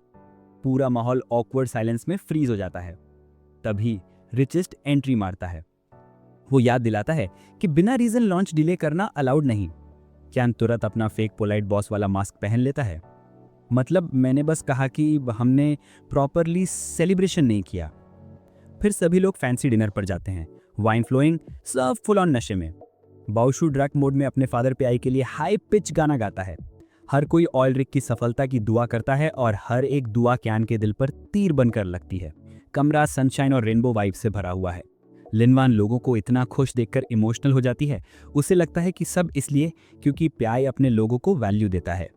पूरा माहौल ऑकवर्ड साइलेंस में फ्रीज हो जाता है। तभी रिचेस्ट एंट्री मारता है। वो याद दिलाता है कि बिना रीजन लॉन्च डिले करना अलाउड नहीं। क्यान तुरंत अपना फेक पोलाइट बॉस वाला मास्क पहन लेता है। मतलब मैंने बस कहा कि हमने प्रॉपरली सेलिब्रेशन नहीं किया। फिर सभी लोग फैंसी डिनर पर जाते हैं, वाइन फ्लोइंग, सब फुल ऑन नशे में। बाउशू ड्रग मोड में अपने फादर पे आई के लिए हाई पिच गाना गाता है। हर कोई ऑयल रिग की सफलता की दुआ करता है और हर एक दुआ क्यान के दिल पर तीर बनकर लगती है। कमरा सनशाइन और रेनबो वाइब से भरा हुआ है। लिनवान लोगों को इतना खुश देखकर इमोशनल हो जाती है। उसे लगता है कि सब इसलिए क्योंकि प्याय अपने लोगों को वैल्यू देता है।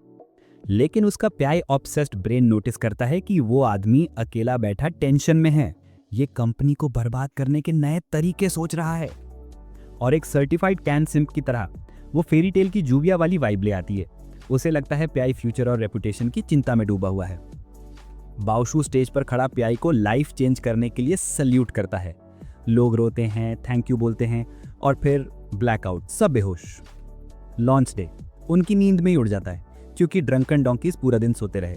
लेकिन उसका प्याय ऑब्सेस्ड ब्रेन नोटिस करता है कि वो आदमी अकेला बैठा टेंशन में है। ये कंपनी को बर्बाद करने के नए तरीके सोच रहा है। और एक सर्टिफाइड कैन सिम्प की तरह वो फेरी टेल की जूविया वाली वाइब ले आती है। उसे लगता है प्याई फ्यूचर और रेपुटेशन की चिंता में डूबा हुआ है। बाउशू स्टेज पर खड़ा प्याई को लाइफ चेंज करने के लिए सल्यूट करता है। लोग रोते हैं, थैंक यू बोलते हैं और फिर ब्लैकआउट, सब बेहोश। लॉन्च डे उनकी नींद में ही उड़ जाता है क्योंकि ड्रंकन डोंकीज पूरा दिन सोते रहे।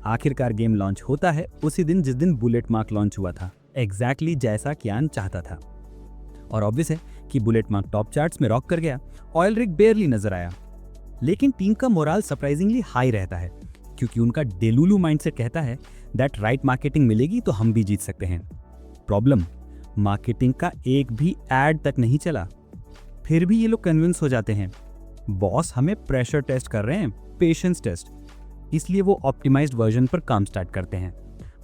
आखिरकार गेम लॉन्च होता है उसी दिन जिस दिन बुलेट मार्क लॉन्च हुआ था, एग्जैक्टली जैसा क्यान चाहता था। और ऑब्वियस है कि बुलेट मार्क टॉप चार्ट्स में रॉक कर गया। ऑयल रिग बेयरली नजर आया। लेकिन टीम का मोराल सरप्राइजिंगली हाई रहता है क्योंकि उनका डेलुलू माइंडसेट कहता है दैट राइट मार्केटिंग मिलेगी तो हम भी जीत सकते हैं। प्रॉब्लम, मार्केटिंग का एक भी एड तक नहीं चला। फिर भी ये लोग कन्विंस हो जाते हैं बॉस हमें प्रेशर टेस्ट कर रहे हैं, पेशेंस टेस्ट। इसलिए वो ऑप्टिमाइज्ड वर्जन पर काम स्टार्ट करते हैं।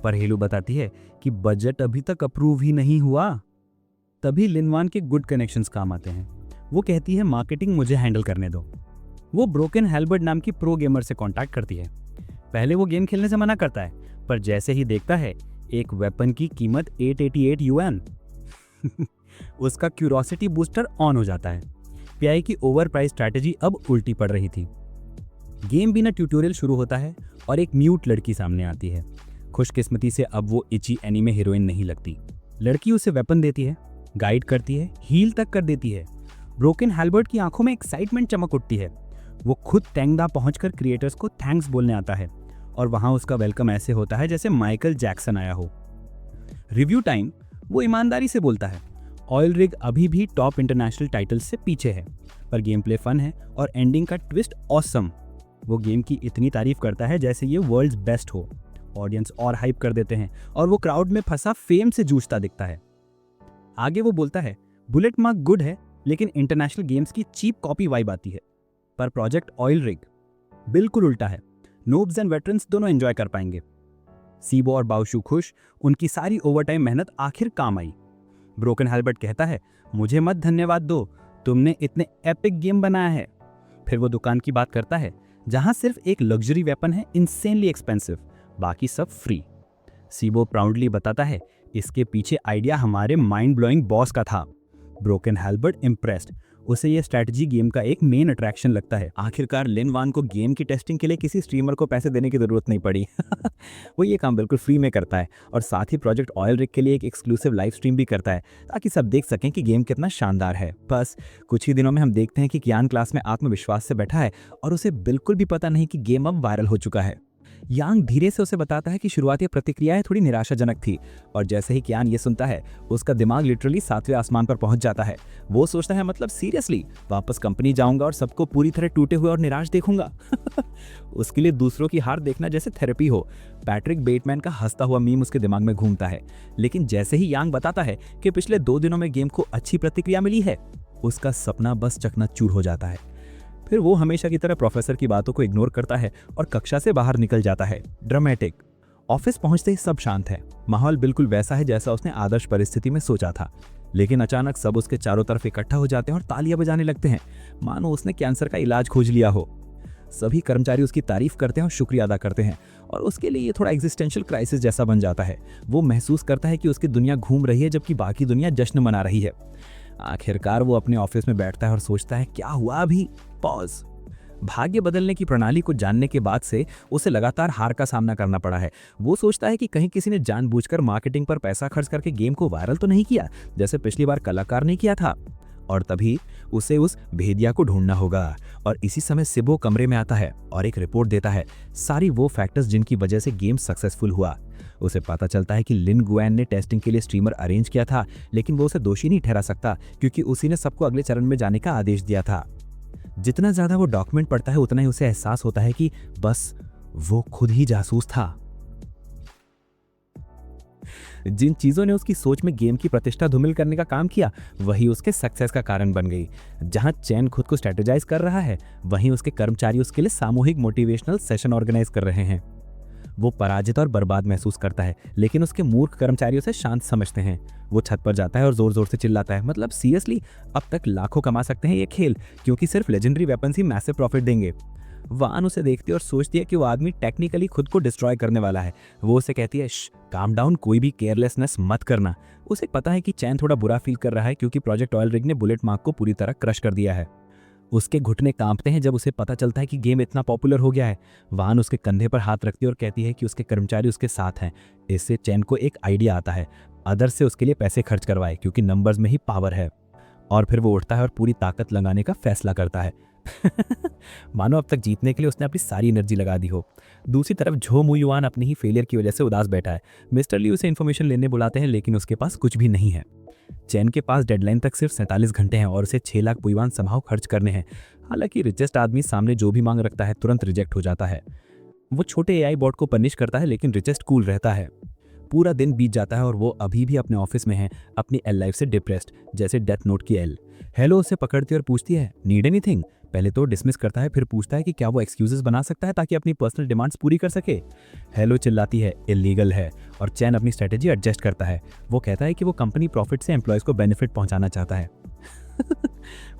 पर हेलू बताती है कि बजट अभी तक अप्रूव ही नहीं हुआ। तभी लिनवान के गुड कनेक्शंस काम आते हैं। वो कहती है मार्केटिंग मुझे हैंडल करने दो। वो ब्रोकन हेल्बर्ट नाम की प्रो गेमर से कांटेक्ट करती है। पहले वो गेम खेलने से मना करता है, पर जैसे ही देखता है एक वेपन की कीमत 888 यूएन उसका क्यूरोसिटी बूस्टर ऑन हो जाता है। पीआई की ओवर प्राइस स्ट्रैटेजी अब उल्टी पड़ रही थी। गेम बिना ट्यूटोरियल शुरू होता है और एक म्यूट लड़की सामने आती है। खुशकिस्मती से अब वो इची एनीमे हीरोइन नहीं लगती। लड़की उसे वेपन देती है, गाइड करती है, हील तक कर देती है। ब्रोकन हेल्बर्ट की आंखों में एक्साइटमेंट चमक उठती है। वो खुद टेंगदा पहुंचकर क्रिएटर्स को थैंक्स बोलने आता है और वहां उसका वेलकम ऐसे होता है जैसे माइकल जैक्सन आया हो। रिव्यू टाइम, वो ईमानदारी से बोलता है ऑयल रिग अभी भी टॉप इंटरनेशनल टाइटल्स से पीछे है, पर गेम प्ले फन है और एंडिंग का ट्विस्ट ऑसम। वो गेम की इतनी तारीफ करता है जैसे ये वर्ल्ड्स बेस्ट हो। ऑडियंस और हाइप कर देते हैं और वो क्राउड में फंसा फेम से जूझता दिखता है। आगे वो बोलता है बुलेट मार्क गुड है लेकिन इंटरनेशनल गेम्स की चीप कॉपी वाइब आती है। पर प्रोजेक्ट ऑयल रिग बिल्कुल उल्टा है। नोब्स एंड वेटरन्स दोनों एंजॉय कर पाएंगे। सीबो और बाउशू खुश, उनकी सारी ओवरटाइम मेहनत आखिर काम आई। ब्रोकन हेल्बर्ट कहता है मुझे मत धन्यवाद दो, तुमने इतने एपिक गेम बनाया है। फिर वो दुकान की बात करता है जहां सिर्फ एक लग्जरी वेपन है, इनसेनली एक्सपेंसिव, बाकी सब फ्री। सीबो प्राउडली बताता है इसके पीछे आइडिया हमारे माइंड ब्लोइंग बॉस का था। ब्रोकन हेल्बर्ट इम्प्रेस्ड, उसे यह स्ट्रैटेजी गेम का एक मेन अट्रैक्शन लगता है। आखिरकार लिनवान को गेम की टेस्टिंग के लिए किसी स्ट्रीमर को पैसे देने की जरूरत नहीं पड़ी वो ये काम बिल्कुल फ्री में करता है और साथ ही प्रोजेक्ट ऑयल रिग के लिए एक एक्सक्लूसिव लाइव स्ट्रीम भी करता है ताकि सब देख सकें कि गेम कितना शानदार है। बस कुछ ही दिनों में हम देखते हैं कि क्यान क्लास में आत्मविश्वास से बैठा है और उसे बिल्कुल भी पता नहीं कि गेम अब वायरल हो चुका है। यांग धीरे से उसे बताता है कि शुरुआती प्रतिक्रियाएं थोड़ी निराशाजनक थी और जैसे ही क्यान ये सुनता है उसका दिमाग लिटरली 7वें आसमान पर पहुंच जाता है। वो सोचता है मतलब सीरियसली वापस कंपनी जाऊंगा और सबको पूरी तरह टूटे हुए और निराश देखूंगा उसके लिए दूसरों की हार देखना जैसे थेरेपी हो। पैट्रिक बेटमैन का हंसता हुआ मीम उसके दिमाग में घूमता है। लेकिन जैसे ही यांग बताता है कि पिछले 2 दिनों में गेम को अच्छी प्रतिक्रिया मिली है, उसका सपना बस चकनाचूर हो जाता है। फिर वो हमेशा की तरह प्रोफेसर की बातों को इग्नोर करता है और कक्षा से बाहर निकल जाता है। ड्रामेटिक। ऑफिस पहुंचते ही सब शांत है। माहौल बिल्कुल वैसा है जैसा उसने आदर्श परिस्थिति में सोचा था, लेकिन अचानक सब उसके चारों तरफ इकट्ठा हो जाते हैं और तालियां बजाने लगते हैं, मानो उसने कैंसर का इलाज खोज लिया हो। सभी कर्मचारी उसकी तारीफ करते हैं और शुक्रिया अदा करते हैं, और उसके लिए ये थोड़ा एग्जिस्टेंशियल क्राइसिस जैसा बन जाता है। वो महसूस करता है कि उसकी दुनिया घूम रही है जबकि बाकी दुनिया जश्न मना रही है। आखिरकार वो अपने ऑफिस में बैठता है और सोचता है, क्या हुआ अभी? पॉज। भाग्य बदलने की प्रणाली को जानने के बाद से उसे लगातार हार का सामना करना पड़ा है। वो सोचता है कि कहीं किसी ने जानबूझकर मार्केटिंग पर पैसा खर्च करके गेम को वायरल तो नहीं किया, जैसे पिछली बार कलाकार ने किया था। और तभी उसे उस भेदिया को ढूंढना होगा। और इसी समय सिबो कमरे में आता है और एक रिपोर्ट देता है, सारी वो फैक्टर्स जिनकी वजह से गेम सक्सेसफुल हुआ। उसे पता चलता है कि लिन गुएन ने टेस्टिंग के लिए स्ट्रीमर अरेंज किया था, लेकिन वो उसे दोषी नहीं ठहरा सकता क्योंकि उसी ने सबको अगले चरण में जाने का आदेश दिया था। जितना ज्यादा वो डॉक्यूमेंट पढ़ता है उतना ही उसे एहसास होता है कि बस वो खुद ही जासूस था। जिन चीजों ने उसकी सोच में गेम की प्रतिष्ठा धूमिल करने का काम किया, वही उसके सक्सेस का कारण बन गई। जहां चैन खुद को स्ट्रेटेजाइज कर रहा है, वहीं उसके कर्मचारी उसके लिए सामूहिक मोटिवेशनल सेशन ऑर्गेनाइज कर रहे हैं। वो पराजित और बर्बाद महसूस करता है, लेकिन उसके मूर्ख कर्मचारी उसे शांत समझते हैं। वो छत पर जाता है और जोर जोर से चिल्लाता है, मतलब सीरियसली, अब तक लाखों कमा सकते हैं ये खेल, क्योंकि सिर्फ लेजेंडरी वेपन्स ही मैसिव प्रॉफिट देंगे। वान उसे देखती है और सोचती है कि वो आदमी टेक्निकली खुद को डिस्ट्रॉय करने वाला है। वो उसे कहती है, काम डाउन, कोई भी केयरलेसनेस मत करना। उसे पता है कि चैन थोड़ा बुरा फील कर रहा है क्योंकि प्रोजेक्ट ऑयल रिग ने बुलेट मार्क को पूरी तरह क्रश कर दिया है। उसके घुटने कांपते हैं जब उसे पता चलता है कि गेम इतना पॉपुलर हो गया है। वान उसके कंधे पर हाथ रखती है और कहती है कि उसके कर्मचारी उसके साथ हैं। इससे चैन को एक आइडिया आता है, अदर्स से उसके लिए पैसे खर्च करवाए क्योंकि नंबर्स में ही पावर है। और फिर वो उठता है और पूरी ताकत लगाने का फैसला करता है। मानो अब तक जीतने के लिए उसने अपनी सारी एनर्जी लगा दी हो। दूसरी तरफ झो मुयुआन अपनी ही फेलियर की वजह से उदास बैठा है। मिस्टर ली उसे इन्फॉर्मेशन लेने बुलाते हैं, लेकिन उसके पास कुछ भी नहीं है। चैन के पास डेडलाइन तक सिर्फ 47 घंटे हैं और उसे 6 लाख पुयुआन संभाव खर्च करने हैं। हालांकि रिचेस्ट आदमी सामने जो भी मांग रखता है तुरंत रिजेक्ट हो जाता है। वो छोटे एआई बॉट को पनिश करता है, लेकिन रिचेस्ट कूल रहता है। पूरा दिन बीत जाता है और वो अभी भी अपने ऑफिस में है, अपनी एल लाइफ से डिप्रेस्ड, जैसे डेथ नोट की एल। हेलो उसे पकड़ती और पूछती है, नीड एनीथिंग? पहले तो डिसमिस करता है, फिर पूछता है कि क्या वो एक्सक्यूजेस बना सकता है ताकि अपनी पर्सनल डिमांड्स पूरी कर सके। हेलो चिल्लाती है, इलीगल है, और चैन अपनी स्ट्रेटेजी एडजस्ट करता है। वो कहता है कि वो कंपनी प्रॉफिट से एम्प्लॉयज को बेनिफिट पहुंचाना चाहता है।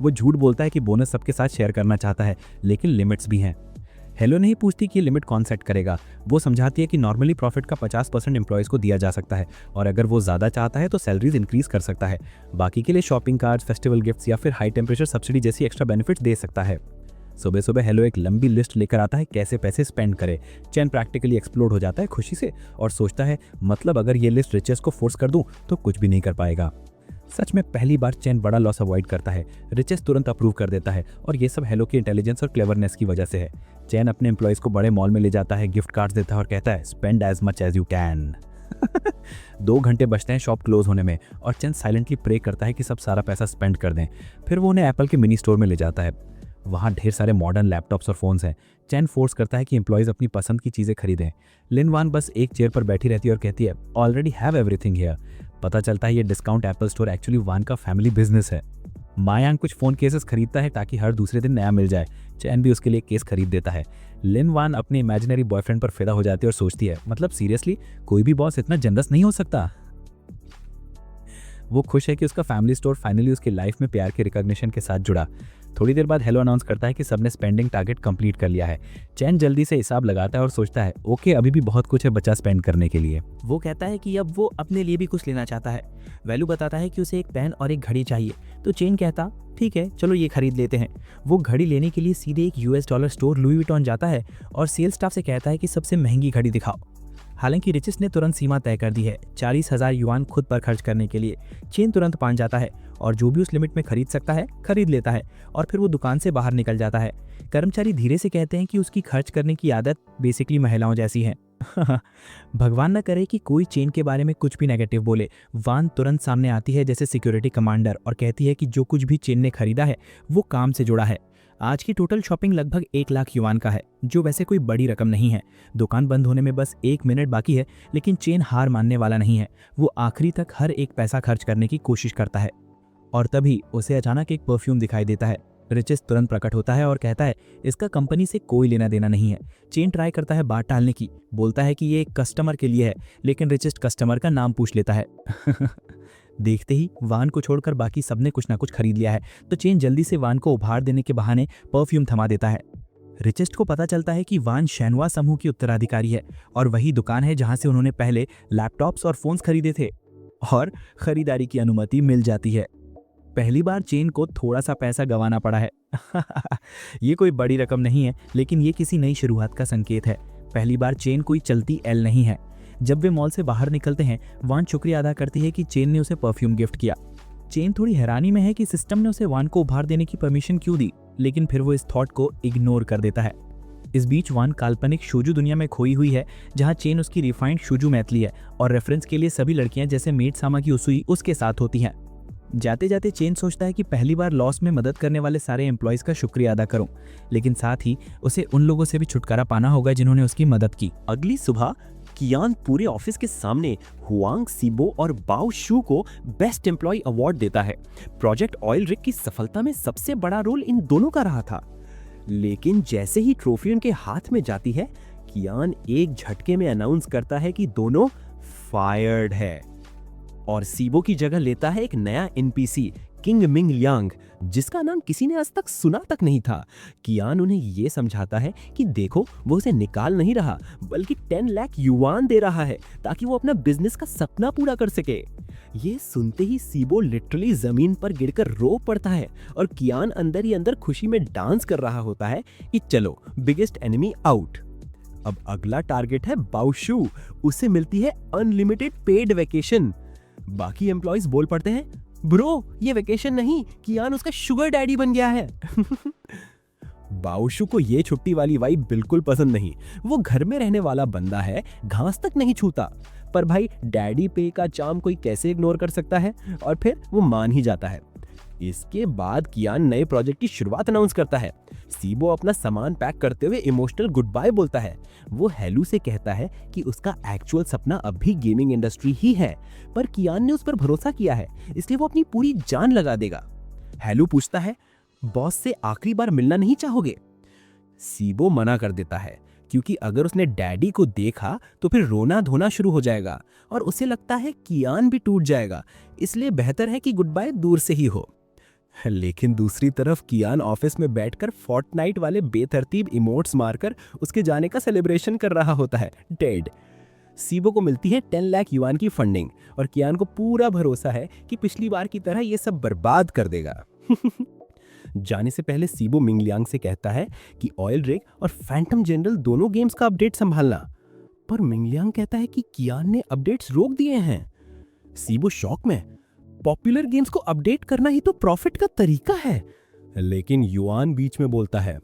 वो झूठ बोलता है कि बोनस सबके साथ शेयर करना चाहता है, लेकिन लिमिट्स भी हैं। हेलो नहीं पूछती कि लिमिट कौन सेट करेगा। वो समझाती है कि नॉर्मली प्रॉफिट का 50% एम्प्लॉयज को दिया जा सकता है, और अगर वो ज़्यादा चाहता है तो सैलरीज इंक्रीज कर सकता है। बाकी के लिए शॉपिंग कार्ड्स, फेस्टिवल गिफ्ट्स या फिर हाई टेम्परेचर सब्सिडी जैसी एक्स्ट्रा बेनिफिट्स दे सकता है। सुबह सुबह हेलो एक लंबी लिस्ट लेकर आता है कैसे पैसे स्पेंड करे। चैन प्रैक्टिकली एक्सप्लोड हो जाता है खुशी से और सोचता है, मतलब अगर ये लिस्ट रिचेस को फोर्स कर दूं तो कुछ भी नहीं कर पाएगा। सच में पहली बार चैन बड़ा लॉस अवॉइड करता है। रिचेस तुरंत अप्रूव कर देता है, और ये सब हेलो की इंटेलिजेंस और क्लेवरनेस की वजह से है। चैन अपने एम्प्लॉयज को बड़े मॉल में ले जाता है, गिफ्ट कार्ड्स देता है और कहता है, spend as much as you can. 2 घंटे बचते हैं शॉप क्लोज होने में, और चैन साइलेंटली प्रे करता है कि सब सारा पैसा स्पेंड कर दें। फिर वो उन्हें एप्पल के मिनी स्टोर में ले जाता है। वहाँ ढेर सारे मॉडर्न लैपटॉप्स और फोन्स हैं। चैन फोर्स करता है कि एम्प्लॉयज अपनी पसंद की चीज़ें खरीदें। लिन वान बस एक चेयर पर बैठी रहती है और कहती है, ऑलरेडी हैव एवरीथिंग हियर। पता चलता है ये डिस्काउंट एप्पल स्टोर एक्चुअली वान का फैमिली बिजनेस है। मायांग कुछ फ़ोन केसेस खरीदता है ताकि हर दूसरे दिन नया मिल जाए। चैन भी उसके लिए केस खरीद देता है। लिन वान अपने इमेजिनरी बॉयफ्रेंड पर फिदा हो जाती है और सोचती है, मतलब सीरियसली कोई भी बॉस इतना जनरस नहीं हो सकता। वो खुश है कि उसका फैमिली स्टोर फाइनली उसकी लाइफ में प्यार के रिकॉग्निशन के साथ जुड़ा। थोड़ी देर बाद हेलो अनाउंस करता है कि सबने स्पेंडिंग टारगेट कंप्लीट कर लिया है। चैन जल्दी से हिसाब लगाता है और सोचता है, ओके अभी भी बहुत कुछ है बचा स्पेंड करने के लिए। वो कहता है कि अब वो अपने लिए भी कुछ लेना चाहता है। वैल्यू बताता है कि उसे एक पेन और एक घड़ी चाहिए, तो चेन कहता, ठीक है चलो ये खरीद लेते हैं। वो घड़ी लेने के लिए सीधे एक $US स्टोर लुई विटॉन जाता है और सेल्स स्टाफ से कहता है कि सबसे महंगी घड़ी दिखाओ। हालांकि रिचेस ने तुरंत सीमा तय कर दी है, 40,000 युआन खुद पर खर्च करने के लिए। चेन तुरंत मान जाता है और जो भी उस लिमिट में खरीद सकता है खरीद लेता है, और फिर वो दुकान से बाहर निकल जाता है। कर्मचारी धीरे से कहते हैं कि उसकी खर्च करने की आदत बेसिकली महिलाओं जैसी है। भगवान न करे कि कोई चेन के बारे में कुछ भी नेगेटिव बोले। वान तुरंत सामने आती है जैसे सिक्योरिटी कमांडर और कहती है कि जो कुछ भी चेन ने खरीदा है वो काम से जुड़ा है। आज की टोटल शॉपिंग लगभग 1 लाख युआन का है, जो वैसे कोई बड़ी रकम नहीं है। दुकान बंद होने में बस 1 मिनट बाकी है, लेकिन चेन हार मानने वाला नहीं है। वो आखिरी तक हर एक पैसा खर्च करने की कोशिश करता है, और तभी उसे अचानक एक परफ्यूम दिखाई देता है। रिचेस तुरंत प्रकट होता है और कहता है इसका कंपनी से कोई लेना देना नहीं है। चेन ट्राई करता है बात टालने की, बोलता है कि ये एक कस्टमर के लिए है, लेकिन रिचेस्ट कस्टमर का नाम पूछ लेता है। देखते ही वान को छोड़कर बाकी सबने कुछ ना कुछ खरीद लिया है, तो चेन जल्दी से वान को उपहार देने के बहाने परफ्यूम थमा देता है। रिचेस्ट को पता चलता है कि वान शैनवा समूह की उत्तराधिकारी है और वही दुकान है जहां से उन्होंने पहले लैपटॉप्स और फोन्स खरीदे थे, और खरीदारी की अनुमति मिल जाती है। पहली बार चेन को थोड़ा सा पैसा गंवाना पड़ा है। ये कोई बड़ी रकम नहीं है, लेकिन ये किसी नई शुरुआत का संकेत है। पहली बार चेन कोई चलती एल नहीं है। जब वे मॉल से बाहर निकलते हैं, वान शुक्रिया अदा करती है कि चेन ने उसे परफ्यूम गिफ्ट किया। चेन थोड़ी हैरानी में है कि सिस्टम ने उसे वान को उपहार देने की परमिशन क्यों दी, लेकिन फिर वो इस थॉट को इग्नोर कर देता है। इस बीच वान काल्पनिक शूजू दुनिया में खोई हुई है, जहां चेन उसकी रिफाइंड शूजू मैथली है और रेफरेंस के लिए सभी लड़कियां जैसे मेड सामा की उसुई उसके साथ होती हैं। जाते जाते चेन सोचता है कि पहली बार लॉस में मदद करने वाले सारे एम्प्लॉयज का शुक्रिया अदा करूं, लेकिन साथ ही उसे उन लोगों से भी छुटकारा पाना होगा जिन्होंने उसकी मदद की। अगली सुबह कियान पूरे ऑफिस के सामने हुआंग सीबो और बाओ शू को बेस्ट एम्प्लॉय अवार्ड देता है। प्रोजेक्ट ऑयल रिग की सफलता में सबसे बड़ा रोल इन दोनों का रहा था। लेकिन जैसे ही ट्रॉफी उनके हाथ में जाती है, कियान एक झटके में अनाउंस करता है कि दोनों फायर्ड है और सीबो की जगह लेता है एक नया एनपीसी किंग मिंग लियांग, जिसका नाम किसी ने आज तक सुना तक नहीं था। कियान उन्हें यह समझाता है कि देखो, वो उसे निकाल नहीं रहा बल्कि 10 लाख युआन दे रहा है ताकि वो अपना बिजनेस का सपना पूरा कर सके। ये सुनते ही सीबो लिटरली जमीन पर गिरकर रो पड़ता है और कियान अंदर ही अंदर खुशी में डांस कर रहा होता है कि चलो बिगेस्ट एनिमी आउट। अब अगला टारगेट है बाओशू। उसे मिलती है अनलिमिटेड पेड वेकेशन। बाकी एम्प्लॉयज बोल पड़ते हैं, ब्रो ये वेकेशन नहीं, कियान उसका शुगर डैडी बन गया है। बाओशू को ये छुट्टी वाली वाइब बिल्कुल पसंद नहीं। वो घर में रहने वाला बंदा है, घास तक नहीं छूता। पर भाई डैडी पे का चार्म कोई कैसे इग्नोर कर सकता है, और फिर वो मान ही जाता है। इसके बाद कियान नए प्रोजेक्ट की शुरुआत अनाउंस करता है। सीबो अपना सामान पैक करते हुए इमोशनल गुड बाय बोलता है। वो हेलू से कहता है कि उसका एक्चुअल सपना अब भी गेमिंग इंडस्ट्री ही है, पर कियान ने उस पर भरोसा किया है, इसलिए वो अपनी पूरी जान लगा देगा। हेलू पूछता है, बॉस से आखिरी बार मिलना नहीं चाहोगे? सीबो मना कर देता है, क्योंकि अगर उसने डैडी को देखा तो फिर रोना धोना शुरू हो जाएगा और उसे लगता है कियान भी टूट जाएगा, इसलिए बेहतर है कि गुड बाय दूर से ही हो। लेकिन दूसरी तरफ कियान ऑफिस में बैठकर फोर्टनाइट वाले बेतरतीब इमोट्स मारकर उसके जाने का सेलिब्रेशन कर रहा होता है। डेड। सीबो को मिलती है 10 लाख युआन की फंडिंग और कियान को पूरा भरोसा है कि पिछली बार की तरह ये सब बर्बाद कर देगा। जाने से पहले सीबो मिंगलियांग से कहता है कि ऑयल रिग और फैंटम जनरल दोनों गेम्स का अपडेट संभालना, पर मिंगलियांग कहता है कि कियान ने अपडेट्स रोक दिए हैं। सीबो शॉक में, पॉपुलर गेम्स को अपडेट करना ही तो प्रॉफिट का तरीका है। लेकिन युआन बीच में बोलता है,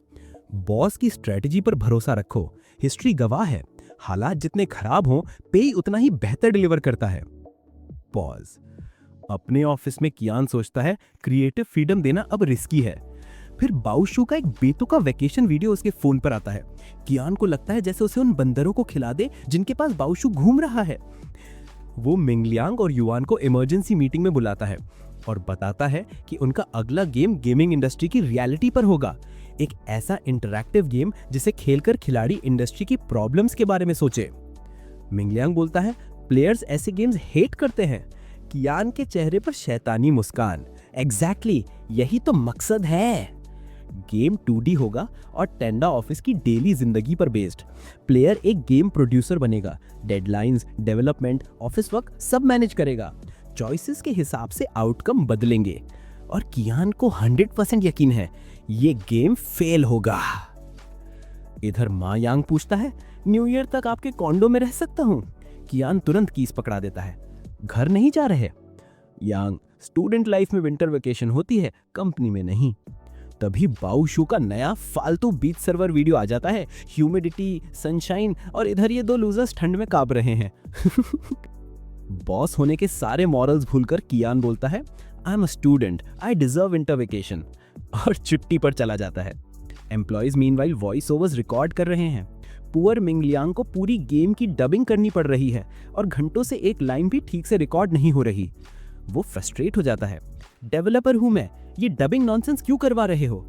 बॉस की स्ट्रेटजी पर भरोसा रखो, हिस्ट्री गवाह है, हालात जितने खराब हों पे उतना ही बेहतर डिलीवर करता है। पॉज। अपने ऑफिस में कियान सोचता है क्रिएटिव फ्रीडम देना अब रिस्की है। फिर बाओशू का एक बेतुका वेकेशन वीडियो उसके फोन पर आता है। कियान को लगता है जैसे उसे उन बंदरों को खिला दे जिनके पास बाओशू घूम रहा है। वो मिंगलियांग और युआन को इमरजेंसी मीटिंग में बुलाता है और बताता है कि उनका अगला गेम गेमिंग इंडस्ट्री की रियलिटी पर होगा, एक ऐसा इंटरैक्टिव गेम जिसे खेलकर खिलाड़ी इंडस्ट्री की प्रॉब्लम्स के बारे में सोचे। मिंगलियांग बोलता है, प्लेयर्स ऐसे गेम्स हेट करते हैं। कियान के चेहरे पर शैतानी मुस्कान। एग्जैक्टली, यही तो मकसद है। गेम 2D होगा और टेंडा ऑफिस की डेली जिंदगी पर बेस्ड। प्लेयर एक गेम प्रोड्यूसर बनेगा, डेडलाइंस, डेवलपमेंट, ऑफिस वर्क सब मैनेज करेगा। चॉइसेस के हिसाब से आउटकम बदलेंगे और कियान को 100% यकीन है ये गेम फेल होगा। इधर मा यांग पूछता है, न्यू ईयर तक आपके कॉन्डो में रह सकता हूं? कियान तुरंत कीस पकड़ा देता है, घर नहीं जा रहे? यांग, स्टूडेंट लाइफ में विंटर वेकेशन होती है, कंपनी में नहीं। तभी बाओशू का नया फालतू बीच सर्वर वीडियो आ जाता है, ह्यूमिडिटी, सनशाइन, और इधर ये दो लूजर्स ठंड में कांप रहे हैं। बॉस होने के सारे मॉरल्स भूलकर कियान बोलता है, I am a student, I deserve winter vacation, और छुट्टी पर चला जाता है। Employees meanwhile voice overs record कर रहे हैं। पुअर मिंगलियांग को पूरी गेम की डबिंग करनी पड़ रही है और घंटों से एक लाइन भी ठीक से रिकॉर्ड नहीं हो रही। वो फ्रस्ट्रेट हो जाता है, डेवलपर हूं मैं, ये डबिंग नॉनसेंस क्यों करवा रहे हो?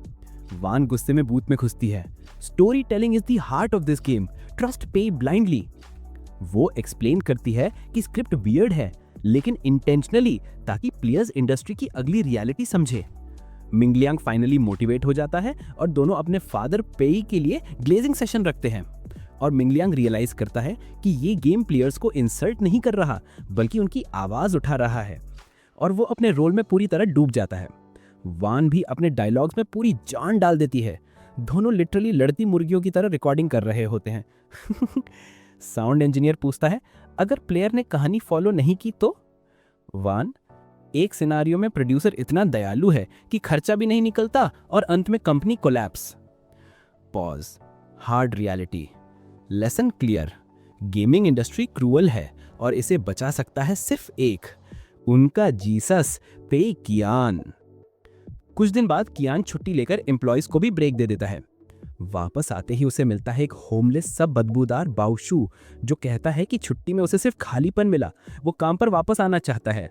वान गुस्से में बूथ में घुसती है। Story telling is the heart of this game, trust पे ब्लाइंडली। वो एक्सप्लेन करती है कि स्क्रिप्ट वियर्ड है लेकिन इंटेंशनली, ताकि प्लेयर्स इंडस्ट्री की अगली रियलिटी समझे। मिंगलियांग फाइनली मोटिवेट हो जाता है और दोनों अपने फादर पेई के लिए ग्लेजिंग सेशन रखते हैं। और मिंगलियांग रियलाइज करता है कि ये गेम प्लेयर्स को इंसल्ट नहीं कर रहा बल्कि उनकी आवाज उठा रहा है, और वो अपने रोल में पूरी तरह डूब जाता है। वान भी अपने डायलॉग्स में पूरी जान डाल देती है। दोनों लिटरली लड़ती मुर्गियों की तरह रिकॉर्डिंग कर रहे होते हैं। साउंड इंजीनियर पूछता है, अगर प्लेयर ने कहानी फॉलो नहीं की तो? वान, एक सिनारियो में प्रोड्यूसर इतना दयालु है कि खर्चा भी नहीं निकलता और अंत में company collapse. Pause. Hard reality. Lesson clear. Gaming industry cruel है और इसे बचा सकता है सिर्फ एक, उनका जीसस पे कियान। कुछ दिन बाद कियान छुट्टी लेकर एम्प्लॉयज को भी ब्रेक दे देता है। वापस आते ही उसे मिलता है एक होमलेस सब बदबूदार बाउशू, जो कहता है कि छुट्टी में उसे सिर्फ खालीपन मिला, वो काम पर वापस आना चाहता है।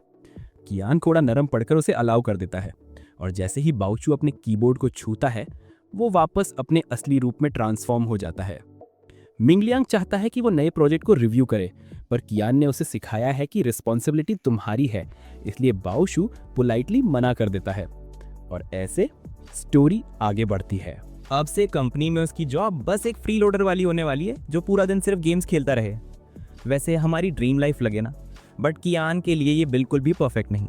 कियान थोड़ा नरम पड़कर उसे अलाउ कर देता है, और जैसे ही बाउशू अपने कीबोर्ड को छूता है वो वापस अपने असली रूप में ट्रांसफॉर्म हो जाता है। मिंगलियांग चाहता है कि वो नए प्रोजेक्ट को रिव्यू करे, पर कियान ने उसे सिखाया है कि रिस्पॉन्सिबिलिटी तुम्हारी है, इसलिए बाउशू पोलाइटली मना कर देता है। और ऐसे स्टोरी आगे बढ़ती है। अब से कंपनी में उसकी जॉब बस एक फ्री लोडर वाली होने वाली है जो पूरा दिन सिर्फ गेम्स खेलता रहे। वैसे हमारी ड्रीम लाइफ लगे ना, बट कियान के लिए ये बिल्कुल भी परफेक्ट नहीं।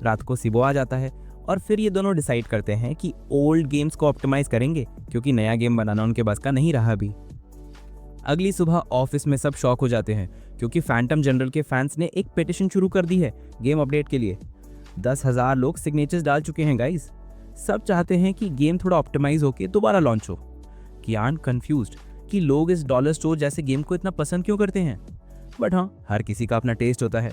रात को सिबो आ जाता है और फिर ये दोनों डिसाइड करते हैं कि ओल्ड गेम्स को ऑप्टिमाइज करेंगे, क्योंकि नया गेम बनाना उनके बस का नहीं रहा अभी। अगली सुबह ऑफिस में सब शॉक हो जाते हैं क्योंकि फैंटम जनरल के फैंस ने एक पिटिशन शुरू कर दी है गेम अपडेट के लिए। 10,000 लोग सिग्नेचर्स डाल चुके हैं गाइस। सब चाहते हैं कि गेम थोड़ा ऑप्टिमाइज होके दोबारा लॉन्च हो। कियान कंफ्यूज्ड कि लोग इस डॉलर स्टोर जैसे गेम को इतना पसंद क्यों करते हैं, बट हाँ, हर किसी का अपना टेस्ट होता है।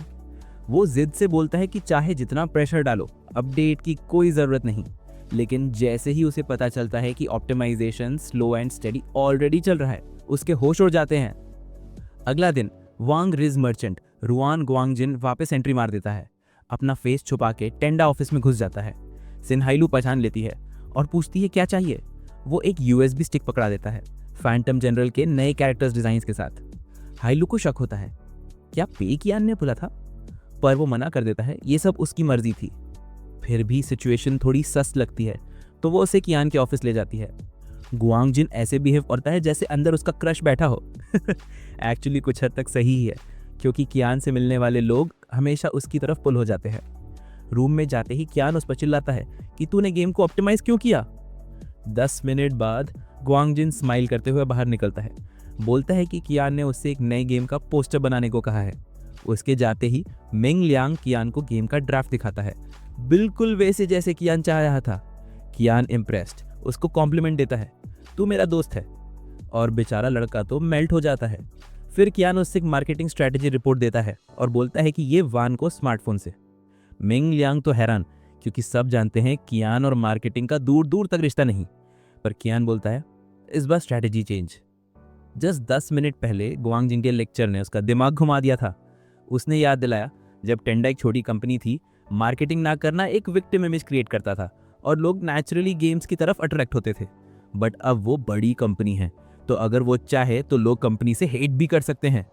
वो जिद से बोलता है कि चाहे जितना प्रेशर डालो, अपडेट की कोई ज़रूरत नहीं। लेकिन जैसे ही उसे पता चलता है कि optimisation slow and steady already चल रहा है, उसके होश उड़ जाते हैं। अगला दिन वांग रिज मर्चेंट रुआन ग्वांगजिन वापस एंट्री मार देता है। अपना फेस छुपा के टेंडा ऑफिस में घुस जाता है। सिन्हाइलू पहचान लेती है और पूछती है क्या चाहिए। वो एक यूएसबी स्टिक पकड़ा देता है फैंटम जनरल के नए कैरेक्टर्स डिजाइन के साथ। हाइलू को शक होता है, क्या पे कियान ने बोला था, पर वो मना कर देता है, ये सब उसकी मर्जी थी। फिर भी सिचुएशन थोड़ी सस्त लगती है तो वो उसे कियान के ऑफिस ले जाती है। गुआंगजिन ऐसे बिहेव करता है जैसे अंदर उसका क्रश बैठा हो। एक्चुअली कुछ हद तक सही ही है, क्योंकि कियान से मिलने वाले लोग हमेशा उसकी तरफ पुल हो जाते हैं। रूम में जाते ही कियान उस पर चिल्लाता है कि तूने गेम को ऑप्टिमाइज क्यों किया। 10 मिनट बाद गुआंगजिन स्माइल करते हुए बाहर निकलता है। बोलता है कि कियान ने उससे एक नए गेम का पोस्टर बनाने को कहा है। उसके जाते ही मिंगलियांग कियान को गेम का ड्राफ्ट दिखाता है, बिल्कुल वैसे जैसे कियान चाह रहा था। कियान इम्प्रेस्ड उसको कॉम्प्लीमेंट देता है, तू मेरा दोस्त है, और बेचारा लड़का तो मेल्ट हो जाता है। फिर कियान उससे एक मार्केटिंग स्ट्रैटेजी रिपोर्ट देता है और बोलता है कि ये वान को स्मार्टफोन से। मिंगलियांग तो हैरान, क्योंकि सब जानते हैं कियान और मार्केटिंग का दूर दूर तक रिश्ता नहीं। पर कियान बोलता है, इस बार स्ट्रैटेजी चेंज। जस्ट 10 मिनट पहले गुआंगजिन के लेक्चर ने उसका दिमाग घुमा दिया था। उसने याद दिलाया जब टेंडा एक छोटी कंपनी थी, मार्केटिंग ना करना एक विक्टिम इमेज क्रिएट करता था और लोग नेचुरली गेम्स की तरफ अट्रैक्ट होते थे। बट अब वो बड़ी कंपनी है, तो अगर वो चाहे तो लोग कंपनी से हेट भी कर सकते हैं।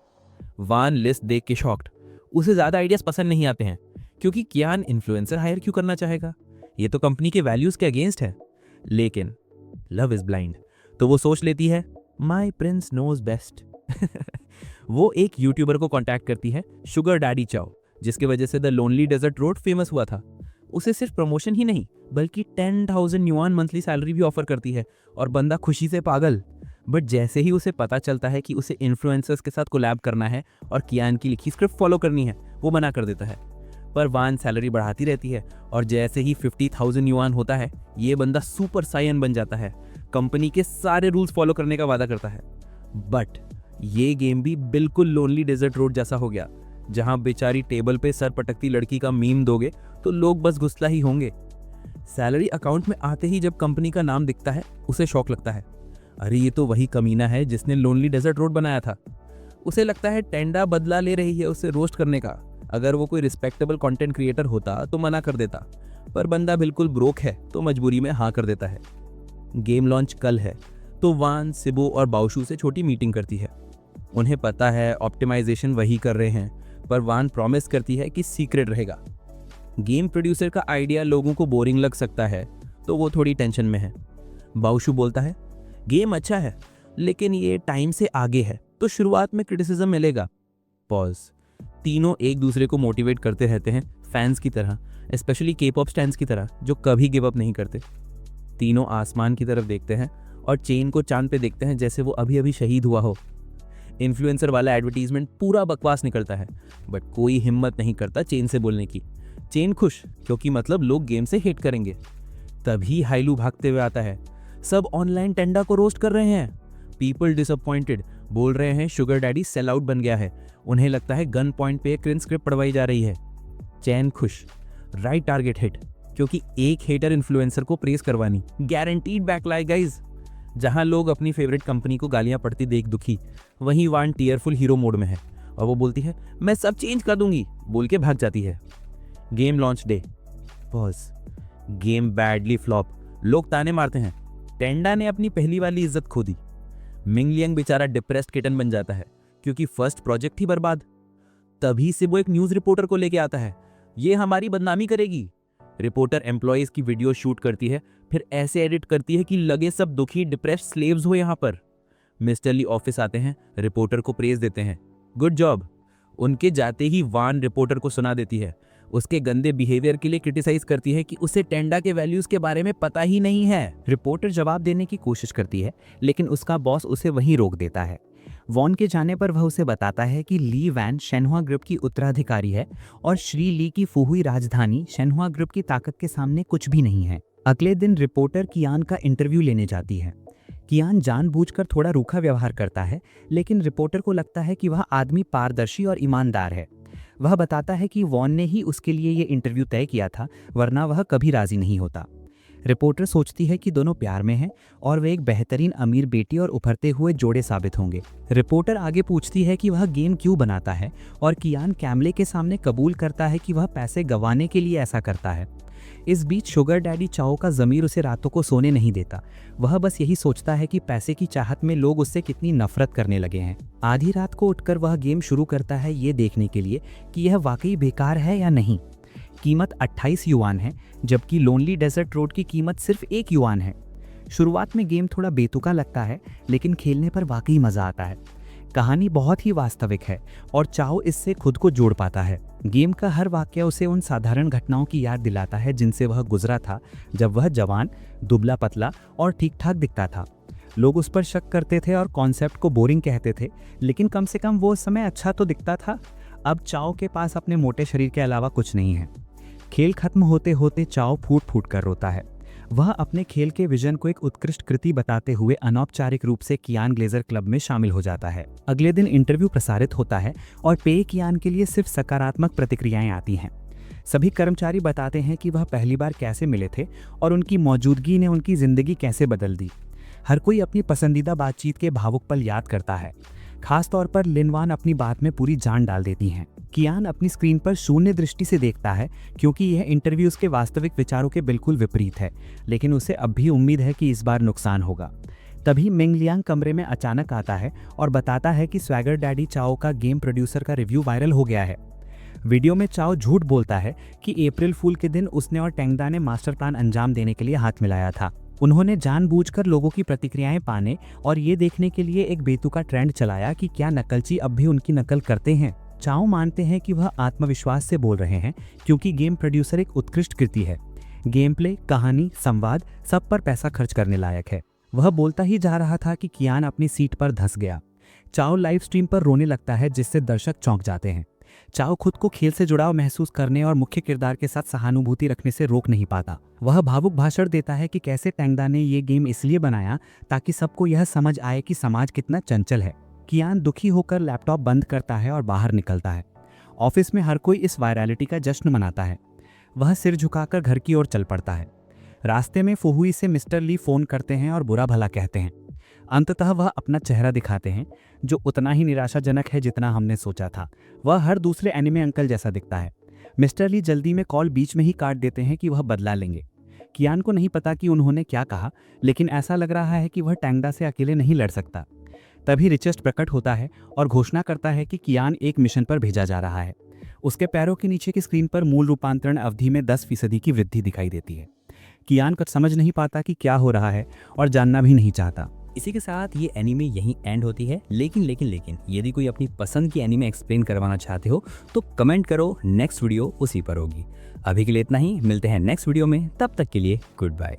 वान लिस्ट देख के शॉक्ड। उसे ज़्यादा आइडियाज पसंद नहीं आते हैं, क्योंकि कियान इन्फ्लुएंसर हायर क्यों करना चाहेगा, ये तो कंपनी के वैल्यूज़ के अगेंस्ट है। लेकिन लव इज़ ब्लाइंड, तो वो सोच लेती है माई प्रिंस नोज बेस्ट। वो एक यूट्यूबर को कांटेक्ट करती है, शुगर डैडी चाओ, जिसकी वजह से the lonely desert road famous हुआ था। उसे सिर्फ प्रमोशन ही नहीं बल्कि 10,000 युआन मंथली सैलरी भी ऑफर करती है, और बंदा खुशी से पागल। बट जैसे ही उसे पता चलता है कि उसे इन्फ्लुएंसर्स के साथ कोलैब करना है और कियान की लिखी स्क्रिप्ट फॉलो करनी है, वो मना कर देता है। पर वान सैलरी बढ़ाती रहती है, और जैसे ही 50,000 युआन होता है, ये बंदा सुपर सायन बन जाता है। कंपनी के सारे रूल्स फॉलो करने का वादा करता है। बट ये गेम भी बिल्कुल लोनली डेजर्ट रोड जैसा हो गया, जहां बेचारी टेबल पे सर पटकती लड़की का मीम दोगे तो लोग बस गुस्सा ही होंगे। सैलरी अकाउंट में आते ही जब कंपनी का नाम दिखता है, उसे शौक लगता है, अरे ये तो वही कमीना है जिसने लोनली डेजर्ट रोड बनाया था। उसे लगता है टेंडा बदला ले रही है उसे रोस्ट करने का। अगर वो कोई रिस्पेक्टेबल कंटेंट क्रिएटर होता तो मना कर देता, पर बंदा बिल्कुल ब्रोक है तो मजबूरी में हाँ कर देता है। गेम लॉन्च कल है, तो वान, सिबो और बाओशू से छोटी मीटिंग करती है। उन्हें पता है ऑप्टिमाइजेशन वही कर रहे हैं, पर वान प्रॉमिस करती है कि सीक्रेट रहेगा। गेम प्रोड्यूसर का आइडिया लोगों को बोरिंग लग सकता है, तो वो थोड़ी टेंशन में है। बाओशू बोलता है, गेम अच्छा है लेकिन ये टाइम से आगे है, तो शुरुआत में क्रिटिसिज्म मिलेगा। पॉज। तीनों एक दूसरे को मोटिवेट करते रहते हैं, फैंस की तरह, स्पेशली के-पॉप स्टैंस की तरह, जो कभी गिव अप नहीं करते। तीनों आसमान की तरफ देखते हैं और चेन को चांद पे देखते हैं जैसे वो अभी अभी शहीद हुआ हो। इन्फ्लुएंसर वाला एडवर्टीजमेंट पूरा बकवास निकलता है, बट कोई हिम्मत नहीं करता चेन से बोलने की। चेन खुश, क्योंकि मतलब लोग गेम से हेट करेंगे। तभी हाइलू भागते हुए आता है, सब ऑनलाइन टेंडा को रोस्ट कर रहे हैं। पीपल डिसअपॉइंटेड, बोल रहे हैं शुगर डैडी सेल आउट बन गया है। उन्हें लगता है गन पॉइंट पे क्रिंज स्क्रिप्ट पढ़वाई जा रही है। चैन खुश, राइट टारगेट हिट, क्योंकि एक हेटर इन्फ्लुएंसर को प्रेस करवानी, गारंटीड बैकलाइक गाइज। जहां लोग अपनी फेवरेट कंपनी को गालियां पड़ती देख दुखी, वहीं वान टीयरफुल हीरो मोड में है और वो बोलती है मैं सब चेंज कर दूंगी, बोल के भाग जाती है। Game launch day. Pause. Game badly flop, लोग ताने मारते हैं। टेंडा ने अपनी पहली वाली इज्जत खो दी। मिंगलियंग बेचारा डिप्रेस्ड किटन बन जाता है, क्योंकि फर्स्ट प्रोजेक्ट ही बर्बाद। तभी से वो एक न्यूज रिपोर्टर को लेके आता है, ये हमारी बदनामी करेगी। रिपोर्टर एम्प्लॉयज की वीडियो शूट करती है, फिर ऐसे एडिट करती है कि लगे सब दुखी डिप्रेस्ड स्लेव्स हो यहाँ पर। मिस्टर ली ऑफिस आते हैं, रिपोर्टर को प्रेज देते हैं, गुड जॉब। उनके जाते ही वान रिपोर्टर को सुना देती है, उसके गंदे बिहेवियर के लिए क्रिटिसाइज करती है कि उसे टेंडा के वैल्यूज के बारे में पता ही नहीं है। रिपोर्टर जवाब देने की कोशिश करती है, लेकिन उसका बॉस उसे वहीं रोक देता है। वॉन के जाने पर वह उसे बताता है कि ली वैन शेन्हुआ ग्रुप की उत्तराधिकारी है और श्री ली की फुहुई राजधानी शेन्हुआ ग्रुप की ताकत के सामने कुछ भी नहीं है। अगले दिन रिपोर्टर कियान का इंटरव्यू लेने जाती है। कियान जानबूझकर थोड़ा रूखा व्यवहार करता है, लेकिन रिपोर्टर को लगता है कि वह आदमी पारदर्शी और ईमानदार है। वह बताता है कि वॉन ने ही उसके लिए ये इंटरव्यू तय किया था, वरना वह कभी राजी नहीं होता। रिपोर्टर सोचती है कि दोनों प्यार में हैं और वे एक बेहतरीन अमीर बेटी और उभरते हुए जोड़े साबित होंगे। रिपोर्टर आगे पूछती है कि वह गेम क्यों बनाता है और कियान कैमले के सामने कबूल करता है कि वह पैसे गंवाने के लिए ऐसा करता है। इस बीच शुगर डैडी चाओ का ज़मीर उसे रातों को सोने नहीं देता। वह बस यही सोचता है कि पैसे की चाहत में लोग उससे कितनी नफरत करने लगे हैं। आधी रात को उठकर वह गेम शुरू करता है ये देखने के लिए कि यह वाकई बेकार है या नहीं। कीमत 28 युआन है, जबकि लोनली डेजर्ट रोड की कीमत सिर्फ 1 युआन है। शुरुआत में गेम थोड़ा बेतुका लगता है, लेकिन खेलने पर वाकई मज़ा आता है। कहानी बहुत ही वास्तविक है और चाओ इससे खुद को जोड़ पाता है। गेम का हर वाक्य उसे उन साधारण घटनाओं की याद दिलाता है जिनसे वह गुजरा था जब वह जवान, दुबला पतला और ठीक ठाक दिखता था। लोग उस पर शक करते थे और कॉन्सेप्ट को बोरिंग कहते थे, लेकिन कम से कम वो उस समय अच्छा तो दिखता था। अब चाओ के पास अपने मोटे शरीर के अलावा कुछ नहीं है। खेल खत्म होते होते चाओ फूट फूट कर रोता है। वह अपने खेल के विजन को एक उत्कृष्ट कृति बताते हुए अनौपचारिक रूप से कियान ग्लेजर क्लब में शामिल हो जाता है। अगले दिन इंटरव्यू प्रसारित होता है और पे कियान के लिए सिर्फ सकारात्मक प्रतिक्रियाएं आती हैं। सभी कर्मचारी बताते हैं कि वह पहली बार कैसे मिले थे और उनकी मौजूदगी ने उनकी जिंदगी कैसे बदल दी। हर कोई अपनी पसंदीदा बातचीत के भावुक पल याद करता है। खास तौर पर लिनवान अपनी बात में पूरी जान डाल देती हैं। कियान अपनी स्क्रीन पर शून्य दृष्टि से देखता है, क्योंकि यह इंटरव्यू उसके वास्तविक विचारों के बिल्कुल विपरीत है, लेकिन उसे अब भी उम्मीद है कि इस बार नुकसान होगा। तभी मिंगलियांग कमरे में अचानक आता है और बताता है कि स्वैगर डैडी चाओ का गेम प्रोड्यूसर का रिव्यू वायरल हो गया है। वीडियो में चाओ झूठ बोलता है कि अप्रैल फूल के दिन उसने और टेंगदा ने मास्टर प्लान अंजाम देने के लिए हाथ मिलाया था। उन्होंने जानबूझकर लोगों की प्रतिक्रियाएं पाने और ये देखने के लिए एक बेतुका ट्रेंड चलाया कि क्या नकलची अब भी उनकी नकल करते हैं। चाओ मानते हैं कि वह आत्मविश्वास से बोल रहे हैं, क्योंकि गेम प्रोड्यूसर एक उत्कृष्ट कृति है। गेम प्ले, कहानी, संवाद सब पर पैसा खर्च करने लायक है। वह बोलता ही जा रहा था कि कियान अपनी सीट पर धंस गया। चाओ लाइव स्ट्रीम पर रोने लगता है, जिससे दर्शक चौंक जाते हैं। चाओ खुद को खेल से जुड़ाव महसूस करने और मुख्य किरदार के साथ सहानुभूति रखने से रोक नहीं पाता। वह भावुक भाषण देता है कि कैसे टेंगदा ने ये गेम इसलिए बनाया ताकि सबको यह समझ आए कि समाज कितना चंचल है। कियान दुखी होकर लैपटॉप बंद करता है और बाहर निकलता है। ऑफिस में हर कोई इस वायरलिटी का जश्न मनाता है। वह सिर झुकाकर घर की ओर चल पड़ता है। रास्ते में फुहुई से मिस्टर ली फोन करते हैं और बुरा भला कहते हैं। अंततः वह अपना चेहरा दिखाते हैं, जो उतना ही निराशाजनक है जितना हमने सोचा था। वह हर दूसरे एनिमे अंकल जैसा दिखता है। मिस्टर ली जल्दी में कॉल बीच में ही काट देते हैं कि वह बदला लेंगे। कियान को नहीं पता कि उन्होंने क्या कहा, लेकिन ऐसा लग रहा है कि वह टैंगडा से अकेले नहीं लड़ सकता। तभी रिचर्ड प्रकट होता है और घोषणा करता है कि कियान एक मिशन पर भेजा जा रहा है। उसके पैरों के नीचे की स्क्रीन पर मूल रूपांतरण अवधि में 10% की वृद्धि दिखाई देती है। कियान कुछ समझ नहीं पाता कि क्या हो रहा है और जानना भी नहीं चाहता। इसी के साथ ये एनीमे यहीं एंड होती है। लेकिन यदि कोई अपनी पसंद की एनीमे एक्सप्लेन करवाना चाहते हो तो कमेंट करो, नेक्स्ट वीडियो उसी पर होगी। अभी के लिए इतना ही, मिलते हैं नेक्स्ट वीडियो में, तब तक के लिए गुड बाय।